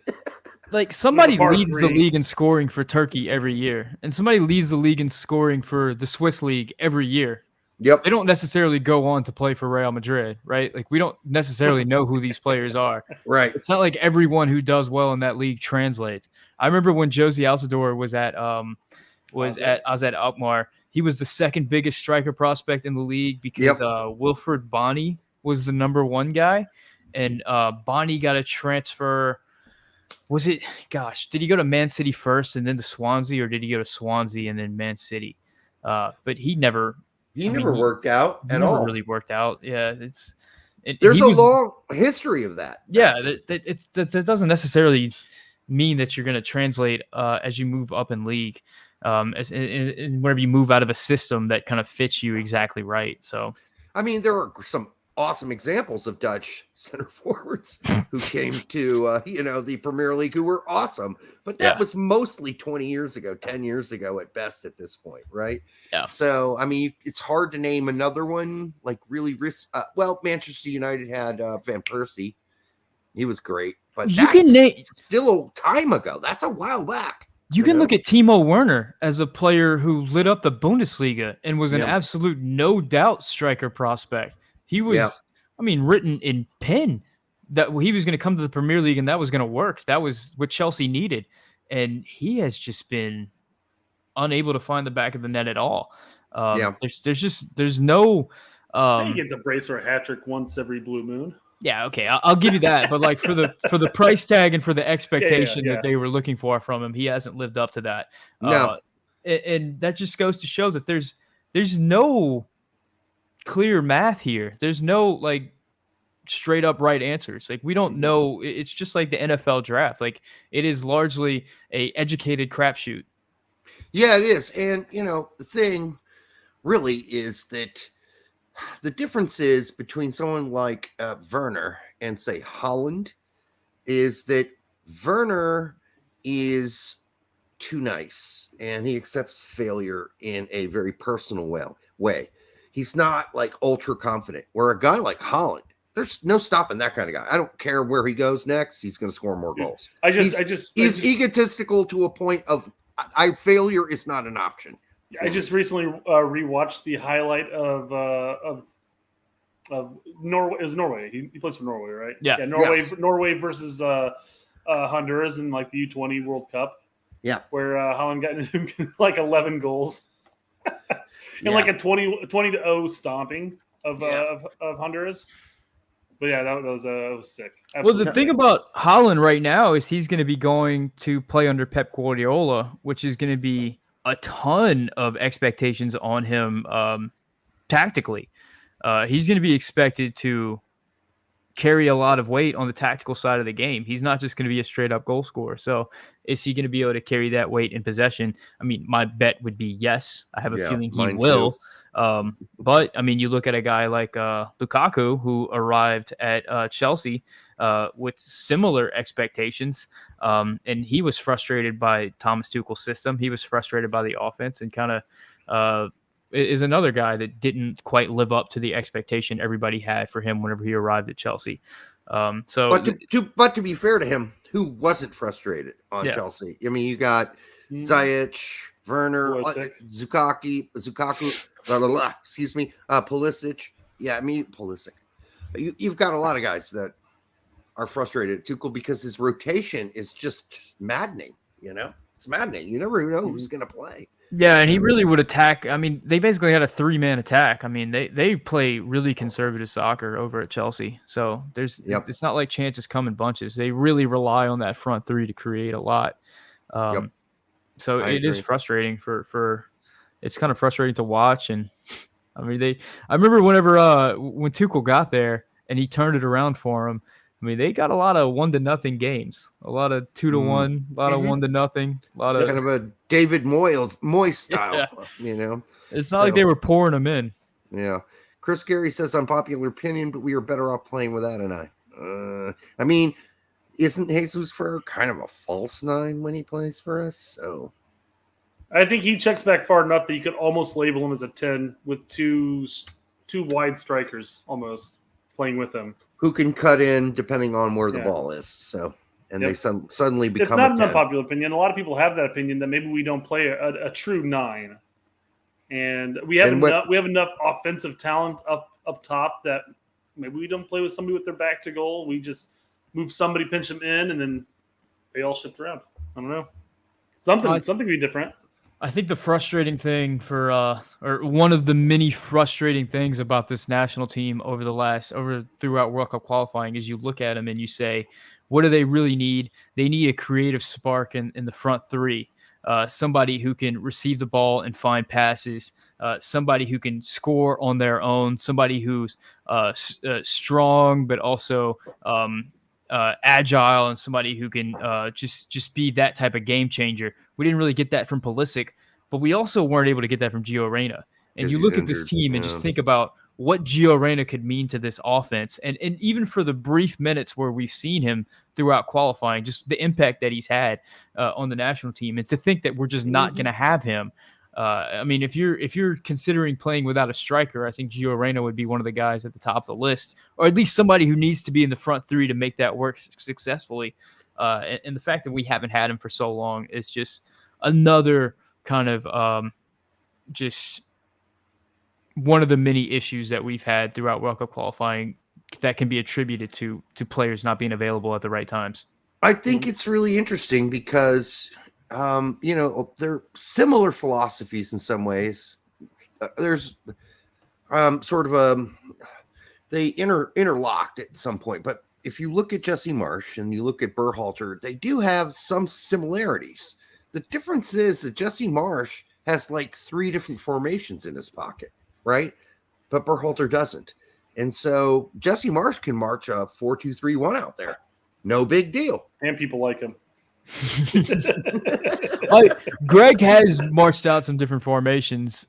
Like somebody leads the league in scoring for Turkey every year, and somebody leads the league in scoring for the Swiss league every year. Yep. They don't necessarily go on to play for Real Madrid, right? Like we don't necessarily know who these players are. Right. It's not like everyone who does well in that league translates. I remember when Josie Altidore was at AZ Alkmaar. He was the second biggest striker prospect in the league because Wilfred Bonney was the number 1 guy, and Bonney got a transfer. Was it? Gosh, did he go to Man City first and then to Swansea, or did he go to Swansea and then Man City? But he never. He never worked out at all. Never really worked out. Yeah, there's a long history of that. Yeah, that doesn't necessarily mean that you're going to translate as you move up in league, as whenever you move out of a system that kind of fits you exactly right. So, I mean, there are some awesome examples of Dutch center forwards who came to the Premier League who were awesome, but that was mostly 20 years ago, 10 years ago at best at this point, right? Yeah. So I mean, it's hard to name another one like really Manchester United had Van Persie. He was great. but you can still a time ago. That's a while back. You can look at Timo Werner as a player who lit up the Bundesliga and was an absolute no doubt striker prospect. He was, written in pen that he was going to come to the Premier League and that was going to work. That was what Chelsea needed. And he has just been unable to find the back of the net at all. There's no. He gets a brace or a hat trick once every blue moon. Yeah, okay, I'll give you that. But like for the price tag and for the expectation that they were looking for from him, he hasn't lived up to that. No, and that just goes to show that there's no clear math here. There's no like straight up right answers. Like we don't know. It's just like the NFL draft. Like it is largely a educated crapshoot. Yeah, it is. And the thing really is that the difference is between someone like Werner and say Holland is that Werner is too nice and he accepts failure in a very personal way. He's not like ultra confident, where a guy like Holland, there's no stopping that kind of guy. I don't care where he goes next. He's going to score more goals. He's egotistical to a point of failure is not an option. I just recently rewatched the highlight of Norway. Is Norway? He plays for Norway, right? Yeah. Norway versus Honduras in like the U20 World Cup. Yeah, where Holland got like 11 goals and like a 20-0 stomping of Honduras. But yeah, that was sick. Absolutely. Well, the thing about Holland right now is he's going to be going to play under Pep Guardiola, which is going to be a ton of expectations on him tactically. He's going to be expected to carry a lot of weight on the tactical side of the game. He's not just going to be a straight up goal scorer. So is he going to be able to carry that weight in possession? I mean, my bet would be yes. I have a feeling he will. But I mean, you look at a guy like Lukaku, who arrived at Chelsea with similar expectations. And he was frustrated by Thomas Tuchel's system. He was frustrated by the offense and kind of is another guy that didn't quite live up to the expectation everybody had for him whenever he arrived at Chelsea. But to be fair to him, who wasn't frustrated on Chelsea? I mean, you got Ziyech, Werner, Lukaku, Pulisic. Yeah, I mean Pulisic. You've got a lot of guys that are frustrated at Tuchel because his rotation is just maddening. It's maddening. You never know who's going to play. Yeah, and he really would attack. I mean, they basically had a 3-man attack. I mean, they play really conservative soccer over at Chelsea. So it's not like chances come in bunches. They really rely on that front three to create a lot. So it is frustrating for it's kind of frustrating to watch. And I mean, I remember when Tuchel got there and he turned it around for him. I mean, they got a lot of 1-0 games, a lot of 2-1, a lot of 1-0, a lot of kind of a David Moyes style. It's not like they were pouring them in. Yeah, Chris Gary says unpopular opinion, but we are better off playing without an eye. I mean, isn't Jesus Ferrer kind of a false nine when he plays for us? So I think he checks back far enough that you could almost label him as a 10 with two wide strikers almost playing with him. Who can cut in depending on where the ball is. So, and they suddenly become. It's not an unpopular opinion. A lot of people have that opinion that maybe we don't play a true 9, and we have enough offensive talent up top that maybe we don't play with somebody with their back to goal. We just move somebody, pinch them in, and then they all shift around. I don't know. Something could be different. I think the frustrating thing or one of the many frustrating things about this national team throughout World Cup qualifying is you look at them and you say, what do they really need? They need a creative spark in the front three, somebody who can receive the ball and find passes, somebody who can score on their own, somebody who's strong but also agile, and somebody who can just be that type of game changer. We didn't really get that from Pulisic, but we also weren't able to get that from Gio Reyna. And you look at this team and just think about what Gio Reyna could mean to this offense. And even for the brief minutes where we've seen him throughout qualifying, just the impact that he's had on the national team. And to think that we're just not going to have him I mean, if you're considering playing without a striker, I think Gio Reyna would be one of the guys at the top of the list, or at least somebody who needs to be in the front three to make that work successfully. And the fact that we haven't had him for so long is just another kind of just one of the many issues that we've had throughout World Cup qualifying that can be attributed to players not being available at the right times. I think it's really interesting because, they're similar philosophies in some ways. There's they interlocked at some point. But if you look at Jesse Marsch and you look at Berhalter, they do have some similarities. The difference is that Jesse Marsch has like 3 different formations in his pocket, right? But Berhalter doesn't. And so Jesse Marsch can march a 4-2-3-1 out there. No big deal. And people like him. Greg has marched out some different formations.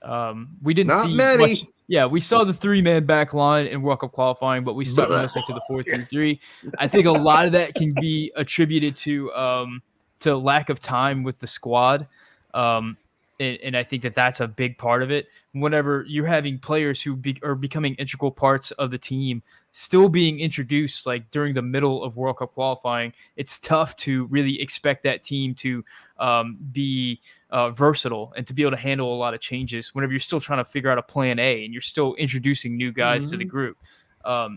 We didn't Not see many. Much. Yeah, we saw the 3-man back line in World Cup qualifying, but we stuck mostly to the 4-3-3. I think a lot of that can be attributed to lack of time with the squad. And I think that that's a big part of it. Whenever you're having players who are becoming integral parts of the team still being introduced like during the middle of World Cup qualifying, it's tough to really expect that team to be versatile and to be able to handle a lot of changes whenever you're still trying to figure out a plan A and you're still introducing new guys to the group.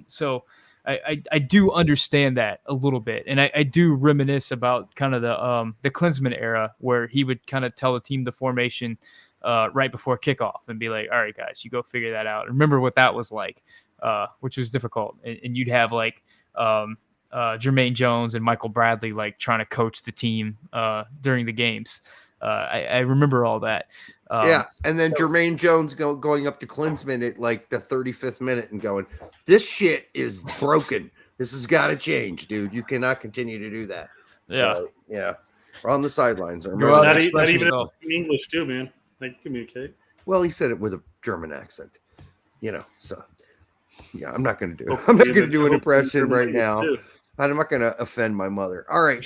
So I do understand that a little bit. And I do reminisce about kind of the Klinsmann era where he would kind of tell the team the formation right before kickoff and be like, all right, guys, you go figure that out. Remember what that was like, which was difficult. And you'd have like Jermaine Jones and Michael Bradley like trying to coach the team during the games. I remember all that. And then Jermaine Jones going up to Klinsmann at like the 35th minute and going, this shit is broken. This has got to change, dude. You cannot continue to do that. Yeah. So, yeah. We're on the sidelines. Not even in English too, man. They communicate. Well, he said it with a German accent, so yeah, I'm not going to do an impression right now. I'm not going to offend my mother. All right.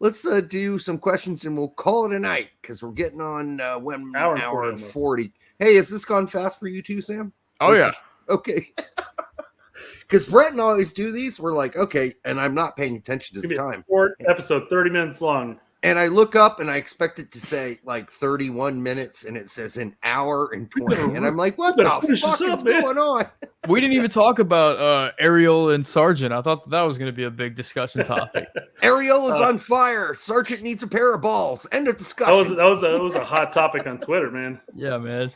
Let's do some questions and we'll call it a night because we're getting on 1 hour and 40. Hey, has this gone fast for you too, Sam? Oh, yeah. Okay. Because Brett and I always do these. We're like, okay, and I'm not paying attention to the time. Short episode, 30 minutes long. And I look up and I expect it to say like 31 minutes and it says an hour and 20. And I'm like, what the fuck is going on? We didn't even talk about Ariel and Sargent. I thought that was going to be a big discussion topic. Ariel is on fire. Sargent needs a pair of balls. End of discussion. That was a hot topic on Twitter, man. Yeah, man.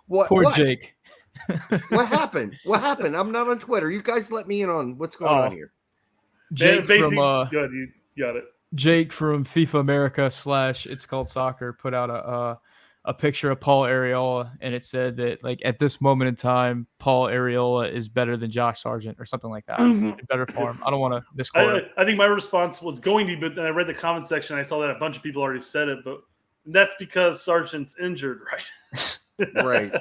What? Jake. What happened? I'm not on Twitter. You guys let me in on what's going on here. Jake from good. You got it. Jake from FIFA America / It's Called Soccer put out a picture of Paul Areola, and it said that like at this moment in time, Paul Areola is better than Josh Sargent or something like that. In better form. I don't want to misquote. I think my response was going to be, but then I read the comment section. I saw that a bunch of people already said it, but that's because Sargent's injured, right? Right.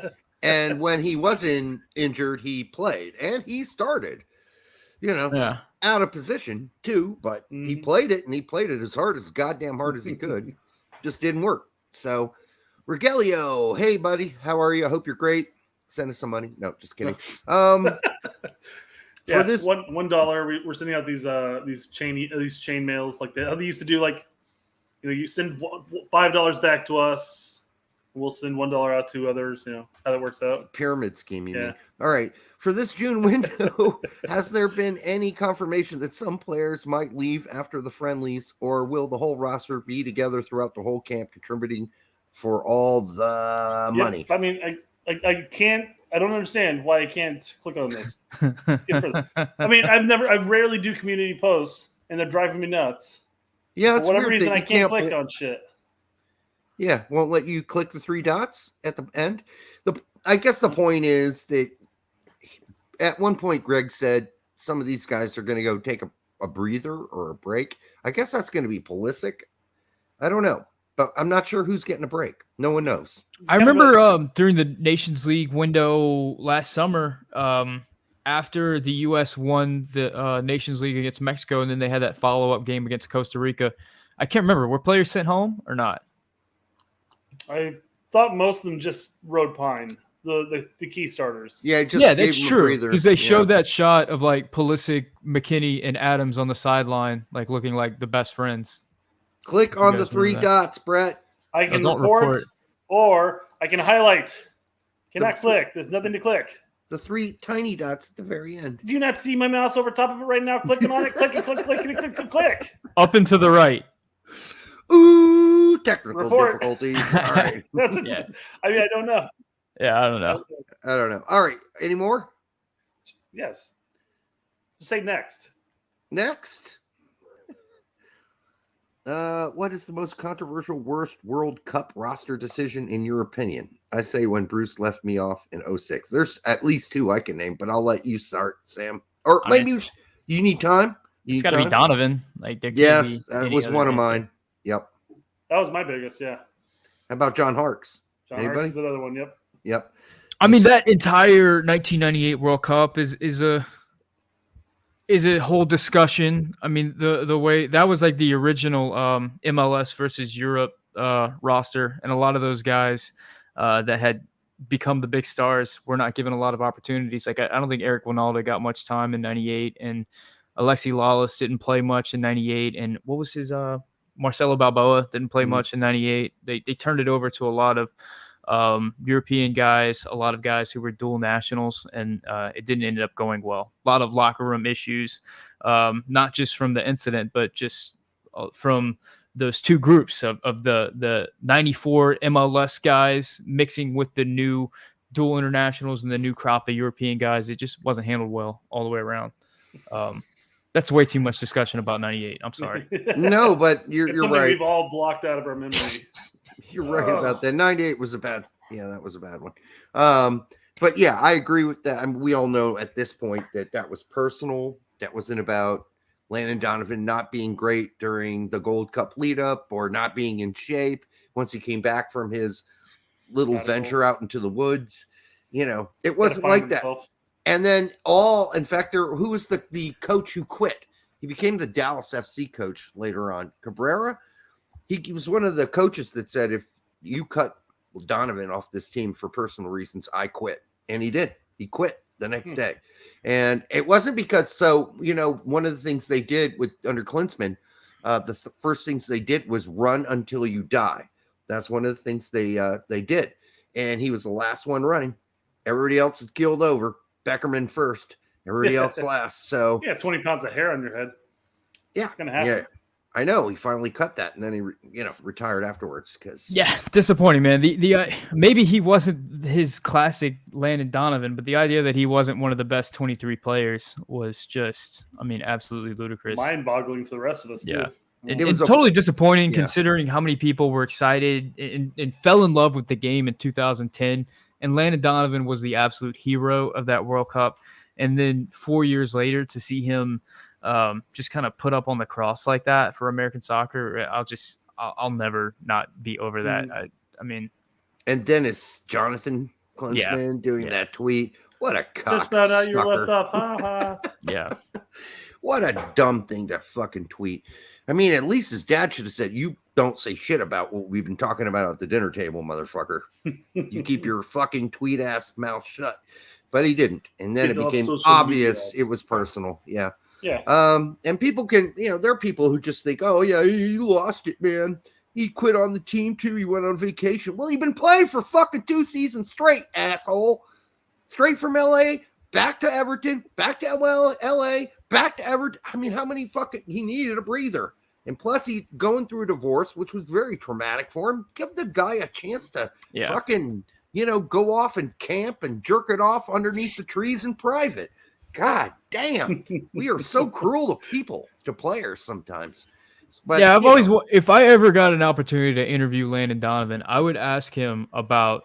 And when he wasn't injured, he played and he started. Out of position too, but he played it and he played it as goddamn hard as he could. Just didn't work. So, Rogelio, hey buddy, how are you? I hope you're great. Send us some money. No, just kidding. For this $1, we're sending out these chain mails like they used to do. Like, you send $5 back to us. We'll send $1 out to others, how that works out. Pyramid scheme, you mean? All right. For this June window, has there been any confirmation that some players might leave after the friendlies, or will the whole roster be together throughout the whole camp, contributing for all the money? I mean, I can't. I don't understand why I can't click on this. I mean, I rarely do community posts, and they're driving me nuts. Yeah, for whatever reason, I can't click on shit. Yeah, won't let you click the 3 dots at the end. I guess the point is that at one point Greg said some of these guys are going to go take a breather or a break. I guess that's going to be Pulisic. I don't know, but I'm not sure who's getting a break. No one knows. I remember during the Nations League window last summer, after the U.S. won the Nations League against Mexico, and then they had that follow-up game against Costa Rica. I can't remember. Were players sent home or not? I thought most of them just rode Pine, the key starters. Yeah, that's true. Because they showed that shot of like Pulisic, McKinney, and Adams on the sideline, like looking like the best friends. Click on the 3 dots, Brett. I can report or I can highlight. Cannot click. There's nothing to click. The 3 tiny dots at the very end. Do you not see my mouse over top of it right now? Clicking on it. Click. Click. Up and to the right. Ooh, technical difficulties. All right. I don't know. Yeah, I don't know. All right. Any more? Yes. Just say next. Next. What is the most controversial worst World Cup roster decision in your opinion? I say when Bruce left me off in 06. There's at least 2 I can name, but I'll let you start, Sam. Or maybe you need time. It's got to be Donovan. Yes, that was one of mine. Yep. That was my biggest, yeah. How about John Harkes? Anybody? Harkes is another one, Yep. I mean, that entire 1998 World Cup is a whole discussion. I mean, the way that was like the original MLS versus Europe roster, and a lot of those guys that had become the big stars were not given a lot of opportunities. Like I don't think Eric Winalda got much time in '98, and Alexi Lawless didn't play much in '98. And what was his Marcelo Balboa didn't play much in '98. They turned it over to a lot of European guys, a lot of guys who were dual nationals, and it didn't end up going well. A lot of locker room issues, not just from the incident, but just from those 2 groups of the 94 MLS guys mixing with the new dual internationals and the new crop of European guys. It just wasn't handled well all the way around. That's way too much discussion about 98. I'm sorry. No, but you're right. We've all blocked out of our memory. You're right about that. 98 was that was a bad one. But yeah, I agree with that. I mean, we all know at this point that was personal. That wasn't about Landon Donovan not being great during the Gold Cup lead up or not being in shape once he came back from his little venture out into the woods. It wasn't like that. And then in fact, who was the coach who quit? He became the Dallas FC coach later on. Cabrera. He was one of the coaches that said, if you cut Donovan off this team for personal reasons, I quit. And he did. He quit the next day. And it wasn't because, one of the things they did under Klinsmann, the first things they did was run until you die. That's one of the things they did. And he was the last one running. Everybody else is killed over. Beckerman first. Everybody else last. So 20 pounds of hair on your head. Yeah. It's going to happen. Yeah. I know he finally cut that, and then he, retired afterwards. Disappointing, man. The maybe he wasn't his classic Landon Donovan, but the idea that he wasn't one of the best 23 players was just, absolutely ludicrous. Mind-boggling for the rest of us too. It was totally disappointing considering how many people were excited and fell in love with the game in 2010. And Landon Donovan was the absolute hero of that World Cup. And then 4 years later, to see him just kind of put up on the cross like that for American soccer, I'll never not be over that. And then it's Jonathan Klinsmann doing that tweet. What a cocksucker. Just found out you're left off. Ha ha. Yeah. What a dumb thing to fucking tweet. At least his dad should have said, you don't say shit about what we've been talking about at the dinner table, motherfucker. You keep your fucking tweet ass mouth shut. But he didn't. And then it became obvious it was personal. Yeah. Yeah. And people can, there are people who just think, oh yeah, he lost it, man. He quit on the team too. He went on vacation. Well, he's been playing for fucking 2 seasons straight, asshole. Straight from LA, back to Everton, back to LA, back to Everton. how many he needed a breather. And plus he going through a divorce, which was very traumatic for him. Give the guy a chance to fucking, go off and camp and jerk it off underneath the trees in private. God damn, we are so cruel to players sometimes. But, I've always, if I ever got an opportunity to interview Landon Donovan, I would ask him about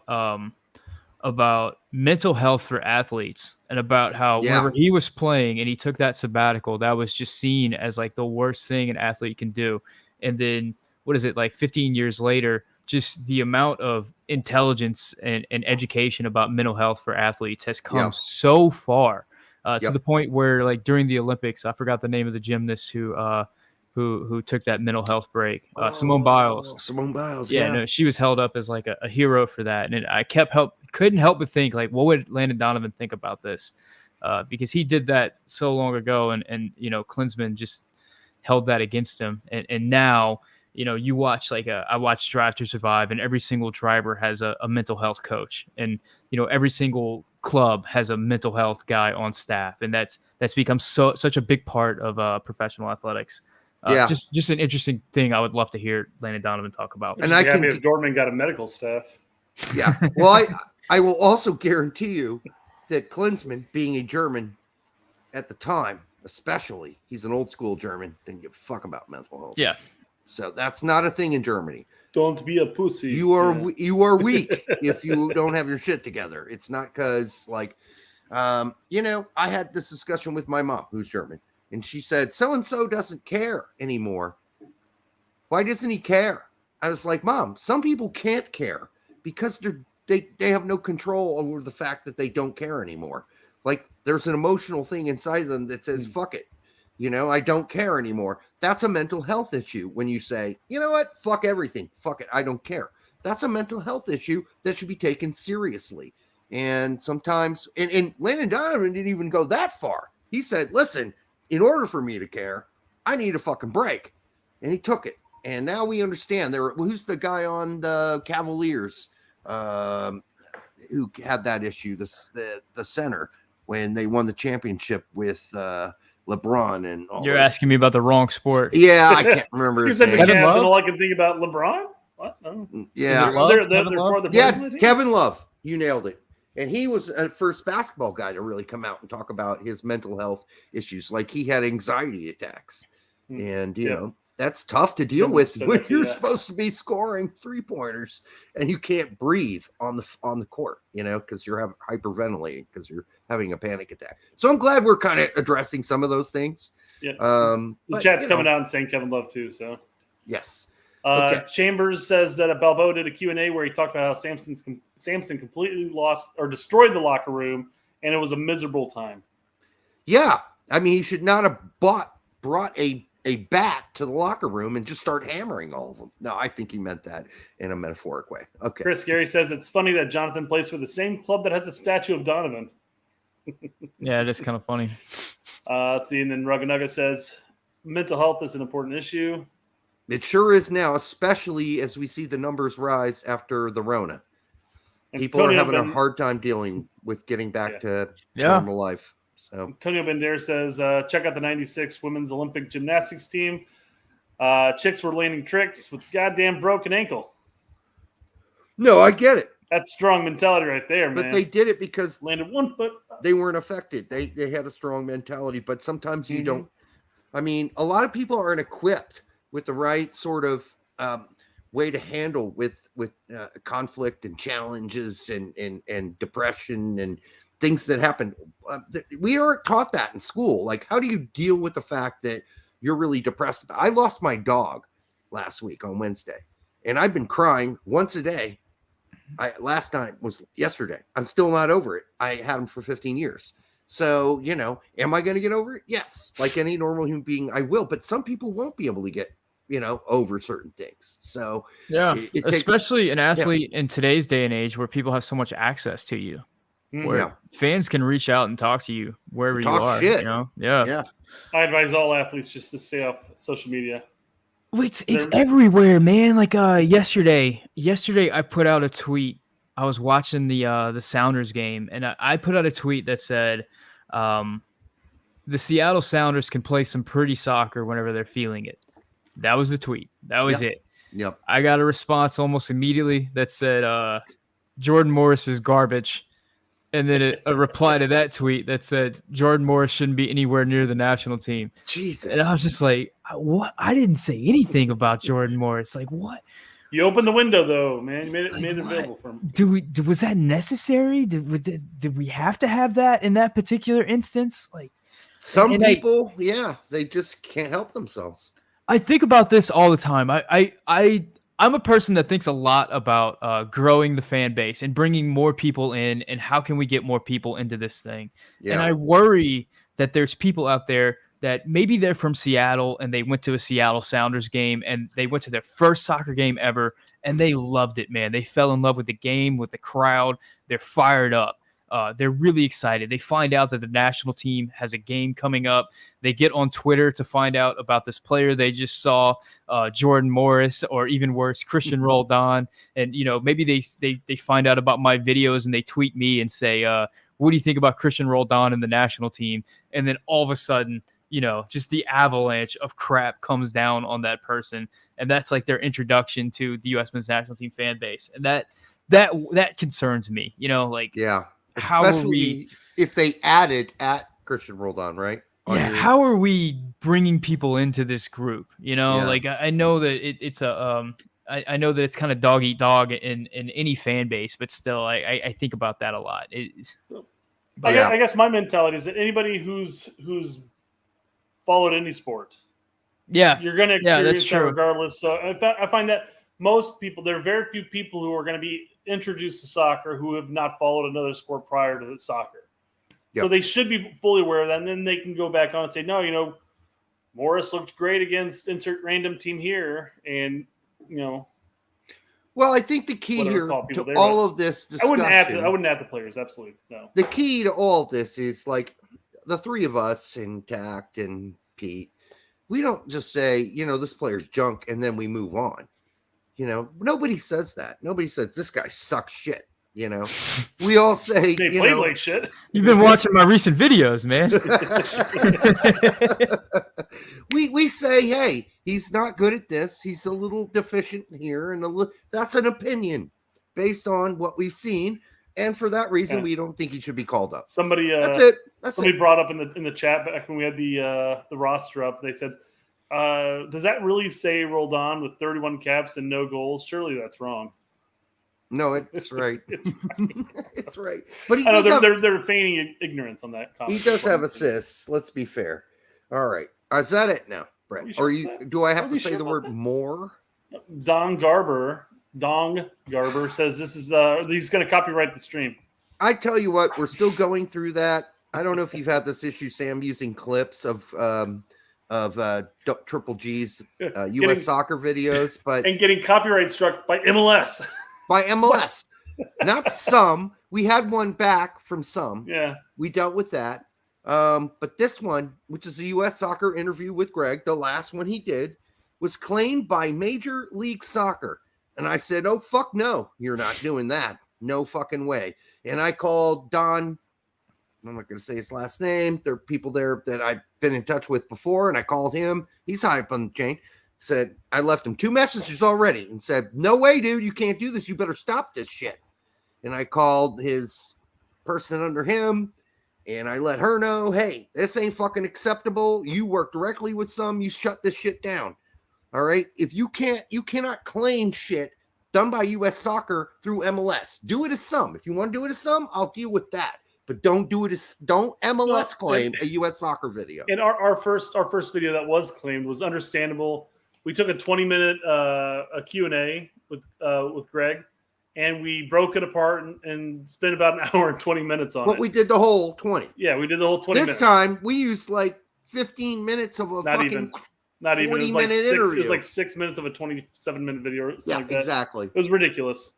mental health for athletes and about how whenever he was playing and he took that sabbatical, that was just seen as like the worst thing an athlete can do. And then 15 years later, just the amount of intelligence and education about mental health for athletes has come so far. To the point where, like, during the Olympics, I forgot the name of the gymnast who who took that mental health break. Simone Biles. Simone Biles. Yeah, no, she was held up as like a hero for that, and I couldn't help but think like, what would Landon Donovan think about this? Because he did that so long ago, and Klinsmann just held that against him, and now you watch I watch Drive to Survive, and every single driver has a mental health coach, and every single club has a mental health guy on staff, and that's become such a big part of professional athletics. Just an interesting thing. I would love to hear Landon Donovan talk about. And if Dortmund got a medical staff. Yeah. Well, I will also guarantee you that Klinsmann, being a German at the time, especially, he's an old school German, didn't give a fuck about mental health. Yeah. So that's not a thing in Germany. Don't be a pussy. You are weak if you don't have your shit together. It's not because I had this discussion with my mom, who's German, and she said, so-and-so doesn't care anymore. Why doesn't he care? I was like, Mom, some people can't care because they have no control over the fact that they don't care anymore. Like there's an emotional thing inside of them that says, fuck it. I don't care anymore. That's a mental health issue. When you say, you know what, fuck everything. Fuck it. I don't care. That's a mental health issue that should be taken seriously. And sometimes, and Landon Donovan didn't even go that far. He said, listen, in order for me to care, I need a fucking break. And he took it. And now we understand who's the guy on the Cavaliers who had that issue, the center, when they won the championship with LeBron and all. You're asking me about the wrong sport. Yeah, I can't remember. You said the Cavs, and all I can think about LeBron. What? No. Yeah, Kevin Love. You nailed it. And he was the first basketball guy to really come out and talk about his mental health issues. Like he had anxiety attacks, and that's tough to deal with when you're supposed to be scoring 3-pointers and you can't breathe on the court, because you're hyperventilating because you're having a panic attack. So I'm glad we're kind of addressing some of those things. Yeah. The chat's coming out and saying Kevin Love too. So yes. Chambers says that Balboa did a Q&A where he talked about how Samson completely lost or destroyed the locker room, and it was a miserable time. Yeah. I mean, he should not have brought a bat to the locker room and just start hammering all of them. No, I think he meant that in a metaphoric way. Okay. Chris Gary says it's funny that Jonathan plays for the same club that has a statue of Donovan. Yeah, it is kind of funny. Let's see. And then Ruganaga says mental health is an important issue. It sure is now, especially as we see the numbers rise after the Rona. And people are having a hard time dealing with getting back to normal life. So Antonio Bender says, check out the 96 women's Olympic gymnastics team. Chicks were landing tricks with goddamn broken ankle. No, I get it. That's strong mentality right there, man. But they did it because landed one foot. They weren't affected. They had a strong mentality, but sometimes you don't. I mean, a lot of people aren't equipped with the right sort of way to handle with conflict and challenges and depression and things that happen. We aren't taught that in school. Like, how do you deal with the fact that you're really depressed? I lost my dog last week on Wednesday, and I've been crying once a day. Last time was yesterday. I'm still not over it. I had him for 15 years. So, am I going to get over it? Yes. Like any normal human being, I will. But some people won't be able to get, over certain things. So, yeah, especially an athlete in today's day and age where people have so much access to you. Where fans can reach out and talk to you wherever you are. Shit. Yeah. I advise all athletes just to stay off social media. It's everywhere, man. Like yesterday I put out a tweet. I was watching the Sounders game, and I put out a tweet that said, "The Seattle Sounders can play some pretty soccer whenever they're feeling it." That was the tweet. That was it. Yep. I got a response almost immediately that said, "Jordan Morris is garbage." And then a reply to that tweet that said, Jordan Morris shouldn't be anywhere near the national team. Jesus. And I was just like, what? I didn't say anything about Jordan Morris. Like, what? You opened the window, though, man. You made it available for him. Was that necessary? Did we have to have that in that particular instance? Like, some people, they just can't help themselves. I think about this all the time. I'm a person that thinks a lot about growing the fan base and bringing more people in, and how can we get more people into this thing. Yeah. And I worry that there's people out there that maybe they're from Seattle and they went to a Seattle Sounders game and they went to their first soccer game ever and they loved it, man. They fell in love with the game, with the crowd. They're fired up. They're really excited. They find out that the national team has a game coming up. They get on Twitter to find out about this player they just saw, Jordan Morris, or even worse, Christian Roldan. And, maybe they find out about my videos and they tweet me and say, what do you think about Christian Roldan and the national team? And then all of a sudden, just the avalanche of crap comes down on that person. And that's like their introduction to the U.S. men's national team fan base. And that concerns me, Yeah. How Especially are we, if they added at Christian Roldan, right? how are we bringing people into this group? Yeah. Like I know that it's I know that it's kind of dog eat dog in any fan base, but still, I think about that a lot. I guess my mentality is that anybody who's followed any sport, you're going to experience that regardless. So I find that most people, there are very few people who are going to be introduced to soccer who have not followed another sport prior to soccer. Yep. So they should be fully aware of that, and then they can go back on and say, no, Morris looked great against insert random team here, and Well, I think the key here to all of this discussion, I wouldn't add the players, absolutely no. The key to all of this is like the three of us and Tact and Pete. We don't just say, this player's junk, and then we move on. Nobody says that. Nobody says this guy sucks shit. We all say they play like shit. You've been watching my recent videos, man. we say, hey, he's not good at this. He's a little deficient here, and that's an opinion based on what we've seen, and for that reason, we don't think he should be called up. Somebody, that's it. Somebody brought up in the chat back when we had the roster up. They said, does that really say Roldan with 31 caps and no goals? Surely that's wrong. No, it's right. It's right. It's right. But I know they're feigning ignorance on that comment. He does have assists. Let's be fair. All right. Is that it now, Brett? Or do I have to say the word more? Dong Garber says this is he's going to copyright the stream. I tell you what, we're still going through that. I don't know if you've had this issue, Sam, using clips of Triple G's U.S. soccer videos, and getting copyright struck by MLS. By MLS, not some. We had one back from some. Yeah, we dealt with that. But this one, which is a U.S. soccer interview with Greg, the last one he did, was claimed by Major League Soccer, and I said, "Oh fuck no, you're not doing that. No fucking way." And I called Don. I'm not going to say his last name. There are people there that I've been in touch with before, and I called him. He's high up on the chain. Said, I left him 2 messages already and said, no way, dude, you can't do this. You better stop this shit. And I called his person under him and I let her know, hey, this ain't fucking acceptable. You work directly with some, you shut this shit down. All right. If you cannot claim shit done by U.S. soccer through MLS. Do it as some. If you want to do it as some, I'll deal with that. But don't MLS claim a U.S. soccer video. And our first video that was claimed was understandable. We took a 20-minute Q&A with Greg, and we broke it apart and spent about an hour and 20 minutes on it. But we did the whole 20. Yeah, we did the whole 20 minutes. This time, we used like 15 minutes of a Not even. 40-minute interview. It was like 6 minutes of a 27-minute video. Yeah, like that. Exactly. It was ridiculous.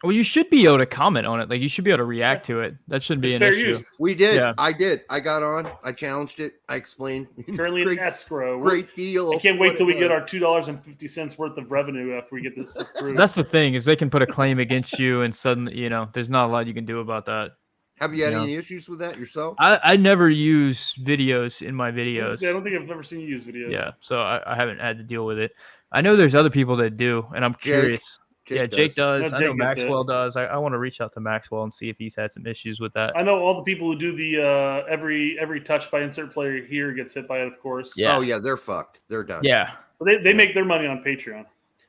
Well, you should be able to comment on it. Like, you should be able to react to it. That shouldn't be an issue. Use. We did. Yeah. I did. I got on. I challenged it. I explained. Currently in escrow. Great deal. I can't wait till we get our $2.50 worth of revenue after we get this approved. That's the thing, is they can put a claim against you, and suddenly, there's not a lot you can do about that. Have you had any issues with that yourself? I never use videos in my videos. I don't think I've ever seen you use videos. Yeah, so I haven't had to deal with it. I know there's other people that do, and I'm curious. Jake does. No, I know Maxwell does. I want to reach out to Maxwell and see if he's had some issues with that. I know all the people who do the every touch by insert player here gets hit by it, of course. Yeah. Oh, yeah, they're fucked. They're done. Yeah. But they make their money on Patreon.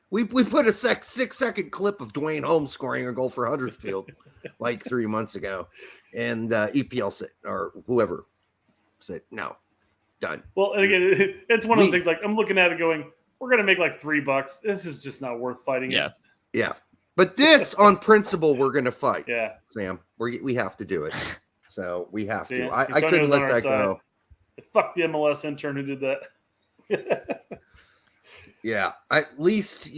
We put a 6-second clip of Dwayne Holmes scoring a goal for Huddersfield like 3 months ago, and EPL said, or whoever said, no, done. Well, and again, it's one of those things, like, I'm looking at it going, we're going to make like $3. This is just not worth fighting. Yeah. Yeah. But this, on principle, we're going to fight. Yeah. Sam, we have to do it. So we have to. Yeah, I couldn't let that go. Fuck the MLS intern who did that. Yeah, at least,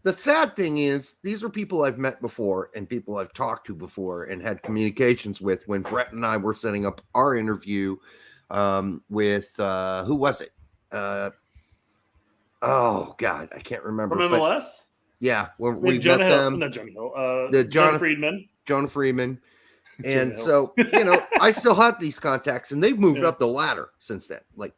the sad thing is these are people I've met before and people I've talked to before and had communications with when Brett and I were setting up our interview with who was it? Oh God, I can't remember. From MLS? Yeah, when we Jonah met Hill, them. not Jonah Hill. Jonah Friedman. Jonah Friedman. And so, I still have these contacts and they've moved up the ladder since then. Like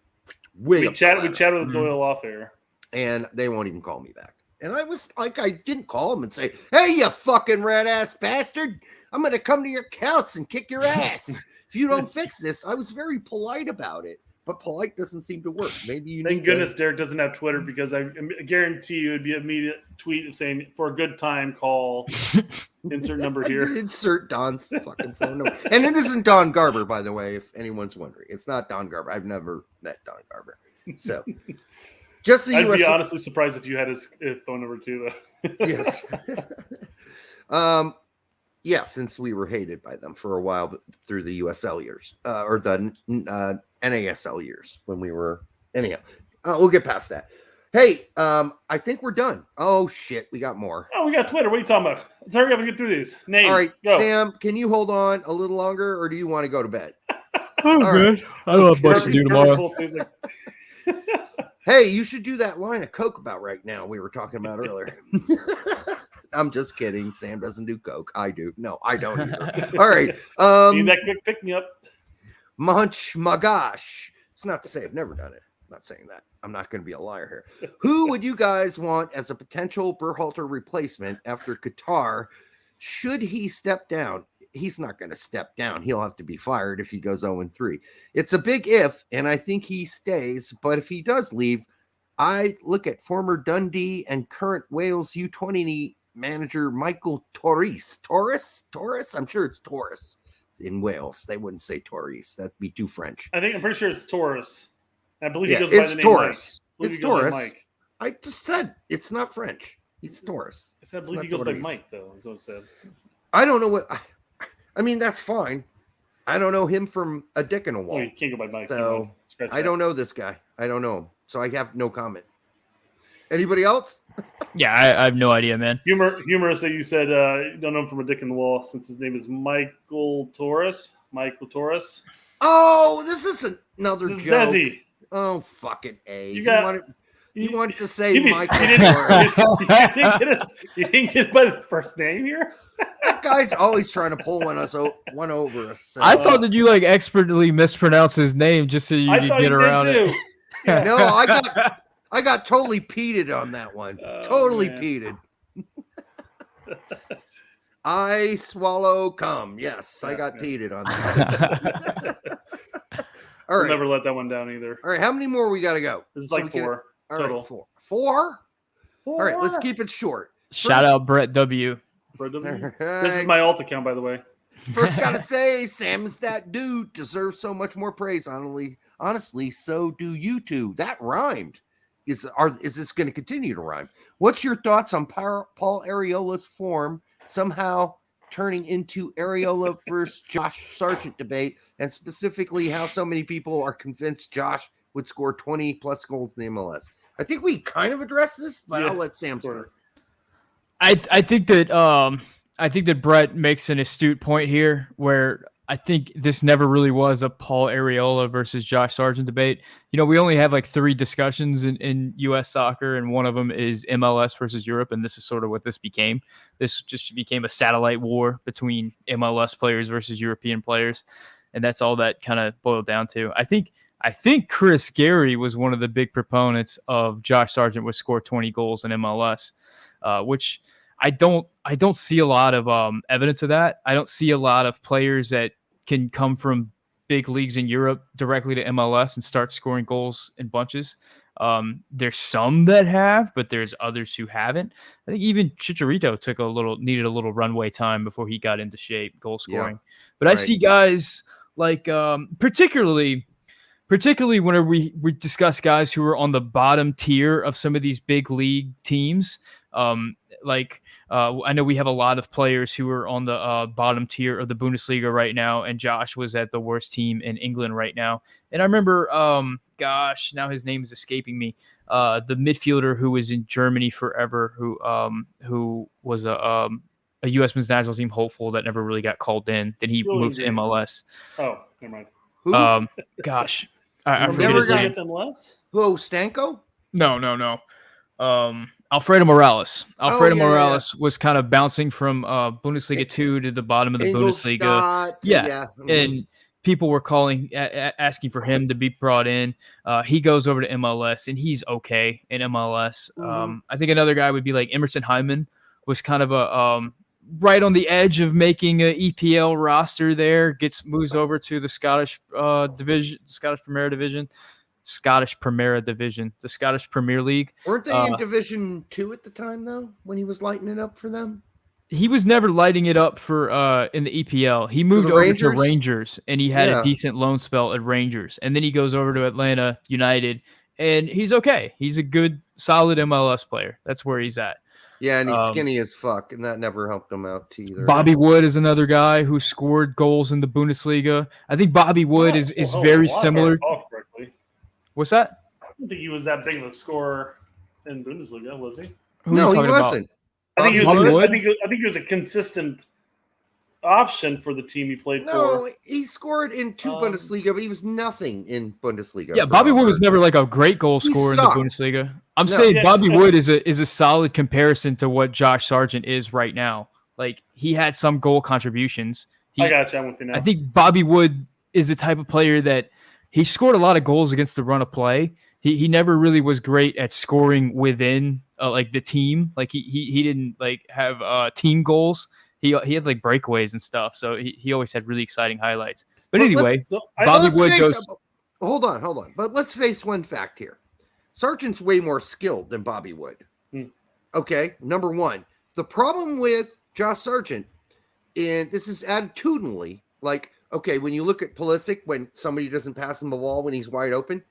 we chatted with Doyle off air. And they won't even call me back. And I was like, I didn't call him and say, hey, you fucking red ass bastard, I'm going to come to your house and kick your ass if you don't fix this. I was very polite about it, but polite doesn't seem to work. Maybe you Thank goodness Derek doesn't have Twitter, because I guarantee you it'd be an immediate tweet saying, for a good time, call insert number here. Insert Don's fucking phone number. And it isn't Don Garber, by the way, if anyone's wondering. It's not Don Garber. I've never met Don Garber. So just the I'd be honestly surprised if you had his phone number too, though. Yes. Yeah, since we were hated by them for a while through the USL years, or the NASL years when we were. Anyhow, we'll get past that. Hey, I think we're done. Oh shit, we got more. Oh, we got Twitter. What are you talking about? Let's hurry up and get through these. Names. All right, go. Sam, can you hold on a little longer, or do you want to go to bed? Oh, all good. Right. I don't have much to do tomorrow. Hey, you should do that line of Coke about right now we were talking about earlier. I'm just kidding. Sam doesn't do Coke. I do. No, I don't either. All right. Need that quick pick me up. Munch my gosh. It's not to say I've never done it. I'm not saying that. I'm not going to be a liar here. Who would you guys want as a potential Berhalter replacement after Qatar? Should he step down? He's not going to step down. He'll have to be fired if he goes 0-3. It's a big if, and I think he stays. But if he does leave, I look at former Dundee and current Wales U20 manager Michael Torres. Torres? I'm sure it's Torres in Wales. They wouldn't say Torres. That'd be too French. I'm pretty sure it's Torres. I believe he goes it's by the Torres. name Mike. It's Torres. Mike. I just said it's not French. It's Torres. I believe he goes by Mike, though, is what it said. I don't know what... I mean, that's fine. I don't know him from a dick in a wall. Oh, you can't go by Mike. So I don't know this guy. I don't know him. So I have no comment. Anybody else? Yeah, I have no idea, man. Humorous that you said you don't know him from a dick in the wall, since his name is Michael Torres. Michael Torres. Oh, this is another this is joke. Desi. Oh, fucking A. You wanted to say Michael Torres. You didn't get by the first name here? That guy's always trying to pull one over us. So. I thought that you expertly mispronounced his name just so you could get around it. Yeah. No, I got totally peated on that one. Totally peated. I swallow cum. Yes, I got peated on that. All right. We'll never let that one down either. All right, how many more we got to go? This is like 4 total. Right, 4. 4? All right, let's keep it short. Shout out Brett W. Right. This is my alt account, by the way. First, gotta say, Sam is that dude. Deserves so much more praise. Honestly, so do you two. That rhymed. Is this going to continue to rhyme? What's your thoughts on Paul Arriola's form somehow turning into Arriola versus Josh Sargent debate, and specifically how so many people are convinced Josh would score 20 plus goals in the MLS? I think we kind of addressed this, but I'll let Sam start. I think that Brett makes an astute point here, where I think this never really was a Paul Arriola versus Josh Sargent debate. We only have 3 discussions in U.S. soccer, and one of them is MLS versus Europe, and this is sort of what this became. This just became a satellite war between MLS players versus European players, and that's all that kind of boiled down to. I think Chris Gary was one of the big proponents of Josh Sargent would score 20 goals in MLS, which I don't see a lot of evidence of that. I don't see a lot of players that can come from big leagues in Europe directly to MLS and start scoring goals in bunches. There's some that have, but there's others who haven't. I think even Chicharito needed a little runway time before he got into shape, goal scoring. Yeah, but right. I see guys like particularly whenever we discuss guys who are on the bottom tier of some of these big league teams. Like, I know we have a lot of players who are on the bottom tier of the Bundesliga right now, and Josh was at the worst team in England right now. And I remember, gosh, now his name is escaping me. The midfielder who was in Germany forever, who was a U.S. men's national team hopeful that never really got called in. Then he moved to MLS. Oh, never mind. Who? Gosh, I forget Never his name. got MLS? Who? Stanko? No. Alfredo Morales. Morales was kind of bouncing from Bundesliga 2 to the bottom of the Bundesliga. Yeah. And people were calling, asking for him to be brought in. He goes over to MLS, and he's okay in MLS. I think another guy would be like Emerson Hyman, was kind of a right on the edge of making an EPL roster there. Moves over to the Scottish division, Scottish Premier Division. The Scottish Premier League. Weren't they in Division 2 at the time, though, when he was lighting it up for them? He was never lighting it up for in the EPL. He moved over to Rangers, and he had a decent loan spell at Rangers. And then he goes over to Atlanta United, and he's okay. He's a good, solid MLS player. That's where he's at. Yeah, and he's skinny as fuck, and that never helped him out either. Bobby Wood is another guy who scored goals in the Bundesliga. I think Bobby Wood is very similar. What's that? I don't think he was that big of a scorer in Bundesliga, was he? No, he wasn't. I think he was a consistent option for the team he played for. No, he scored in 2 Bundesliga, but he was nothing in Bundesliga. Yeah, Bobby Wood was never like a great goal scorer in the Bundesliga. I'm saying Bobby Wood is a solid comparison to what Josh Sargent is right now. Like, he had some goal contributions. I got you. I'm with you now. I think Bobby Wood is the type of player that he scored a lot of goals against the run of play. He never really was great at scoring within like the team. Like he didn't like have team goals. He had like breakaways and stuff. So he always had really exciting highlights. But anyway, Bobby Wood goes. Hold on. But let's face one fact here. Sargent's way more skilled than Bobby Wood. Okay, number one. The problem with Josh Sargent, and this is attitudinally, like, okay, when you look at Pulisic, when somebody doesn't pass him the ball when he's wide open,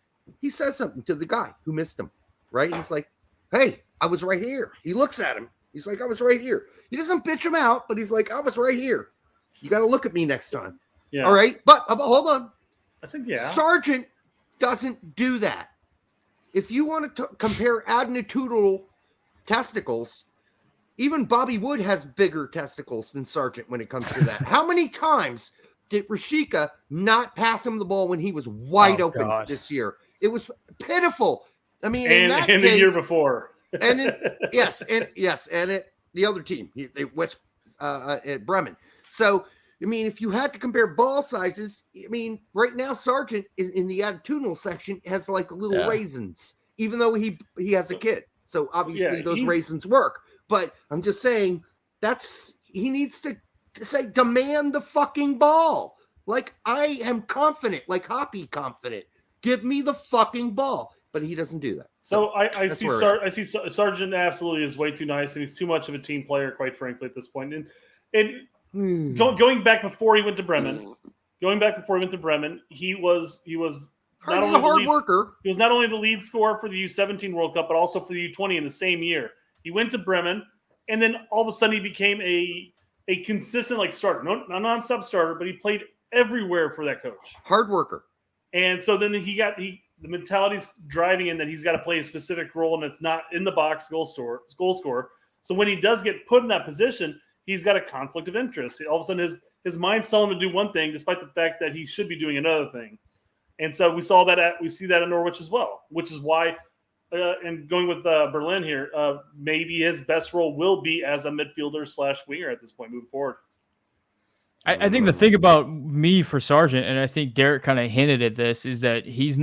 he says something to the guy who missed him, right? He's like, hey, I was right here. He looks at him. He's like, I was right here. He doesn't bitch him out, but he's like, I was right here. You got to look at me next time. Yeah. All right? But hold on. I think, Sargent doesn't do that. If you want to compare attitudinal testicles, even Bobby Wood has bigger testicles than Sargent when it comes to that. How many times did Rashica not pass him the ball when he was wide open this year? It was pitiful. I mean, and the year before, and the other team, at Bremen. So, I mean, if you had to compare ball sizes, I mean, right now Sargent in the attitudinal section has like little raisins, even though he has a kid. So obviously those raisins work. But I'm just saying he needs to say, demand the fucking ball. Like, I am confident, like Hoppy confident. Give me the fucking ball. But he doesn't do that. So I see Sargent absolutely is way too nice, and he's too much of a team player, quite frankly, at this point. And going back before he went to Bremen, he was not only a hard worker. He was not only the lead scorer for the U17 World Cup, but also for the U20 in the same year. He went to Bremen, and then all of a sudden he became a consistent starter, not a nonstop starter, but he played everywhere for that coach. Hard worker. And so then the mentality's driving in that he's got to play a specific role, and it's not in the box goal scorer. So when he does get put in that position, he's got a conflict of interest. All of a sudden his mind's telling him to do one thing, despite the fact that he should be doing another thing. And so we see that in Norwich as well, which is why. And going with Berlin here, maybe his best role will be as a midfielder / winger at this point moving forward. I think the thing about me for Sargent, and I think Derek kind of hinted at this, is that he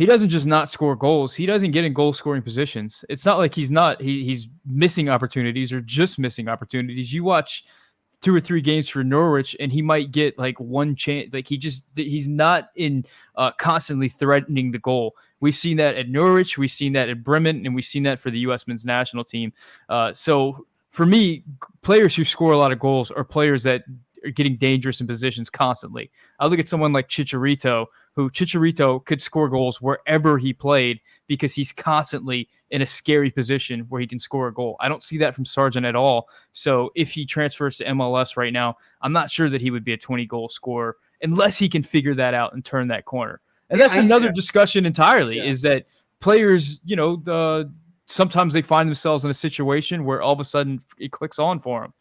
doesn't just not score goals. He doesn't get in goal scoring positions. It's not like he's missing opportunities or just missing opportunities. You watch 2 or 3 games for Norwich, and he might get like one chance. Like he's not in constantly threatening the goal. We've seen that at Norwich, we've seen that at Bremen, and we've seen that for the U.S. men's national team. So for me, players who score a lot of goals are players that getting dangerous in positions constantly. I look at someone like Chicharito, who Chicharito could score goals wherever he played because he's constantly in a scary position where he can score a goal. I don't see that from Sargent at all. So if he transfers to MLS right now, I'm not sure that he would be a 20-goal scorer unless he can figure that out and turn that corner. And that's another discussion entirely, is that players, sometimes they find themselves in a situation where all of a sudden it clicks on for them.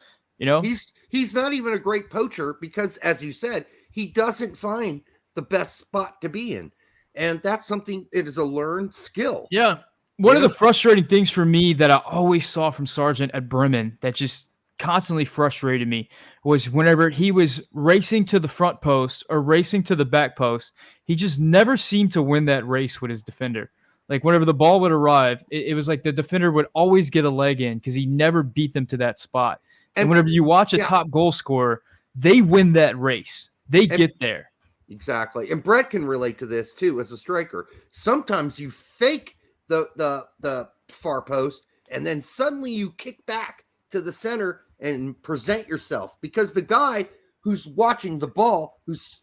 He's not even a great poacher because, as you said, he doesn't find the best spot to be in. And that's something, it is a learned skill. Yeah. One of the frustrating things for me that I always saw from Sargent at Bremen that just constantly frustrated me was whenever he was racing to the front post or racing to the back post, he just never seemed to win that race with his defender. Like whenever the ball would arrive, it was like the defender would always get a leg in because he never beat them to that spot. And whenever you watch a top goal scorer, they win that race. They get there. Exactly. And Brett can relate to this too as a striker. Sometimes you fake the far post and then suddenly you kick back to the center and present yourself because the guy who's watching the ball, who's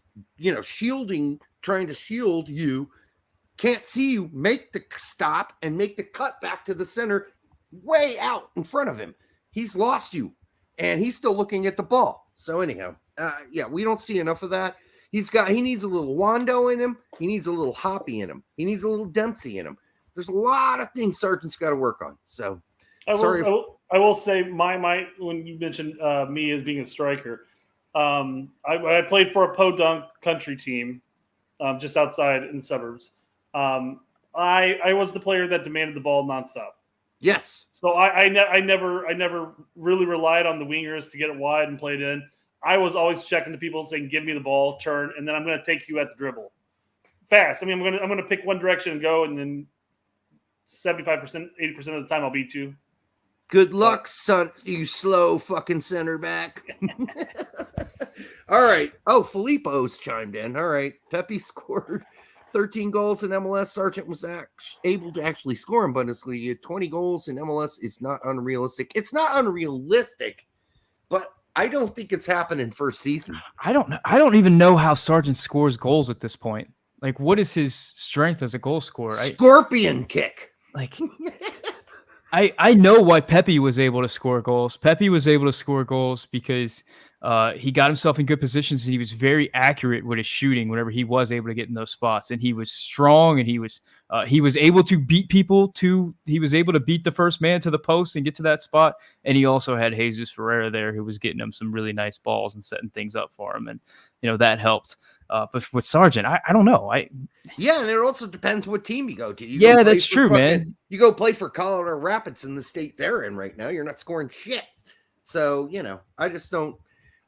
shielding, trying to shield you, can't see you make the stop and make the cut back to the center way out in front of him. He's lost you and he's still looking at the ball. So anyhow, we don't see enough of that. He needs a little Wando in him. He needs a little Hoppy in him. He needs a little Dempsey in him. There's a lot of things Sargent's got to work on. So I will say my when you mentioned me as being a striker, I played for a podunk country team just outside in the suburbs. I was the player that demanded the ball nonstop. Yes. So I never really relied on the wingers to get it wide and play it in. I was always checking to people saying, "Give me the ball, turn, and then I'm going to take you at the dribble, fast." I mean, I'm going to pick one direction and go, and then 75%, 80% of the time I'll beat you. Good luck, son, you slow fucking center back. All right. Oh, Filippo's chimed in. All right. Pepe scored 13 goals in MLS. Sargent was able to actually score in Bundesliga. 20 goals in MLS is not unrealistic. It's not unrealistic, but I don't think it's happening first season. I don't even know how Sargent scores goals at this point. Like, what is his strength as a goal scorer? Scorpion kick. Like, I know why Pepe was able to score goals. Pepe was able to score goals because he got himself in good positions and he was very accurate with his shooting whenever he was able to get in those spots. And he was strong and he was able to beat people he was able to beat the first man to the post and get to that spot. And he also had Jesus Ferreira there who was getting him some really nice balls and setting things up for him. And, that helped. But with Sargent, I don't know. And it also depends what team you go to. That's true, man. You go play for Colorado Rapids in the state they're in right now. You're not scoring shit. So,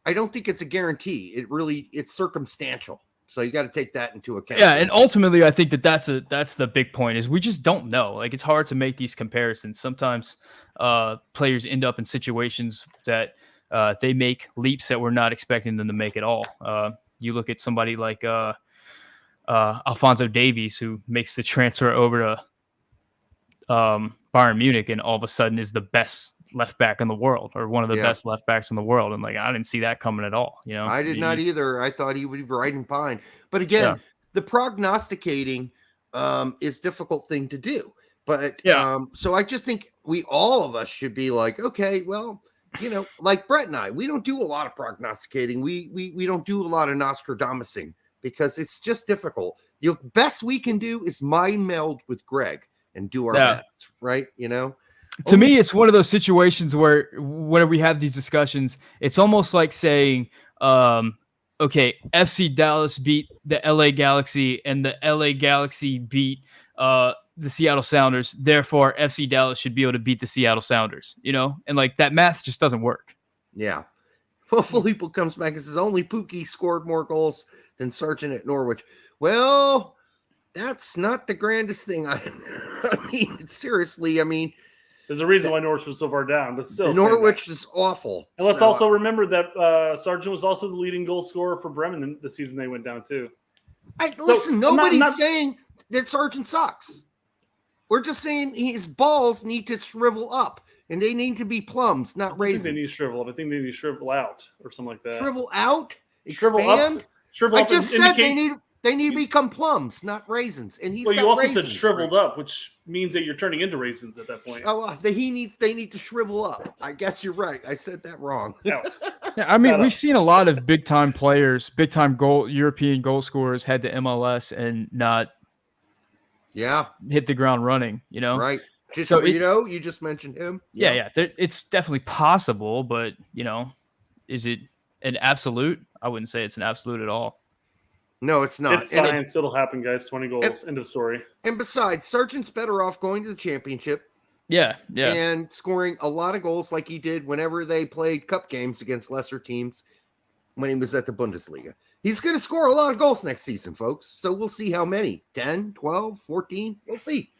I don't think it's a guarantee. It's circumstantial. So you got to take that into account. Yeah, and ultimately, I think that's the big point is we just don't know. Like, it's hard to make these comparisons. Sometimes players end up in situations that they make leaps that we're not expecting them to make at all. You look at somebody like Alphonso Davies, who makes the transfer over to Bayern Munich and all of a sudden is the best left back in the world or one of the best left backs in the world. And I didn't see that coming at all. I did not either. I thought he would be right and fine. But again, the prognosticating is a difficult thing to do. But so I just think all of us should be like, okay, well, like Brett and I, we don't do a lot of prognosticating. We don't do a lot of Nostradamusing because it's just difficult. The best we can do is mind meld with Greg and do our best, right? To me, it's one of those situations where whenever we have these discussions, it's almost like saying, okay, FC Dallas beat the LA Galaxy and the LA Galaxy beat the Seattle Sounders. Therefore, FC Dallas should be able to beat the Seattle Sounders, and that math just doesn't work. Yeah. Well, Filippo comes back and says only Pookie scored more goals than Sargent at Norwich. Well, that's not the grandest thing. I mean, seriously, there's a reason why Norwich was so far down, but still. Norwich is awful. And let's also remember that Sargent was also the leading goal scorer for Bremen the season they went down, too. Listen, nobody's saying that Sargent sucks. We're just saying his balls need to shrivel up and they need to be plums, not I raisins. think they need to shrivel up. I think they need to shrivel out or something like that. Shrivel out? Shrivel Expand? up. Shrivel I up just and said indicate, they need to become plums, not raisins. And he's well, got you also raisins, said shriveled right? up, which means that you're turning into raisins at that point. Oh, they need to shrivel up. I guess you're right. I said that wrong. Yeah, I mean, we've seen a lot of big time players, big time European goal scorers head to MLS and not hit the ground running, you know? Right. So you just mentioned him. Yeah. It's definitely possible, but, you know, is it an absolute? I wouldn't say it's an absolute at all. No, it's not. It's science. It'll happen, guys. 20 goals. End of story. And besides, Sargent's better off going to the championship. Yeah. And scoring a lot of goals like he did whenever they played cup games against lesser teams when he was at the Bundesliga. He's going to score a lot of goals next season, folks. So we'll see how many. 10, 12, 14. We'll see.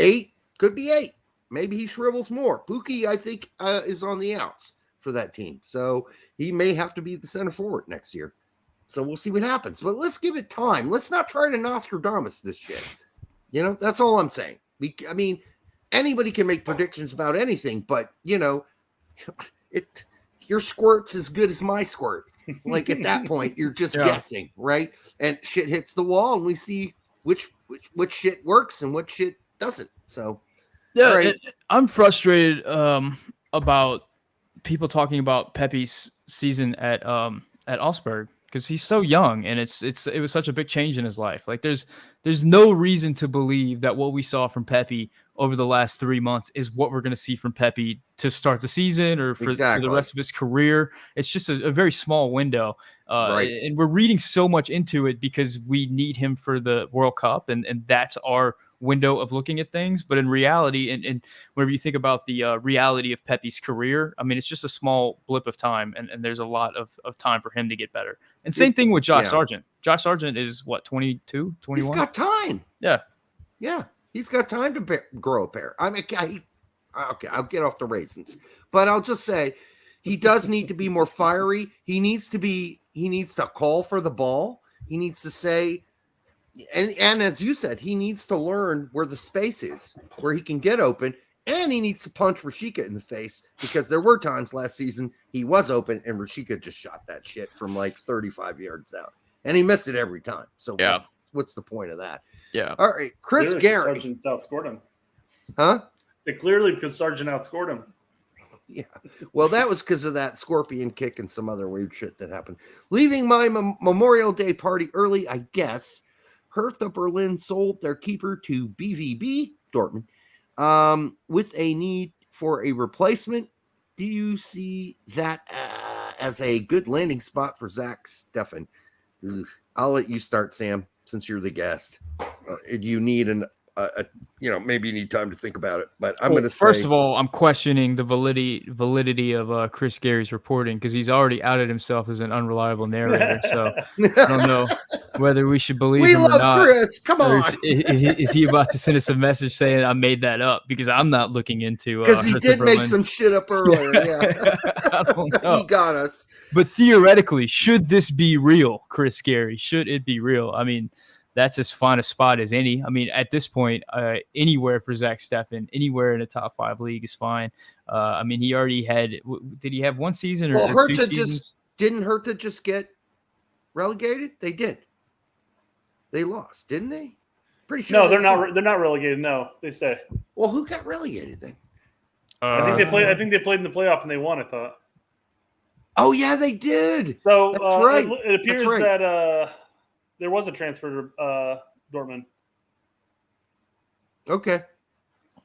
8. Could be 8. Maybe he shrivels more. Pukki, I think, is on the outs for that team. So he may have to be the center forward next year. So we'll see what happens. But let's give it time. Let's not try to Nostradamus this shit. You know, that's all I'm saying. I mean, anybody can make predictions about anything, but, you know, your squirt's as good as my squirt. Like, at that point, you're just guessing, right? And shit hits the wall, and we see which shit works and what shit doesn't. So, yeah, right. I'm frustrated about people talking about Pepe's season at Augsburg because he's so young, and it was such a big change in his life. Like, there's no reason to believe that what we saw from Pepe over the last 3 months is what we're going to see from Pepe to start the season or for the rest of his career. It's just a very small window. Right. And we're reading so much into it because we need him for the World Cup, and that's our window of looking at things. But in reality, and whenever you think about the reality of Pepe's career, I mean, it's just a small blip of time, and there's a lot of time for him to get better. And same thing with Josh Sargent. Josh Sargent is, what, 22, 21? He's got time. Yeah. Yeah. He's got time to grow a pair. I mean, okay, I'll get off the raisins. But I'll just say he does need to be more fiery. He needs to call for the ball. He needs to say, and as you said, he needs to learn where the space is, where he can get open, and he needs to punch Rashica in the face, because there were times last season he was open and Rashica just shot that shit from like 35 yards out, and he missed it every time. So what's the point of that? Yeah. All right, Chris Gary. Sargent outscored him. Huh? Clearly because Sargent outscored him. Yeah. Well, that was because of that scorpion kick and some other weird shit that happened. Leaving my Memorial Day party early, I guess. Hertha Berlin sold their keeper to BVB Dortmund with a need for a replacement. Do you see that as a good landing spot for Zach Steffen? I'll let you start, Sam, since you're the guest. You need maybe you need time to think about it, but I'm going to say, first of all, I'm questioning the validity of Chris Gary's reporting, because he's already outed himself as an unreliable narrator. So I don't know whether we should believe him or not. Chris. Come on. Is he about to send us a message saying I made that up? Because I'm not looking into because he did make some shit up earlier. Yeah, I don't know. He got us. But theoretically, should this be real, Chris Gary? Should it be real? I mean, that's as fine a spot as any. I mean, at this point, anywhere for Zach Steffen, anywhere in a top 5 league is fine. I mean, he already had. Did he have one season or 2 seasons? Didn't Hertha just get relegated? They did. They lost, didn't they? Pretty sure. No, they're not. They're not relegated. No, they stay. Well, who got relegated then? I think they played. I think they played in the playoff and they won. I thought. Oh yeah, they did. So that's right. It appears that there was a transfer to Dortmund. Okay.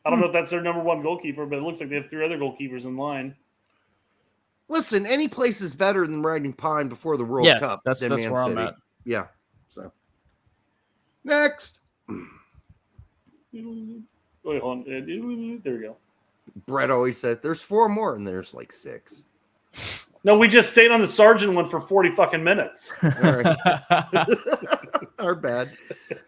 I don't know if that's their number 1 goalkeeper, but it looks like they have 3 other goalkeepers in line. Listen, any place is better than riding pine before the World Cup. That's Man where City. I'm at. Yeah. So next. Wait, hold on. There we go. Brett always said there's 4 more, and there's like 6. No, we just stayed on the Sargent one for 40 fucking minutes. All right. Our bad.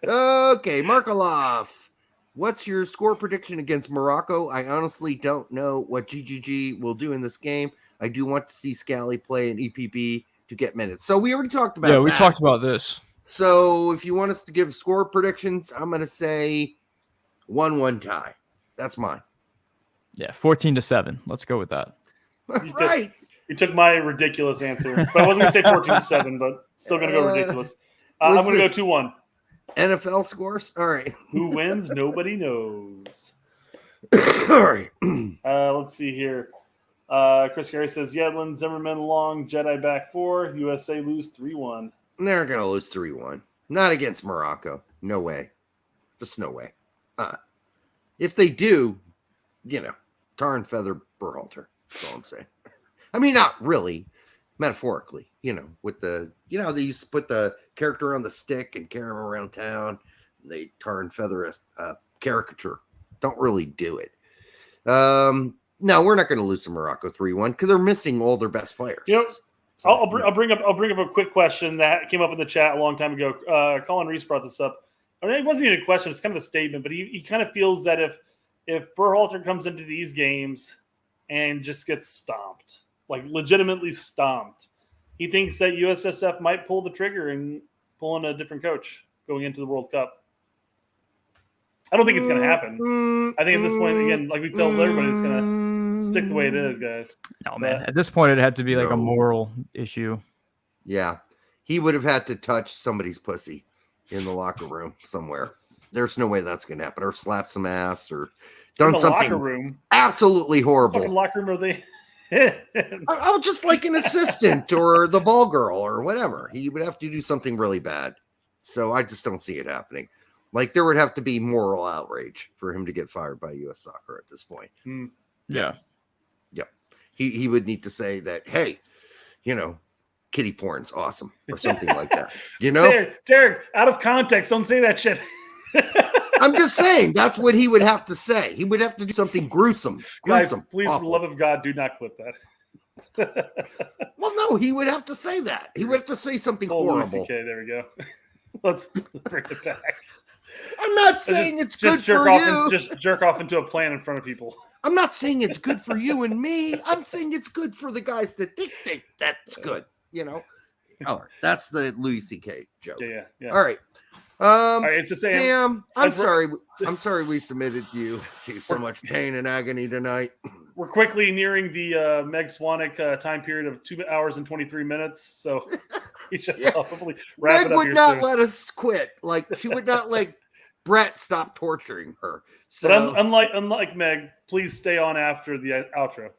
Okay, Markaloff. What's your score prediction against Morocco? I honestly don't know what GGG will do in this game. I do want to see Scally play an EPB to get minutes. So we already talked about that. Yeah, we talked about this. So if you want us to give score predictions, I'm going to say 1-1 tie. That's mine. Yeah, 14-7. Let's go with that. Right. You took my ridiculous answer, but I wasn't going to say 14-7, but still going to go ridiculous. I'm going to go 2-1. NFL scores? All right. Who wins? Nobody knows. All right. Let's see here. Chris Gary says, Yedlin, Zimmerman, Long, Jedi back 4. USA lose 3-1. They're going to lose 3-1. Not against Morocco. No way. Just no way. If they do, tar and feather Berhalter. That's all I'm saying. I mean, not really. Metaphorically, with the, they used to put the character on the stick and carry him around town. And they tar and feather a caricature. Don't really do it. No, we're not going to lose to Morocco 3-1 because they're missing all their best players. Yep. So, I'll bring up a quick question that came up in the chat a long time ago. Colin Reese brought this up. I mean, it wasn't even a question; it's kind of a statement. But he kind of feels that if Berhalter comes into these games and just gets stomped, like legitimately stomped, he thinks that USSF might pull the trigger and pull in a different coach going into the World Cup. I don't think it's going to happen. I think at this point, again, like we tell everybody, it's going to stick the way it is, guys. No, man. At this point, it had to be like a moral issue. Yeah. He would have had to touch somebody's pussy in the locker room somewhere. There's no way that's going to happen. Or slap some ass or done something locker room. Absolutely horrible. What locker room are they? I'm just like an assistant or the ball girl or whatever. He would have to do something really bad. So I just don't see it happening. Like there would have to be moral outrage for him to get fired by U.S. Soccer at this point. Yeah. Yep. He would need to say that, hey, kitty porn's awesome or something like that. Derek, out of context, don't say that shit. I'm just saying that's what he would have to say. He would have to do something gruesome. Guys, please, for the love of God, do not clip that. Well, no, he would have to say that. He would have to say something horrible. Okay, there we go. Let's bring it back. I'm not saying it's good for you. Just jerk off into a plan in front of people. I'm not saying it's good for you and me. I'm saying it's good for the guys that think that's good. All right, that's the Louis C.K. joke. Yeah. All right. All right, it's just saying. Damn, I'm sorry. I'm sorry we submitted you to so much pain and agony tonight. We're quickly nearing the Meg Swanek time period of 2 hours and 23 minutes. So we should probably wrap Meg it up. would here not soon. let us quit. Like she would not let Brett stop torturing her. So, but unlike Meg, please stay on after the outro.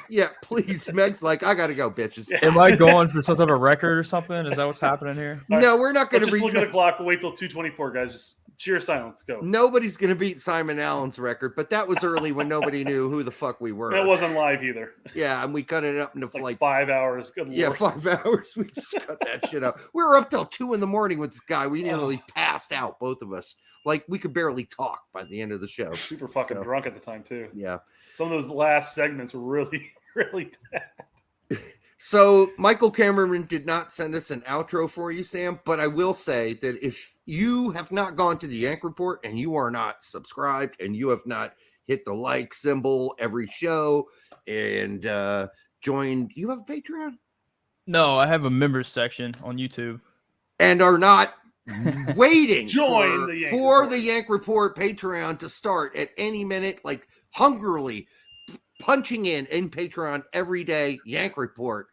Yeah, please. Meg's like, I gotta go, bitches. Am I going for some type of record or something? Is that what's happening here? No, we're not going to just look at the clock. We'll wait till 2:24, guys. Just cheer silence. Go. Nobody's going to beat Simon Allen's record, but that was early when nobody knew who the fuck we were. And it wasn't live either. Yeah, and we cut it up into like 5 hours. Good Lord. 5 hours. We just cut that shit up. We were up till 2 a.m. with this guy. We nearly passed out, both of us. Like we could barely talk by the end of the show. Super fucking drunk at the time too. Yeah. Some of those last segments were really, really bad. So Michael Cameron did not send us an outro for you, Sam, but I will say that if you have not gone to the Yank Report and you are not subscribed and you have not hit the like symbol every show and joined, you have a Patreon? No, I have a members section on YouTube. And are not waiting for the Yank Report Patreon to start at any minute, like hungrily punching in Patreon every day, Yank Report,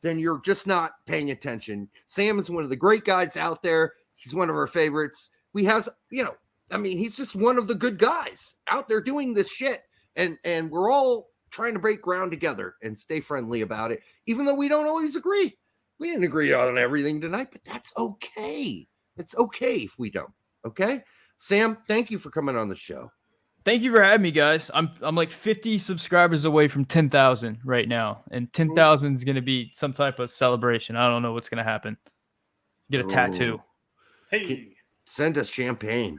then you're just not paying attention. Sam is one of the great guys out there. He's one of our favorites. He's just one of the good guys out there doing this shit. And we're all trying to break ground together and stay friendly about it, even though we don't always agree. We didn't agree on everything tonight, but that's okay. It's okay if we don't. Okay. Sam, thank you for coming on the show. Thank you for having me, guys. I'm like 50 subscribers away from 10,000 right now, and 10,000 is going to be some type of celebration. I don't know what's going to happen. Get a tattoo. Hey, send us champagne.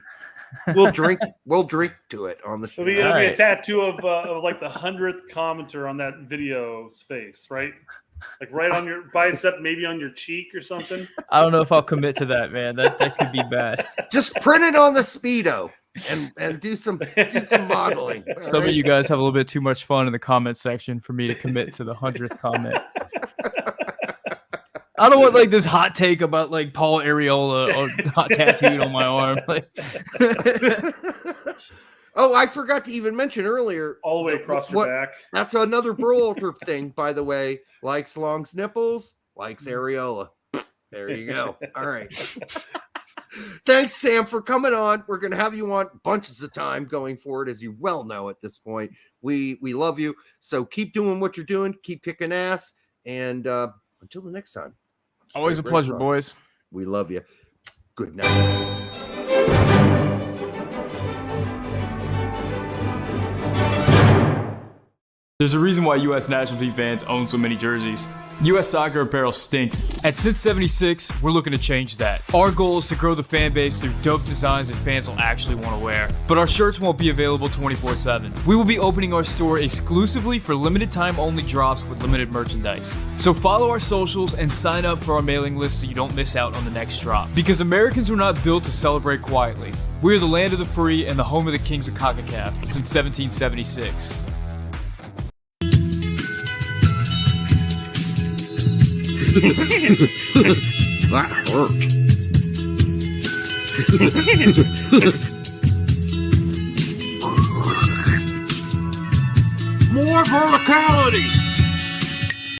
We'll drink. We'll drink to it on the show. It'll be a tattoo of like the 100th commenter on that video's face, right? Like right on your bicep, maybe on your cheek or something. I don't know if I'll commit to that, man. That could be bad. Just print it on the Speedo and do some modeling. Some of you guys have a little bit too much fun in the comment section for me to commit to the 100th comment. I don't want like this hot take about like Paul Areola or tattooed on my arm. Like. Oh, I forgot to even mention earlier. All the way across your back. That's another Berhalter thing, by the way. Likes long snipples, likes areola. There you go. All right. Thanks, Sam, for coming on. We're going to have you on bunches of time going forward, as you well know at this point. We love you. So keep doing what you're doing. Keep kicking ass. And until the next time. Always a pleasure, boys. We love you. Good night. There's a reason why U.S. national team fans own so many jerseys. U.S. soccer apparel stinks. At Since 76, we're looking to change that. Our goal is to grow the fan base through dope designs that fans will actually want to wear. But our shirts won't be available 24/7. We will be opening our store exclusively for limited time only drops with limited merchandise. So follow our socials and sign up for our mailing list so you don't miss out on the next drop. Because Americans were not built to celebrate quietly. We are the land of the free and the home of the kings of CONCACAF since 1776. That hurt. More verticality.